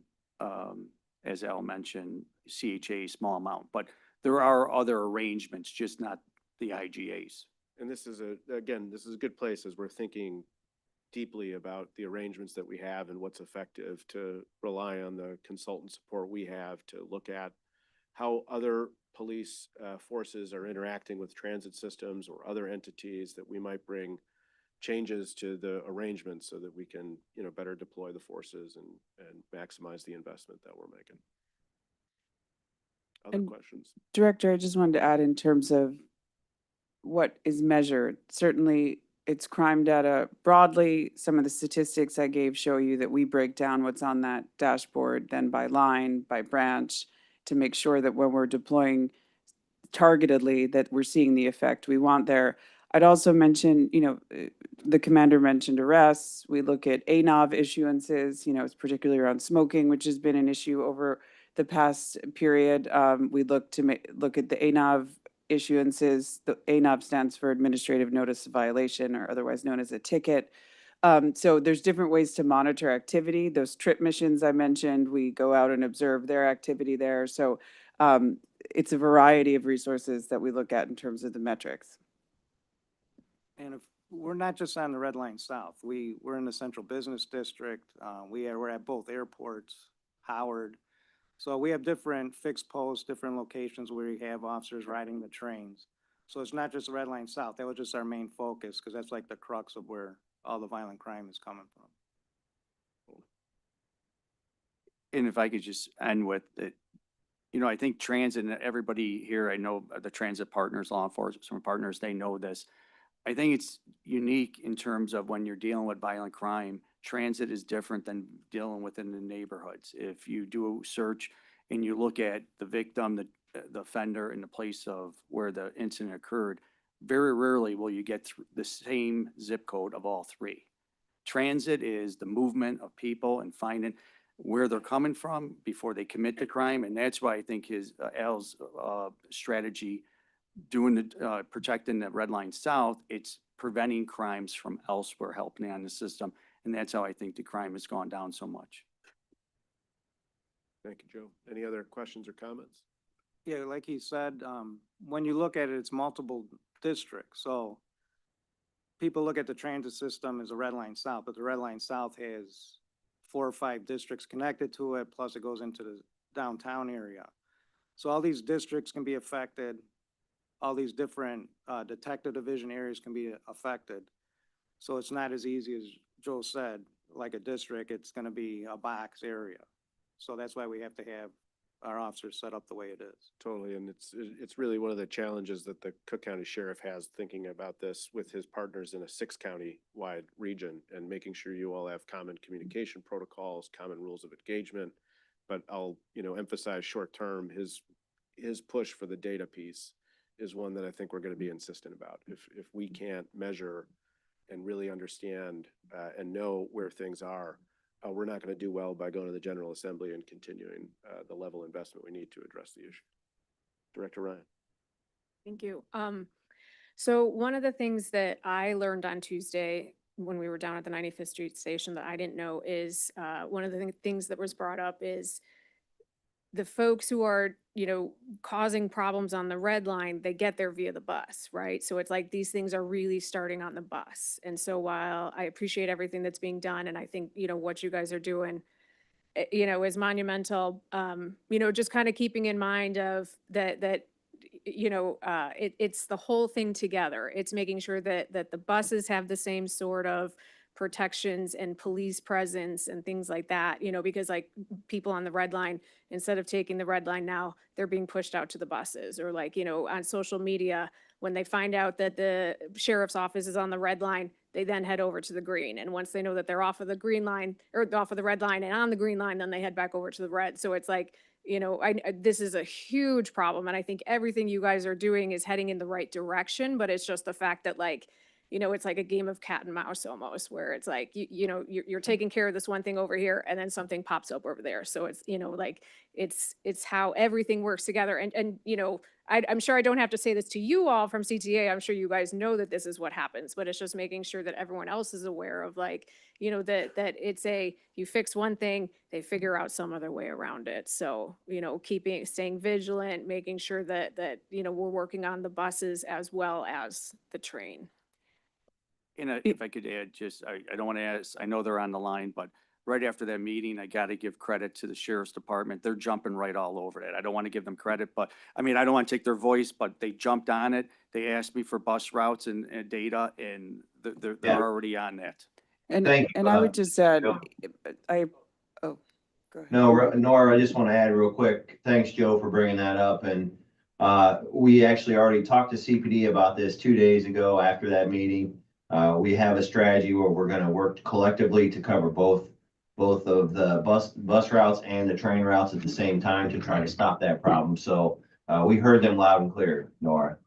as Al mentioned, CHA, small amount, but there are other arrangements, just not the IGAs. And this is a good place as we're thinking deeply about the arrangements that we have and what's effective, to rely on the consultant support we have to look at how other police forces are interacting with transit systems or other entities, that we might bring changes to the arrangements so that we can, better deploy the forces and maximize the investment that we're making. Other questions? Director, I just wanted to add in terms of what is measured. Certainly, it's crime data broadly. Some of the statistics I gave show you that we break down what's on that dashboard, then by line, by branch, to make sure that when we're deploying targetedly, that we're seeing the effect we want there. I'd also mention, the commander mentioned arrests. We look at ANOV issuances, it's particularly around smoking, which has been an issue over the past period. We look at the ANOV issuances. The ANOV stands for Administrative Notice of Violation, or otherwise known as a ticket. So there's different ways to monitor activity. Those trip missions I mentioned, we go out and observe their activity there. So it's a variety of resources that we look at in terms of the metrics. And if, we're not just on the Red Line South. We're in the Central Business District. We're at both airports, Howard. So we have different fixed posts, different locations where we have officers riding the trains. So it's not just the Red Line South. That was just our main focus because that's like the crux of where all the violent crime is coming from. And if I could just end with it, you know, I think transit, and everybody here, I know the transit partners, law enforcement partners, they know this. I think it's unique in terms of when you're dealing with violent crime, transit is different than dealing within the neighborhoods. If you do a search and you look at the victim, the offender in the place of where the incident occurred, very rarely will you get the same zip code of all three. Transit is the movement of people and finding where they're coming from before they commit the crime. And that's why I think his, Al's strategy doing the, protecting the Red Line South, it's preventing crimes from elsewhere, helping on the system. And that's how I think the crime has gone down so much. Thank you, Joe. Any other questions or comments? Yeah, like he said, when you look at it, it's multiple districts. So people look at the transit system as a Red Line South, but the Red Line South has 4 or 5 districts connected to it, plus it goes into the downtown area. So all these districts can be affected. All these different detective division areas can be affected. So it's not as easy as Joe said, like a district, it's going to be a box area. So that's why we have to have our officers set up the way it is. Totally, and it's really one of the challenges that the Cook County Sheriff has thinking about this with his partners in a 6-county wide region and making sure you all have common communication protocols, common rules of engagement. But I'll, emphasize short term, his push for the data piece is one that I think we're going to be insistent about. If we can't measure and really understand and know where things are, we're not going to do well by going to the General Assembly and continuing the level of investment we need to address the issue. Director Ryan. Thank you. So one of the things that I learned on Tuesday when we were down at the 95th Street Station that I didn't know is one of the things that was brought up is the folks who are, causing problems on the red line, they get there via the bus, right? So it's like these things are really starting on the bus. And so while I appreciate everything that's being done, and I think, what you guys are doing, is monumental, just kind of keeping in mind of that, it's the whole thing together. It's making sure that the buses have the same sort of protections and police presence and things like that, because like people on the red line, instead of taking the red line now, they're being pushed out to the buses, or like, on social media, when they find out that the sheriff's office is on the red line, they then head over to the green. And once they know that they're off of the green line or off of the red line and on the green line, then they head back over to the red. So it's like, this is a huge problem. And I think everything you guys are doing is heading in the right direction, but it's just the fact that like, it's like a game of cat and mouse almost, where it's like, you're taking care of this one thing over here and then something pops up over there. So it's, like, it's how everything works together. And I'm sure I don't have to say this to you all from CTA. I'm sure you guys know that this is what happens, but it's just making sure that everyone else is aware of like, that it's you fix one thing, they figure out some other way around it. So, staying vigilant, making sure that, we're working on the buses as well as the train. And if I could add, just, I don't want to ask, I know they're on the line, but right after that meeting, I got to give credit to the sheriff's department. They're jumping right all over it. I don't want to give them credit, but I don't want to take their voice, but they jumped on it. They asked me for bus routes and data, and they're already on that. And Thank you, I would just add, Joe. go ahead. No, Nora, I just want to add real quick. Thanks, Joe, for bringing that up. And we actually already talked to CPD about this 2 days ago after that meeting. We have a strategy where we're going to work collectively to cover both of the bus routes and the train routes at the same time to try to stop that problem. So we heard them loud and clear, Nora.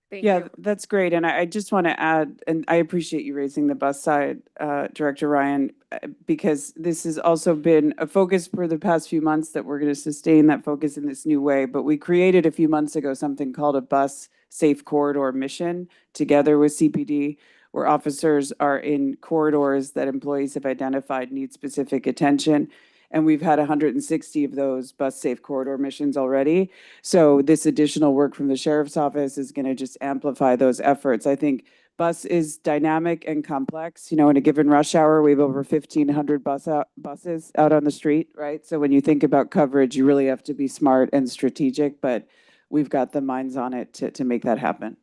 Thank Yeah, you. that's great. And I just want to add, and I appreciate you raising the bus side, Director Ryan, because this has also been a focus for the past few months that we're going to sustain that focus in this new way. But we created a few months ago something called a bus safe corridor mission together with CPD, where officers are in corridors that employees have identified need specific attention. And we've had 160 of those bus safe corridor missions already. So this additional work from the sheriff's office is going to just amplify those efforts. I think bus is dynamic and complex. You know, in a given rush hour, we have over 1,500 buses out on the street, right? So when you think about coverage, you really have to be smart and strategic, but we've got the minds on it to make that happen.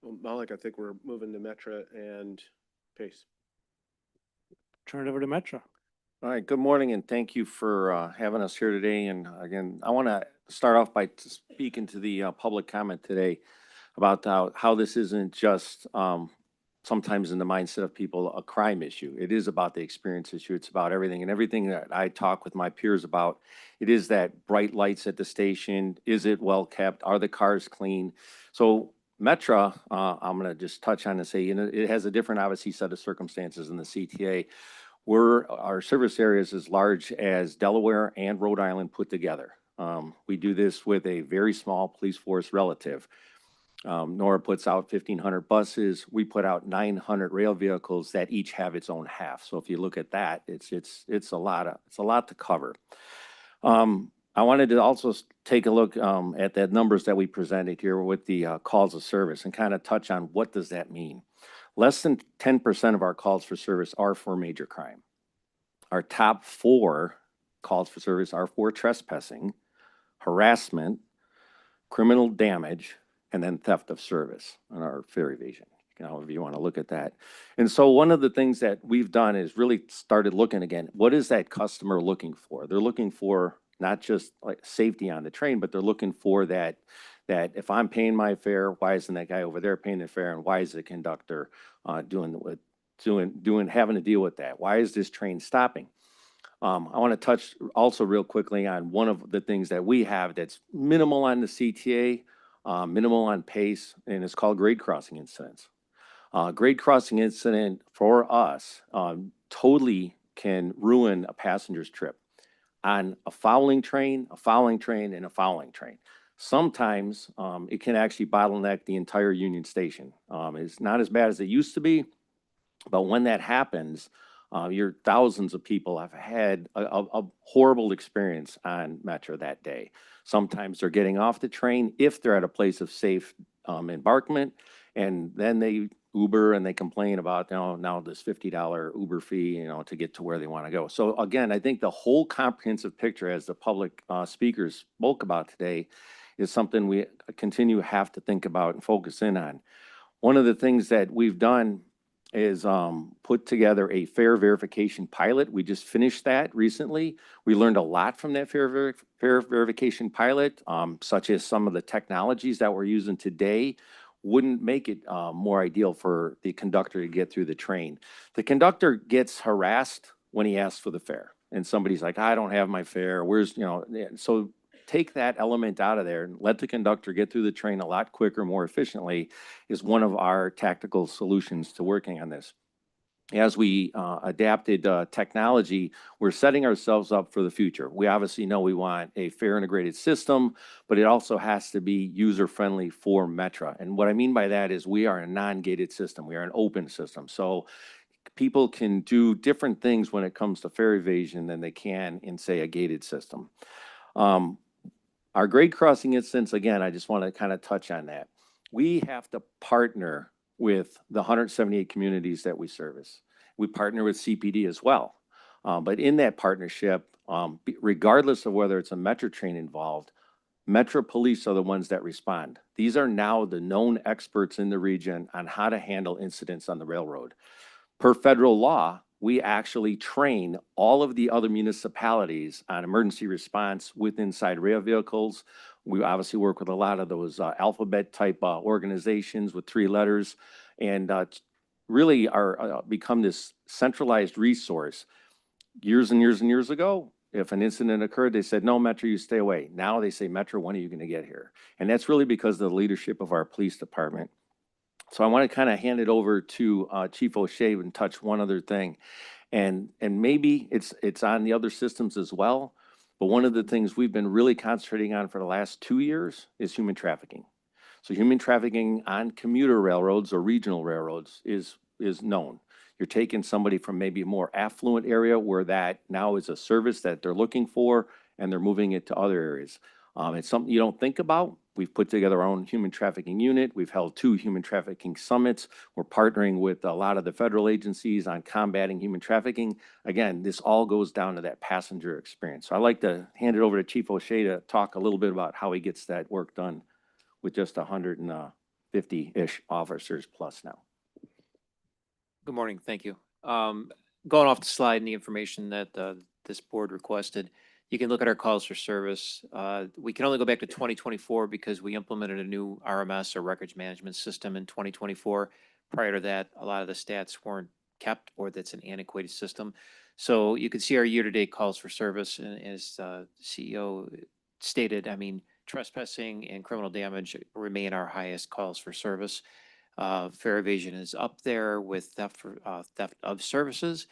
Well, Malik, I think we're moving to Metra and Pace. Turn it over to Metro. All right, good morning and thank you for having us here today. And again, I want to start off by speaking to the public comment today about how this isn't just sometimes in the mindset of people a crime issue. It is about the experience issue. It's about everything, and everything that I talk with my peers about. It is that bright lights at the station. Is it well kept? Are the cars clean? So Metra, I'm going to just touch on and say, you know, it has a different, obviously, set of circumstances in the CTA. Our service area is as large as Delaware and Rhode Island put together. We do this with a very small police force relative. Nora puts out 1,500 buses. We put out 900 rail vehicles that each have its own half. So if you look at that, it's a lot to cover. I wanted to also take a look at the numbers that we presented here with the calls of service and kind of touch on what does that mean. Less than 10% of our calls for service are for major crime. Our top 4 calls for service are for trespassing, harassment, criminal damage, and then theft of service on our fare evasion, however you want to look at that. And so one of the things that we've done is really started looking again, what is that customer looking for? They're looking for not just like safety on the train, but they're looking for that if I'm paying my fare, why isn't that guy over there paying the fare, and why is the conductor having to deal with that? Why is this train stopping? I want to touch also real quickly on one of the things that we have that's minimal on the CTA, minimal on PACE, and it's called grade crossing incidents. Grade crossing incident for us totally can ruin a passenger's trip on a fouling train, and a fouling train. Sometimes it can actually bottleneck the entire Union Station. It's not as bad as it used to be, but when that happens, thousands of people have had a horrible experience on Metro that day. Sometimes they're getting off the train if they're at a place of safe embarkment, and then they Uber and they complain about, now this $50 Uber fee, to get to where they want to go. So again, I think the whole comprehensive picture, as the public speakers spoke about today, is something we continue to have to think about and focus in on. One of the things that we've done is put together a fare verification pilot. We just finished that recently. We learned a lot from that fare verification pilot, such as some of the technologies that we're using today wouldn't make it more ideal for the conductor to get through the train. The conductor gets harassed when he asks for the fare, and somebody's like, I don't have my fare. So take that element out of there and let the conductor get through the train a lot quicker, more efficiently, is one of our tactical solutions to working on this. As we adapted technology, we're setting ourselves up for the future. We obviously know we want a fare integrated system, but it also has to be user-friendly for Metra. And what I mean by that is we are a non-gated system. We are an open system. So people can do different things when it comes to fare evasion than they can in, say, a gated system. Our grade crossing instance, again, I just want to kind of touch on that. We have to partner with the 178 communities that we service. We partner with CPD as well. But in that partnership, regardless of whether it's a Metro train involved, Metro Police are the ones that respond. These are now the known experts in the region on how to handle incidents on the railroad. Per federal law, we actually train all of the other municipalities on emergency response with inside rail vehicles. We obviously work with a lot of those alphabet type organizations with 3 letters, and really are become this centralized resource. Years and years and years ago, If an incident occurred, they said, no, Metro, you stay away. Now they say, Metro, when are you going to get here? And that's really because of the leadership of our police department. So I want to kind of hand it over to Chief O'Shea and touch one other thing. And maybe it's on the other systems as well. But one of the things we've been really concentrating on for the last 2 years is human trafficking. So human trafficking on commuter railroads or regional railroads is known. You're taking somebody from maybe a more affluent area where that now is a service that they're looking for, and they're moving it to other areas. It's something you don't think about. We've put together our own human trafficking unit. We've held 2 human trafficking summits. We're partnering with a lot of the federal agencies on combating human trafficking. Again, this all goes down to that passenger experience. So I'd like to hand it over to Chief O'Shea to talk a little bit about how he gets that work done with just 150-ish officers plus now. Good morning, thank you. Going off the slide and the information that this board requested, you can look at our calls for service. We can only go back to 2024 because we implemented a new RMS or records management system in 2024. Prior to that, a lot of the stats weren't kept, or that's an antiquated system. So you can see our year-to-date calls for service, and as CEO stated, I mean, trespassing and criminal damage remain our highest calls for service. Fare evasion is up there with theft of services,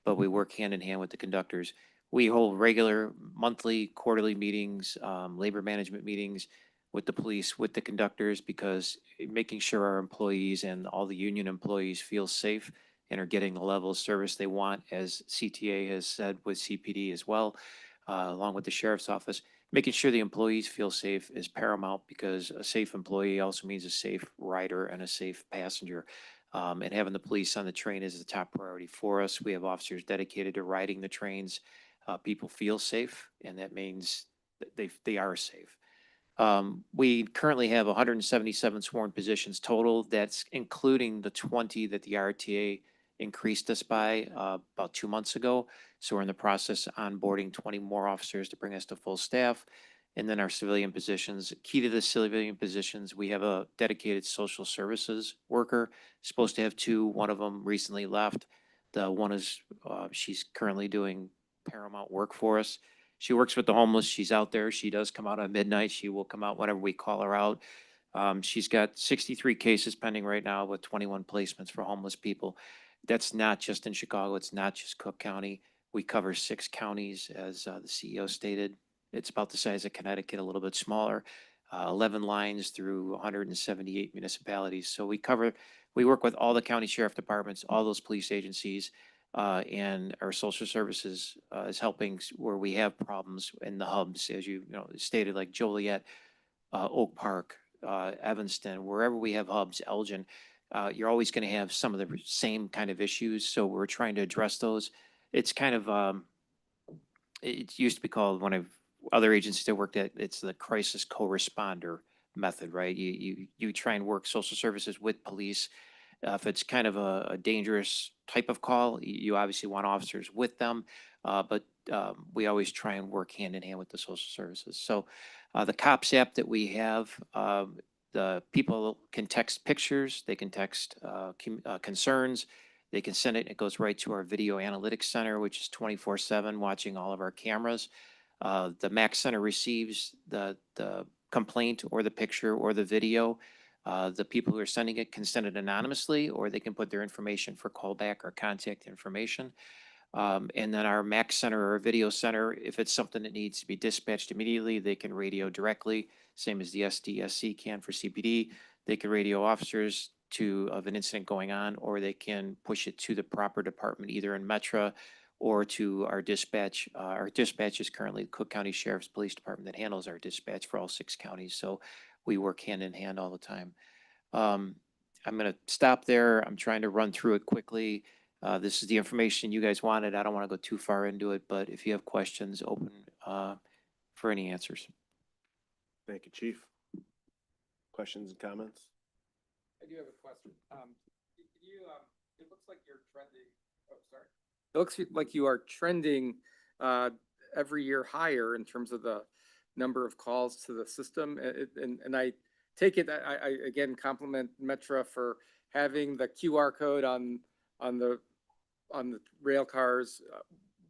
but we work hand in hand with the conductors. We hold regular monthly, quarterly meetings, labor management meetings with the police, with the conductors, because making sure our employees and all the union employees feel safe and are getting the level of service they want, as CTA has said with CPD as well, along with the sheriff's office. Making sure the employees feel safe is paramount, because a safe employee also means a safe rider and a safe passenger. And having the police on the train is the top priority for us. We have officers dedicated to riding the trains. People feel safe, and that means that they are safe. We currently have 177 sworn positions total. That's including the 20 that the RTA increased us by about 2 months ago. So we're in the process of onboarding 20 more officers to bring us to full staff. And then our civilian positions, key to the civilian positions, we have a dedicated social services worker, supposed to have 2. One of them recently left. The one is, she's currently doing paramount work for us. She works with the homeless. She's out there. She does come out at midnight. She will come out whenever we call her out. She's got 63 cases pending right now with 21 placements for homeless people. That's not just in Chicago. It's not just Cook County. We cover 6 counties, as the CEO stated. It's about the size of Connecticut, a little bit smaller. 11 lines through 178 municipalities. So we work with all the county sheriff departments, all those police agencies, and our social services is helping where we have problems in the hubs, as you stated, like Joliet, Oak Park, Evanston, wherever we have hubs, Elgin. You're always going to have some of the same kind of issues. So we're trying to address those. It's kind of, it used to be called, one of other agencies I worked at, it's the crisis co-responder method, right? You try and work social services with police. If it's kind of a dangerous type of call, you obviously want officers with them. But we always try and work hand in hand with the social services. So the COPS app that we have, the people can text pictures, they can text concerns, they can send it, it goes right to our video analytics center, which is 24/7 watching all of our cameras. The MAC center receives the complaint or the picture or the video. The people who are sending it can send it anonymously, or they can put their information for callback or contact information. And then our MAC center or video center, if it's something that needs to be dispatched immediately, they can radio directly, same as the SDSC can for CPD. They can radio officers of an incident going on, or they can push it to the proper department, either in Metro or to our dispatch. Our dispatch is currently Cook County Sheriff's Police Department that handles our dispatch for all 6 counties. So we work hand in hand all the time. I'm going to stop there. I'm trying to run through it quickly. This is the information you guys wanted. I don't want to go too far into it, but if you have questions, open for any answers. Thank you, Chief. Questions and comments? I do have a question. It looks like you're trending. Oh, sorry. It looks like you are trending every year higher in terms of the number of calls to the system. And I take it, I again compliment Metro for having the QR code on the rail cars.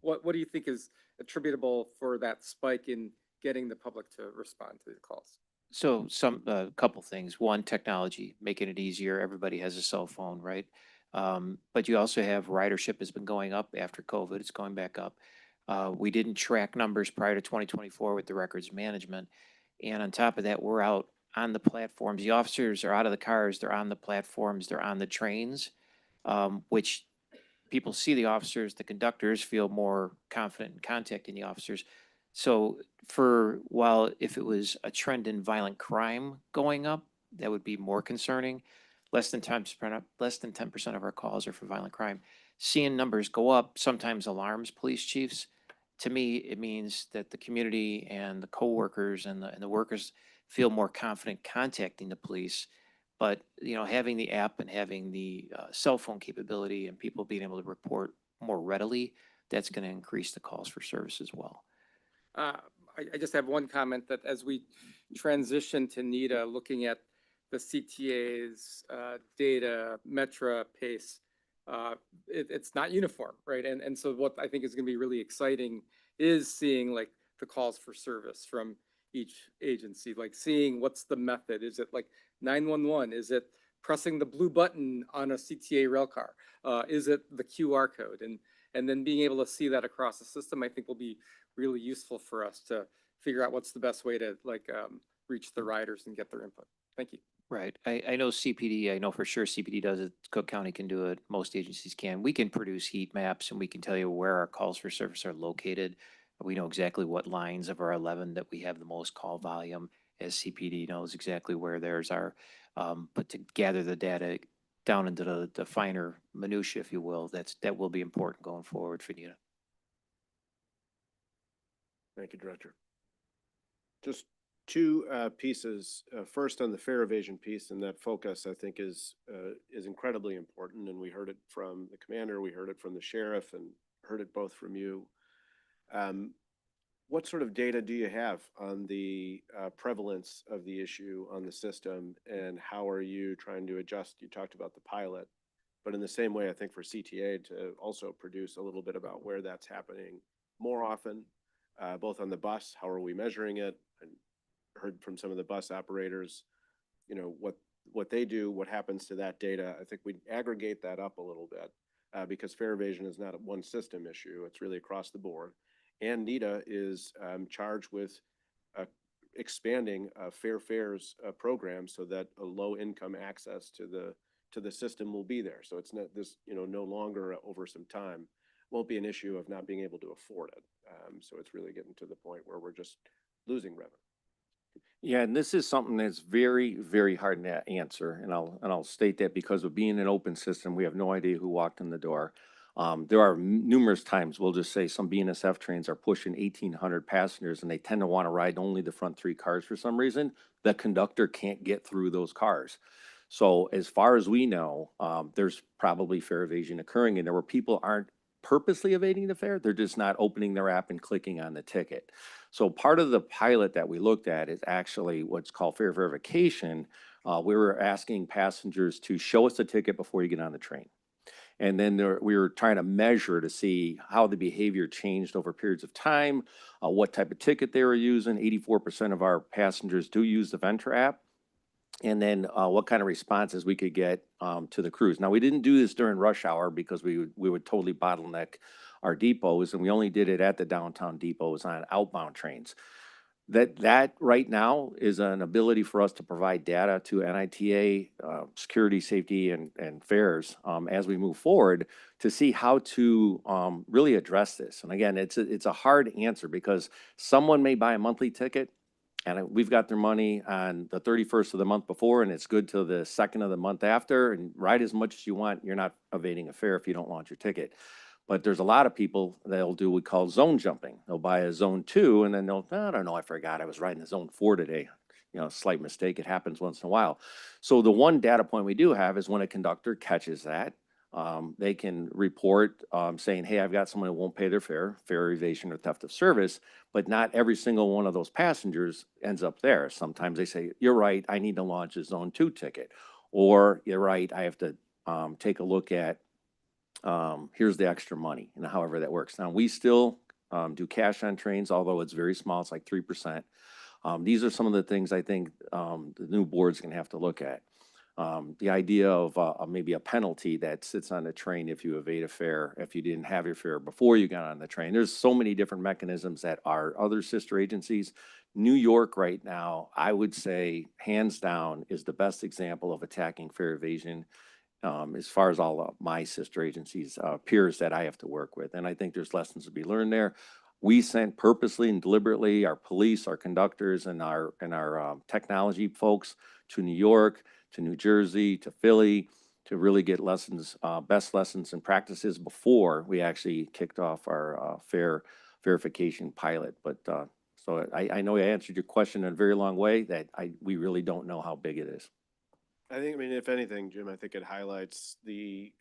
what do you think is attributable for that spike in getting the public to respond to the calls? So a couple things. One, technology, making it easier. Everybody has a cell phone, right? But you also have ridership has been going up after COVID. It's going back up. We didn't track numbers prior to 2024 with the records management. And on top of that, we're out on the platforms. The officers are out of the cars. They're on the platforms. They're on the trains, which people see the officers, the conductors feel more confident in contacting the officers. So while if it was a trend in violent crime going up, that would be more concerning. Less than 10% of our calls are for violent crime. Seeing numbers go up sometimes alarms police chiefs. To me, it means that the community and the coworkers and the workers feel more confident contacting the police. But, having the app and having the cell phone capability and people being able to report more readily, that's going to increase the calls for service as well. I just have one comment that as we transition to NITA, looking at the CTA's data, Metra, PACE, it's not uniform, right? And so what I think is going to be really exciting is seeing like the calls for service from each agency, like seeing what's the method. Is it like 911? Is it pressing the blue button on a CTA rail car? Is it the QR code? And then being able to see that across the system, I think will be really useful for us to figure out what's the best way to reach the riders and get their input. Thank you. Right. I know CPD, I know for sure CPD does it. Cook County can do it. Most agencies can. We can produce heat maps and we can tell you where our calls for service are located. We know exactly what lines of our 11 that we have the most call volume, as CPD knows exactly where theirs are. But to gather the data down into the finer minutia, if you will, that will be important going forward for NITA. Thank you, Director. Just two pieces. First, on the fare evasion piece, and that focus, I think, is incredibly important. And we heard it from the commander, we heard it from the sheriff, and heard it both from you. What sort of data do you have on the prevalence of the issue on the system, and how are you trying to adjust? You talked about the pilot, but in the same way, I think for CTA to also produce a little bit about where that's happening more often, both on the bus, how are we measuring it? And heard from some of the bus operators, what they do, what happens to that data. I think we aggregate that up a little bit because fare evasion is not a one system issue. It's really across the board. And NITA is charged with expanding fair fares program so that a low income access to the system will be there. So it's not this, no longer over some time won't be an issue of not being able to afford it. So it's really getting to the point where we're just losing revenue. Yeah, and this is something that's very, very hard to answer, and I'll state that because of being an open system, we have no idea who walked in the door. There are numerous times, we'll just say some BNSF trains are pushing 1,800 passengers and they tend to want to ride only the front three cars for some reason. The conductor can't get through those cars. So as far as we know, there's probably fare evasion occurring in there where people aren't purposely evading the fare. They're just not opening their app and clicking on the ticket. So part of the pilot that we looked at is actually what's called fare verification. We were asking passengers to show us the ticket before you get on the train. And then we were trying to measure to see how the behavior changed over periods of time, what type of ticket they were using. 84% of our passengers do use the Venture app. And then what kind of responses we could get to the crews. Now, we didn't do this during rush hour because we would totally bottleneck our depots, and we only did it at the downtown depots on outbound trains. That right now is an ability for us to provide data to NITA, security, safety, and fares as we move forward to see how to really address this. And again, it's a hard answer because someone may buy a monthly ticket and we've got their money on the 31st of the month before, and it's good till the 2nd of the month after, and ride as much as you want. You're not evading a fare if you don't launch your ticket. But there's a lot of people that'll do what we call zone jumping. They'll buy a zone 2 and then they'll, I don't know, I forgot I was riding the zone 4 today. Slight mistake. It happens once in a while. So the one data point we do have is when a conductor catches that, they can report saying, hey, I've got someone who won't pay their fare evasion or theft of service, but not every single one of those passengers ends up there. Sometimes they say, you're right, I need to launch a zone 2 ticket. Or you're right, I have to take a look at here's the extra money, and however that works. Now, we still do cash on trains, although it's very small, it's like 3%. These are some of the things I think the new board's gonna have to look at. The idea of maybe a penalty that sits on the train if you evade a fare, if you didn't have your fare before you got on the train. There's so many different mechanisms that our other sister agencies. New York right now, I would say, hands down, is the best example of attacking fare evasion as far as all of my sister agencies, peers that I have to work with. And I think there's lessons to be learned there. We sent purposely and deliberately our police, our conductors, and our technology folks to New York, to New Jersey, to Philly, to really get lessons, best lessons and practices before we actually kicked off our fare verification pilot. But so I know I answered your question in a very long way that we really don't know how big it is. I think, I mean, if anything, Jim, I think it highlights the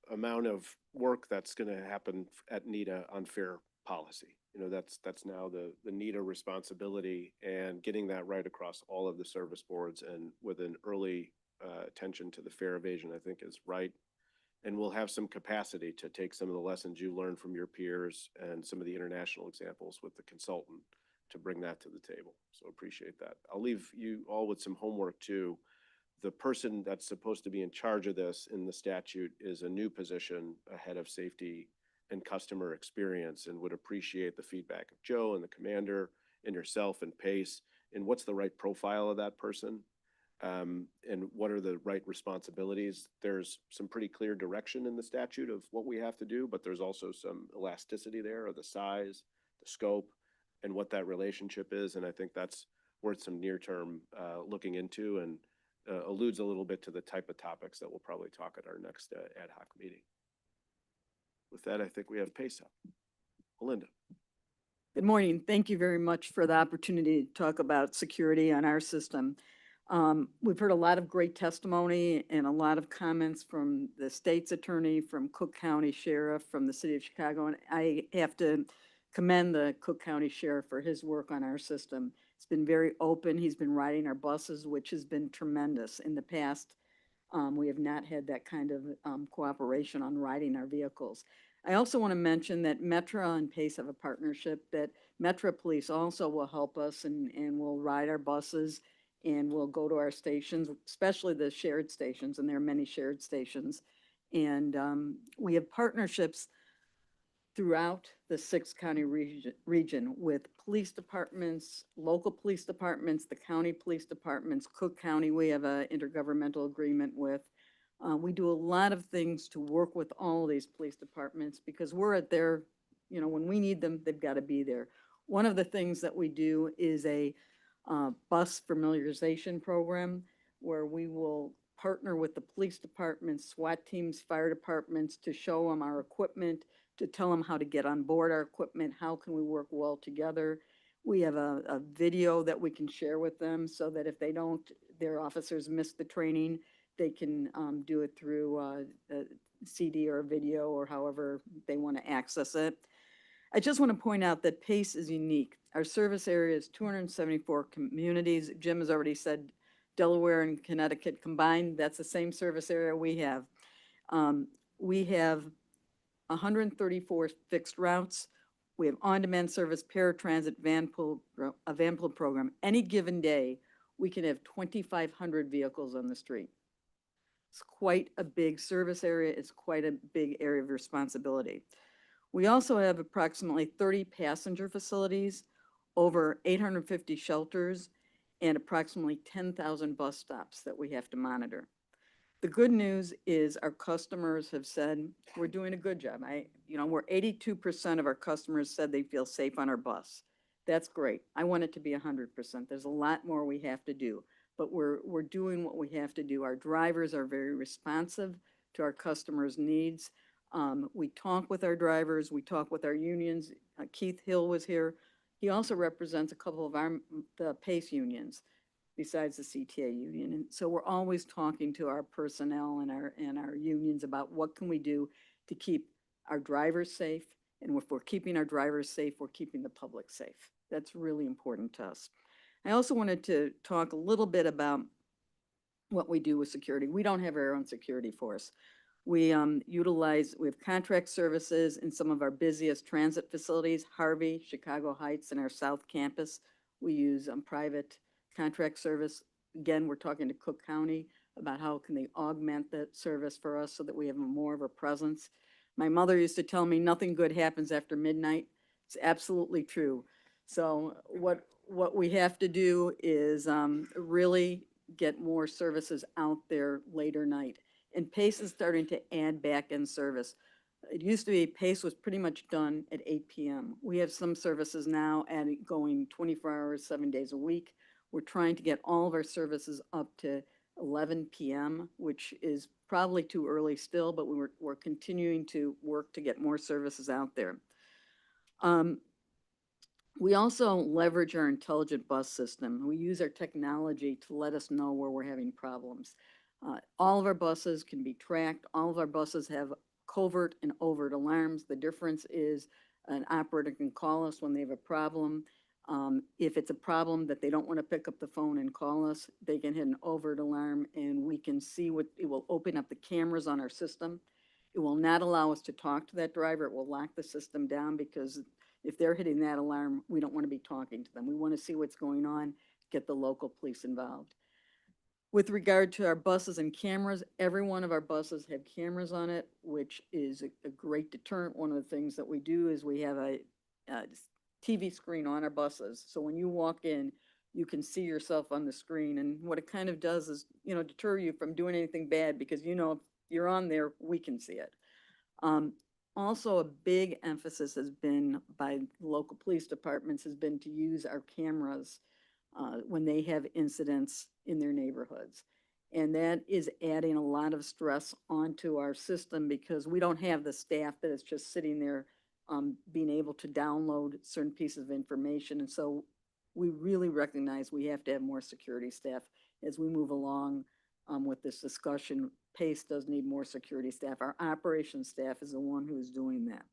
amount of work that's going to happen at NITA on fare policy. You know, that's now the NITA responsibility, and getting that right across all of the service boards and with an early attention to the fare evasion, I think is right. And we'll have some capacity to take some of the lessons you learned from your peers and some of the international examples with the consultant to bring that to the table. So appreciate that. I'll leave you all with some homework too. The person that's supposed to be in charge of this in the statute is a new position, a head of safety and customer experience, and would appreciate the feedback of Joe and the commander and yourself and Pace, and what's the right profile of that person, and what are the right responsibilities. There's some pretty clear direction in the statute of what we have to do, but there's also some elasticity there of the size, the scope, and what that relationship is. And I think that's worth some near-term looking into, and alludes a little bit to the type of topics that we'll probably talk at our next ad hoc meeting. With that, I think we have Pace up. Melinda. Good morning. Thank you very much for the opportunity to talk about security on our system. We've heard a lot of great testimony and a lot of comments from the state's attorney, from Cook County Sheriff, from the city of Chicago. And I have to commend the Cook County Sheriff for his work on our system. It's been very open. He's been riding our buses, which has been tremendous. In the past, we have not had that kind of cooperation on riding our vehicles. I also want to mention that Metra and Pace have a partnership, that Metra Police also will help us and will ride our buses, and we'll go to our stations, especially the shared stations, and there are many shared stations. And we have partnerships throughout the 6-county region with police departments, local police departments, the county police departments. Cook County, we have an intergovernmental agreement with. We do a lot of things to work with all of these police departments because we're at their, you know, when we need them, they've got to be there. One of the things that we do is a bus familiarization program where we will partner with the police departments, SWAT teams, fire departments to show them our equipment, to tell them how to get on board our equipment, how can we work well together. We have a video that we can share with them so that if they don't, their officers miss the training, they can do it through a CD or a video or however they want to access it. I just want to point out that Pace is unique. Our service area is 274 communities. Jim has already said Delaware and Connecticut combined, that's the same service area we have. We have 134 fixed routes. We have on-demand service, paratransit, van pool program. Any given day, we can have 2,500 vehicles on the street. It's quite a big service area. It's quite a big area of responsibility. We also have approximately 30 passenger facilities, over 850 shelters, and approximately 10,000 bus stops that we have to monitor. The good news is our customers have said, we're doing a good job. We're 82% of our customers said they feel safe on our bus. That's great. I want it to be 100%. There's a lot more we have to do, but we're doing what we have to do. Our drivers are very responsive to our customers' needs. We talk with our drivers. We talk with our unions. Keith Hill was here. He also represents a couple of the PACE unions besides the CTA union. And so we're always talking to our personnel and our unions about what can we do to keep our drivers safe. And if we're keeping our drivers safe, we're keeping the public safe. That's really important to us. I also wanted to talk a little bit about what we do with security. We don't have our own security force. We we have contract services in some of our busiest transit facilities, Harvey, Chicago Heights, and our South Campus. We use private contract service. Again, we're talking to Cook County about how can they augment that service for us so that we have more of a presence. My mother used to tell me nothing good happens after midnight. It's absolutely true. So what we have to do is really get more services out there later night. And PACE is starting to add back in service. It used to be PACE was pretty much done at 8 p.m. We have some services now going 24 hours, 7 days a week. We're trying to get all of our services up to 11 p.m., which is probably too early still, but we're continuing to work to get more services out there. We also leverage our intelligent bus system. We use our technology to let us know where we're having problems. All of our buses can be tracked. All of our buses have covert and overt alarms. The difference is an operator can call us when they have a problem. If it's a problem that they don't want to pick up the phone and call us, they can hit an overt alarm and we can see what, it will open up the cameras on our system. It will not allow us to talk to that driver. It will lock the system down because if they're hitting that alarm, we don't want to be talking to them. We want to see what's going on, get the local police involved. With regard to our buses and cameras, every one of our buses have cameras on it, which is a great deterrent. One of the things that we do is we have a TV screen on our buses. So when you walk in, you can see yourself on the screen. And what it kind of does is, deter you from doing anything bad because, if you're on there, we can see it. Also, a big emphasis has been by local police departments has been to use our cameras when they have incidents in their neighborhoods. And that is adding a lot of stress onto our system because we don't have the staff that is just sitting there being able to download certain pieces of information. And so we really recognize we have to have more security staff as we move along with this discussion. PACE does need more security staff. Our operations staff is the one who is doing that.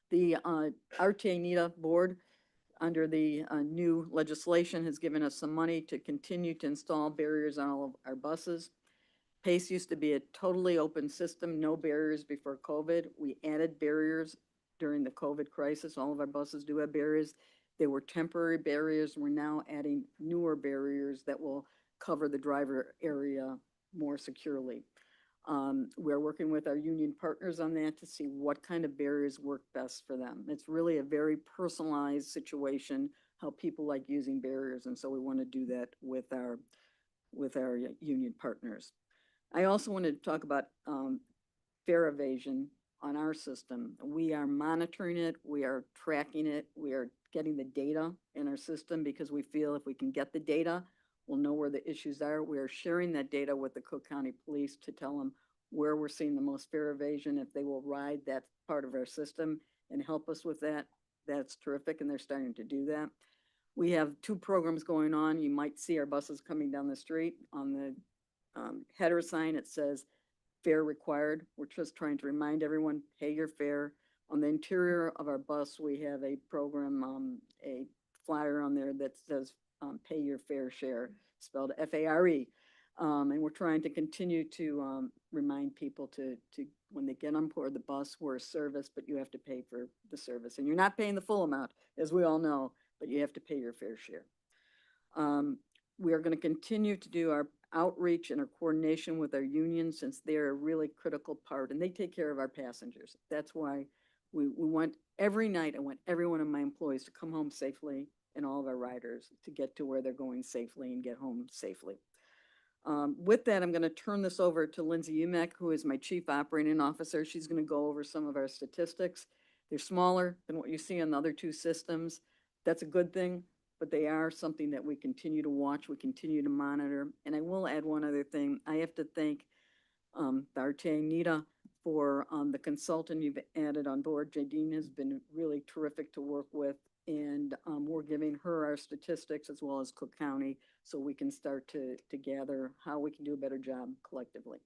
The RTA NITA board, under the new legislation, has given us some money to continue to install barriers on all of our buses. PACE used to be a totally open system, no barriers before COVID. We added barriers during the COVID crisis. All of our buses do have barriers. They were temporary barriers. We're now adding newer barriers that will cover the driver area more securely. We're working with our union partners on that to see what kind of barriers work best for them. It's really a very personalized situation, how people like using barriers. And so we want to do that with our union partners. I also wanted to talk about fare evasion on our system. We are monitoring it. We are tracking it. We are getting the data in our system because we feel if we can get the data, we'll know where the issues are. We are sharing that data with the Cook County Police to tell them where we're seeing the most fare evasion. If they will ride that part of our system and help us with that, that's terrific, and they're starting to do that. We have 2 programs going on. You might see our buses coming down the street. On the header sign, it says fare required. We're just trying to remind everyone, pay your fare. On the interior of our bus, we have a program, a flyer on there that says pay your fair share, spelled F-A-R-E. And we're trying to continue to remind people to when they get on board the bus, we're a service, but you have to pay for the service. And you're not paying the full amount, as we all know, but you have to pay your fair share. We are going to continue to do our outreach and our coordination with our unions since they're a really critical part and they take care of our passengers. That's why we want every night, I want every one of my employees to come home safely and all of our riders to get to where they're going safely and get home safely. With that, I'm going to turn this over to Lindsay Umek, who is my Chief Operating Officer. She's going to go over some of our statistics. They're smaller than what you see on the other 2 systems. That's a good thing, but they are something that we continue to watch, we continue to monitor. And I will add one other thing. I have to thank the RTA NITA for the consultant you've added on board. Jadine has been really terrific to work with, and we're giving her our statistics as well as Cook County so we can start to gather how we can do a better job collectively.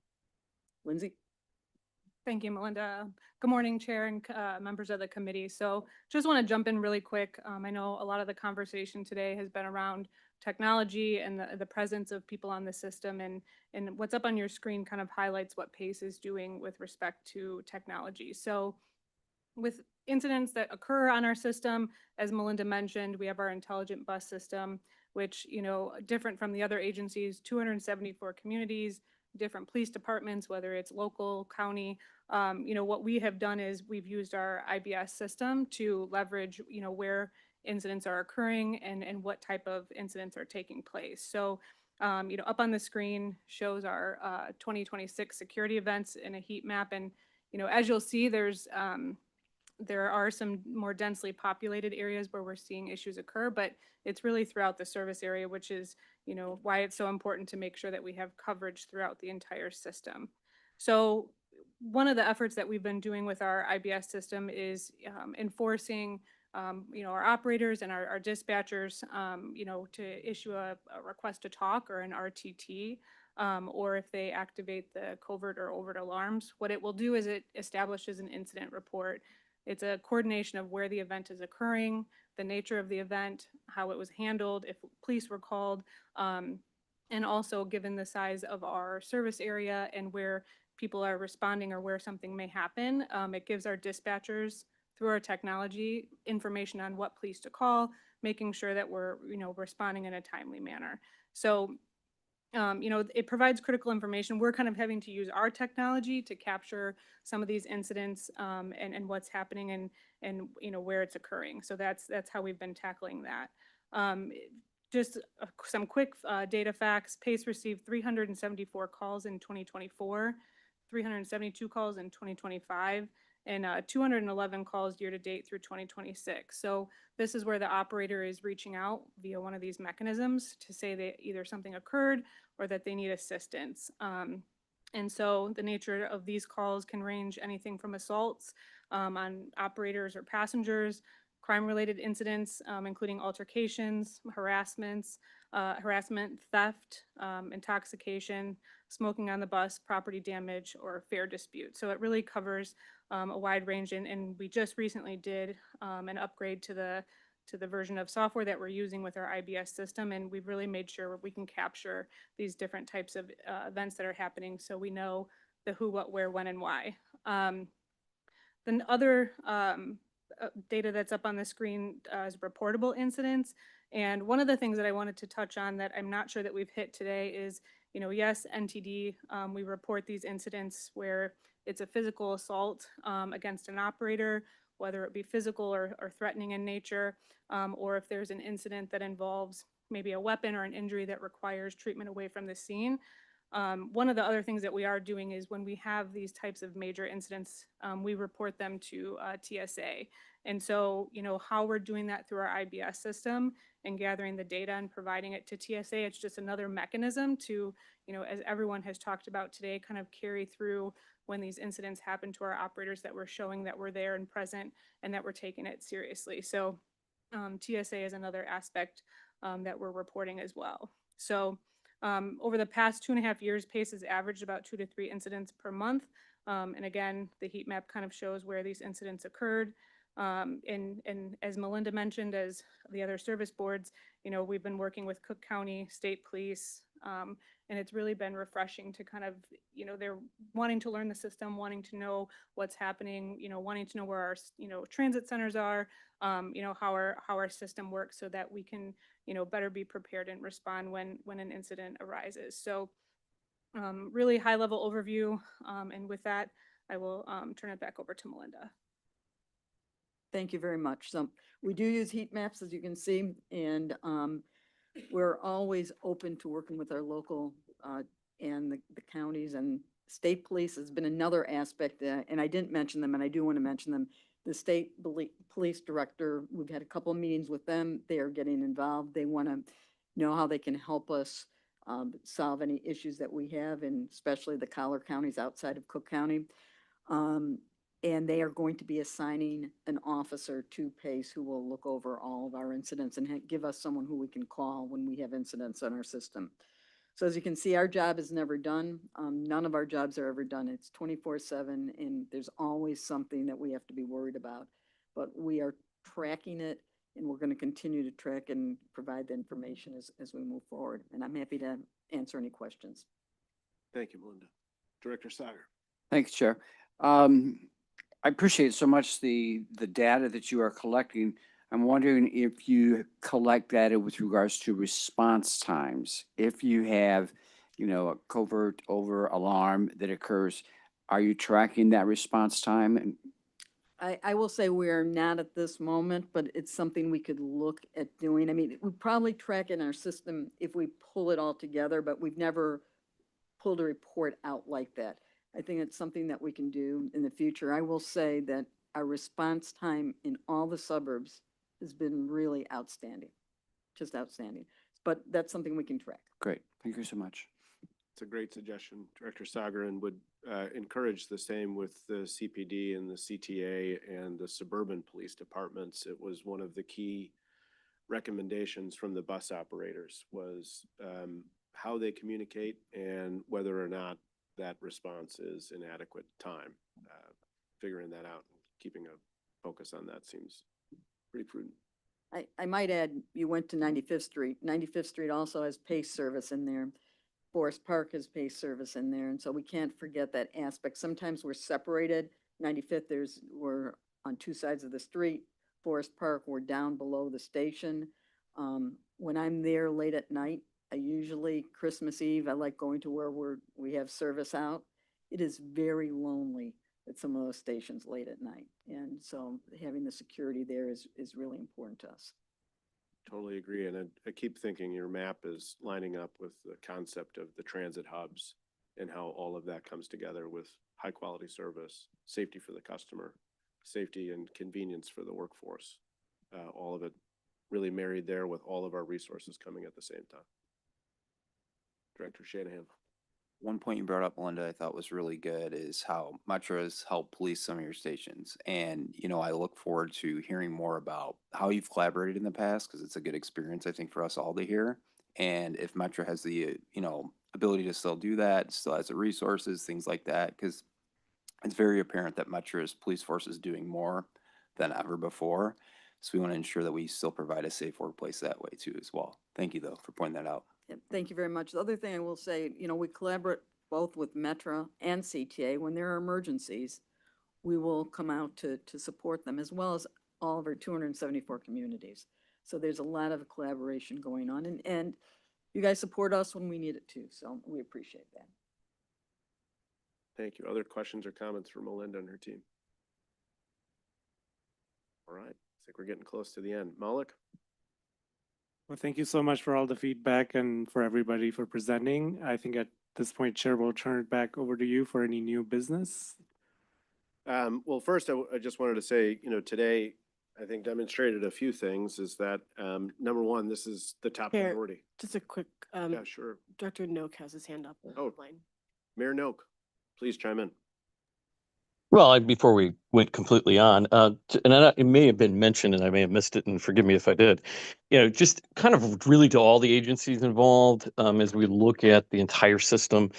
Lindsay? Thank you, Melinda. Good morning, Chair and members of the committee. So just want to jump in really quick. I know a lot of the conversation today has been around technology and the presence of people on the system. And what's up on your screen kind of highlights what PACE is doing with respect to technology. So with incidents that occur on our system, as Melinda mentioned, we have our intelligent bus system, which, you know, different from the other agencies, 274 communities, different police departments, whether it's local, county. You know, what we have done is we've used our IBS system to leverage, you know, where incidents are occurring and what type of incidents are taking place. So, you know, up on the screen shows our 2026 security events in a heat map. And, you know, as you'll see, there are some more densely populated areas where we're seeing issues occur, but it's really throughout the service area, which is, you know, why it's so important to make sure that we have coverage throughout the entire system. So one of the efforts that we've been doing with our IBS system is enforcing, you know, our operators and our dispatchers, you know, to issue a request to talk or an RTT. Or if they activate the covert or overt alarms, what it will do is it establishes an incident report. It's a coordination of where the event is occurring, the nature of the event, how it was handled, if police were called, and also given the size of our service area and where people are responding or where something may happen, it gives our dispatchers through our technology information on what police to call, making sure that we're, you know, responding in a timely manner. So you know, it provides critical information. We're kind of having to use our technology to capture some of these incidents and what's happening and you know, where it's occurring. So that's how we've been tackling that. Just some quick data facts. PACE received 374 calls in 2024, 372 calls in 2025, and 211 calls year to date through 2026. So this is where the operator is reaching out via one of these mechanisms to say that either something occurred or that they need assistance. And so the nature of these calls can range anything from assaults on operators or passengers, crime-related incidents, including altercations, harassment, theft, intoxication, smoking on the bus, property damage, or fare dispute. So it really covers a wide range, and we just recently did an upgrade to the version of software that we're using with our IBS system, and we've really made sure we can capture these different types of events that are happening, so we know the who, what, where, when, and why. The other data that's up on the screen is reportable incidents, and one of the things that I wanted to touch on that I'm not sure that we've hit today is, you know, yes, NTD, we report these incidents where it's a physical assault against an operator, whether it be physical or threatening in nature, or if there's an incident that involves maybe a weapon or an injury that requires treatment away from the scene. One of the other things that we are doing is when we have these types of major incidents, we report them to TSA. And so, you know, how we're doing that through our IBS system and gathering the data and providing it to TSA, it's just another mechanism to, you know, as everyone has talked about today, kind of carry through when these incidents happen to our operators, that we're showing that we're there and present and that we're taking it seriously. So TSA is another aspect that we're reporting as well. So over the past 2.5 years, PACE has averaged about 2 to 3 incidents per month. And again, the heat map kind of shows where these incidents occurred. And as Melinda mentioned, as the other service boards, you know, we've been working with Cook County State Police, and it's really been refreshing to kind of, you know, they're wanting to learn the system, wanting to know what's happening, you know, wanting to know where our, you know, transit centers are, you know, how our system works so that we can, you know, better be prepared and respond when an incident arises. So really high level overview. And with that, I will turn it back over to Melinda. Thank you very much. So we do use heat maps, as you can see, and we're always open to working with our local and the counties, and state police has been another aspect, and I didn't mention them, and I do want to mention them. The state police director, we've had a couple of meetings with them. They are getting involved. They want to know how they can help us solve any issues that we have, and especially the collar counties outside of Cook County. And they are going to be assigning an officer to PACE who will look over all of our incidents and give us someone who we can call when we have incidents on our system. So as you can see, our job is never done. None of our jobs are ever done. It's 24/7, and there's always something that we have to be worried about. But we are tracking it And we're going to continue to track and provide the information as we move forward. And I'm happy to answer any questions. Thank you, Melinda. Director Sager. Thanks, Chair. I appreciate so much the data that you are collecting. I'm wondering if you collect data with regards to response times. If you have, a covert over alarm that occurs, are you tracking that response time? And I will say we are not at this moment, but it's something we could look at doing. I mean, we probably track in our system if we pull it all together, but we've never pulled a report out like that. I think it's something that we can do in the future. I will say that our response time in all the suburbs has been really outstanding, just outstanding. But that's something we can track. great, thank you so much. It's a great suggestion, Director Sager, and would encourage the same with the CPD and the CTA and the suburban police departments. It was one of the key recommendations from the bus operators was how they communicate and whether or not that response is in adequate time. Figuring that out and keeping a focus on that seems pretty prudent. I might add, you went to 95th Street. 95th Street also has PACE service in there. Forest Park has PACE service in there, and so we can't forget that aspect. Sometimes we're separated. 95th, we're on two sides of the street. Forest Park, we're down below the station. When I'm there late at night, I usually, Christmas Eve, I like going to where we have service out. It is very lonely at some of those stations late at night, and so having the security there is really important to us. Totally agree. And I keep thinking your map is lining up with the concept of the transit hubs and how all of that comes together with high quality service, safety for the customer, safety and convenience for the workforce. All of it really married there with all of our resources coming at the same time. Director Shanahan. One point you brought up, Melinda, I thought was really good is how Metro has helped police some of your stations. And, I look forward to hearing more about how you've collaborated in the past, because it's a good experience, I think, for us all to hear. And if Metro has the, ability to still do that, still has the resources, things like that, because it's very apparent that Metro's police force is doing more than ever before. So we want to ensure that we still provide a safe workplace that way too as well. Thank you though for pointing that out. Yep, thank you very much. The other thing I will say, we collaborate both with Metro and CTA. When there are emergencies, we will come out to support them, as well as all of our 274 communities. So there's a lot of collaboration going on, and you guys support us when we need it too. So we appreciate that. Thank you. Other questions or comments for Melinda and her team? All right. I think we're getting close to the end. Malik? Well, thank you so much for all the feedback and for everybody for presenting. I think at this point, Chair, will turn it back over to you for any new business. Well, first, I just wanted to say, today, I think demonstrated a few things is that, number one, this is the top Chair, priority. Just a quick, Yeah, sure. Director Noak has his hand up. Oh. Line. Mayor Noak, please chime in. Well, before we went completely on, it may have been mentioned and I may have missed it, and forgive me if I did, just kind of really to all the agencies involved, as we look at the entire system,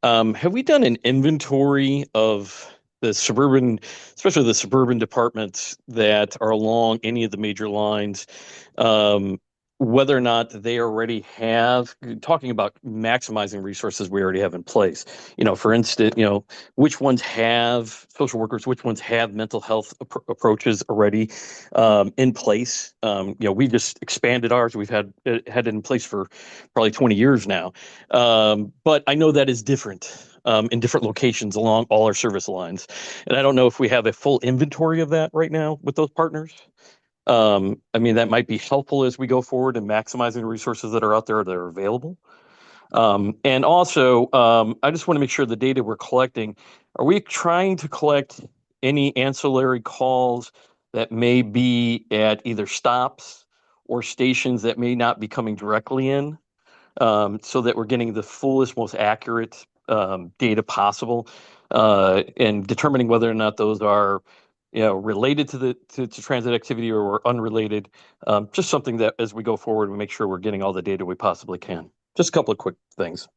have we done an inventory of the suburban, especially the suburban departments that are along any of the major lines, whether or not they already have, talking about maximizing resources we already have in place. For instance, which ones have social workers, which ones have mental health approaches already in place. We just expanded ours. We've had it in place for probably 20 years now. But I know that is different in different locations along all our service lines. And I don't know if we have a full inventory of that right now with those partners. That might be helpful as we go forward in maximizing the resources that are out there that are available. And also, I just want to make sure the data we're collecting, are we trying to collect any ancillary calls that may be at either stops or stations that may not be coming directly in, so that we're getting the fullest, most accurate data possible, and determining whether or not those are related to transit activity or unrelated. Just something that as we go forward, we make sure we're getting all the data we possibly can. Just a couple of quick things.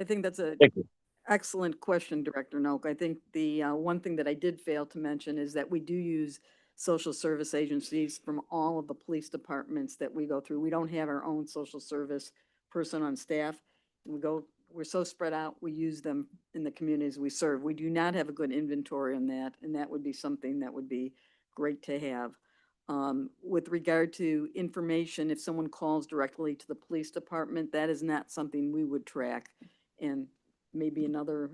I think that's a Thank you. excellent question, Director Noak. I think the one thing that I did fail to mention is that we do use social service agencies from all of the police departments that we go through. We don't have our own social service person on staff. We're so spread out, we use them in the communities we serve. We do not have a good inventory on that, and that would be something that would be great to have. With regard to information, if someone calls directly to the police department, that is not something we would track. And maybe another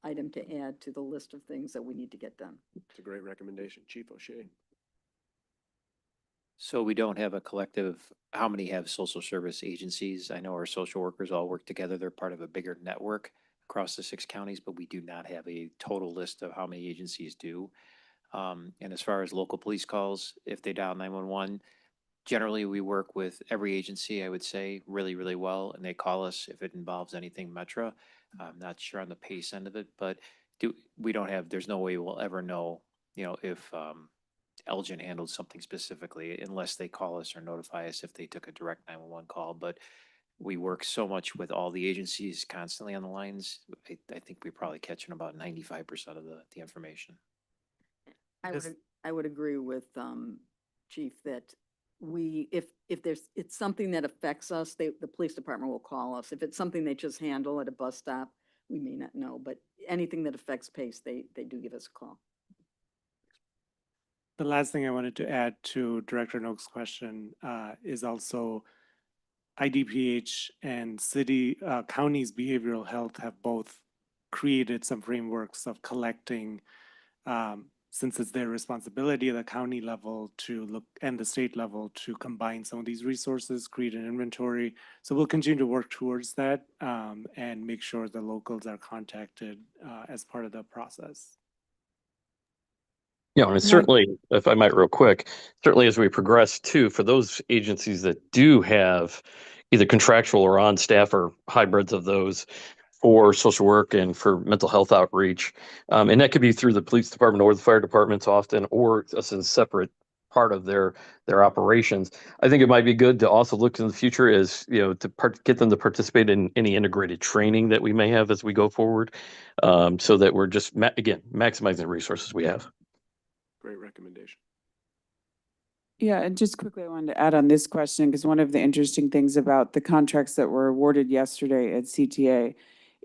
item to add to the list of things that we need to get done. It's a great recommendation. Chief O'Shea. So we don't have a collective, how many have social service agencies? I know our social workers all work together. They're part of a bigger network across the 6 counties, but we do not have a total list of how many agencies do. And as far as local police calls, if they dial 911, generally we work with every agency, I would say, really, really well, and they call us if it involves anything Metro. I'm not sure on the pace end of it, but there's no way we'll ever know, if Elgin handled something specifically unless they call us or notify us if they took a direct 911 call. But we work so much with all the agencies constantly on the lines. I think we probably catching about 95% of the information. I would agree with Chief that if it's something that affects us, the police department will call us. If it's something they just handle at a bus stop, we may not know, but anything that affects pace, they do give us a call. The last thing I wanted to add to Director Noak's question is also IDPH and counties behavioral health have both created some frameworks of collecting, since it's their responsibility at the county level to look and the state level to combine some of these resources, create an inventory. So we'll continue to work towards that and make sure the locals are contacted as part of the process. Yeah, and it's certainly, if I might real quick, certainly as we progress too, for those agencies that do have either contractual or on staff or hybrids of those for social work and for mental health outreach, and that could be through the police department or the fire departments often, or as a separate part of their operations. I think it might be good to also look in the future as, to get them to participate in any integrated training that we may have as we go forward, so that we're just, again, maximizing the resources we have. Great recommendation. Yeah, and just quickly, I wanted to add on this question, because one of the interesting things about the contracts that were awarded yesterday at CTA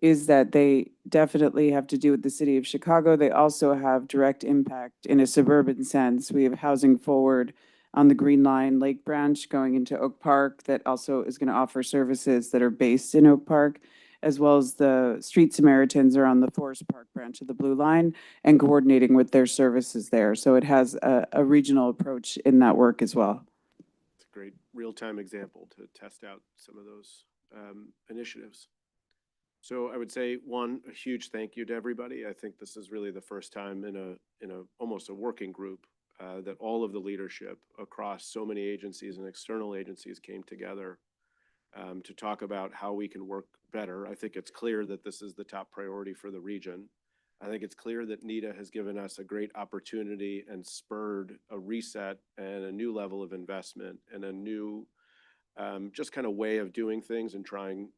is that they definitely have to do with the city of Chicago. They also have direct impact in a suburban sense. We have Housing Forward on the Green Line Lake Branch going into Oak Park that also is going to offer services that are based in Oak Park, as well as the Street Samaritans are on the Forest Park branch of the Blue Line and coordinating with their services there. So it has a regional approach in that work as well. It's a great real-time example to test out some of those initiatives. So I would say, a huge thank you to everybody. I think this is really the first time in a almost a working group that all of the leadership across so many agencies and external agencies came together to talk about how we can work better. I think it's clear that this is the top priority for the region. I think it's clear that NITA has given us a great opportunity and spurred a reset and a new level of investment and a new just kind of way of doing things and trying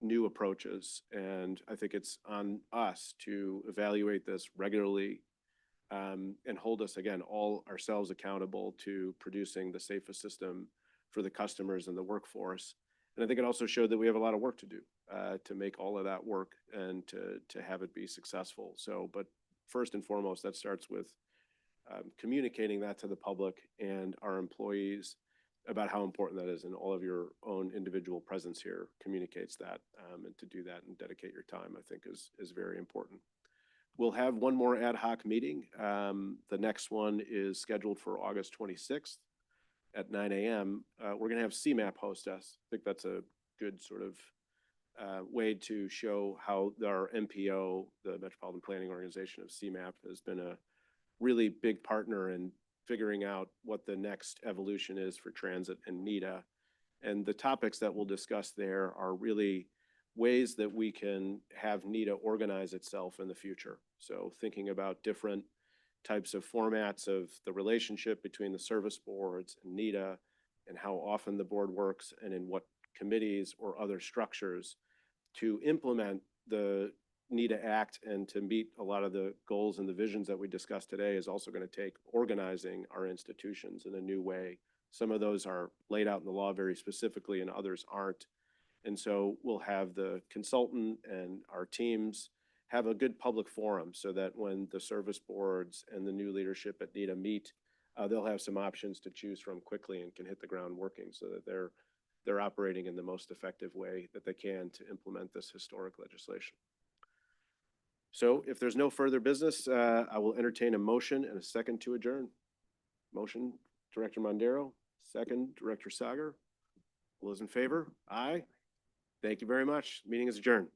new approaches. And I think it's on us to evaluate this regularly and hold us, again, all ourselves accountable to producing the safest system for the customers and the workforce. And I think it also showed that we have a lot of work to do to make all of that work and to have it be successful. So, but first and foremost, that starts with communicating that to the public and our employees about how important that is, and all of your own individual presence here communicates that, and to do that and dedicate your time, I think is very important. We'll have one more ad hoc meeting. The next one is scheduled for August 26th at 9 a.m. We're going to have CMAP host us. I think that's a good sort of way to show how our MPO, the Metropolitan Planning Organization of CMAP, has been a really big partner in figuring out what the next evolution is for transit and NITA. And the topics that we'll discuss there are really ways that we can have NITA organize itself in the future. So thinking about different types of formats of the relationship between the service boards and NITA, and how often the board works and in what committees or other structures to implement the NITA Act and to meet a lot of the goals and the visions that we discussed today is also going to take organizing our institutions in a new way. Some of those are laid out in the law very specifically and others aren't. And so we'll have the consultant and our teams have a good public forum so that when the service boards and the new leadership at NITA meet, they'll have some options to choose from quickly and can hit the ground working so that they're operating in the most effective way that they can to implement this historic legislation. So if there's no further business, I will entertain a motion and a second to adjourn. Motion, Director Mondero, second, Director Sager. All those in favor? Aye. Thank you very much. Meeting is adjourned.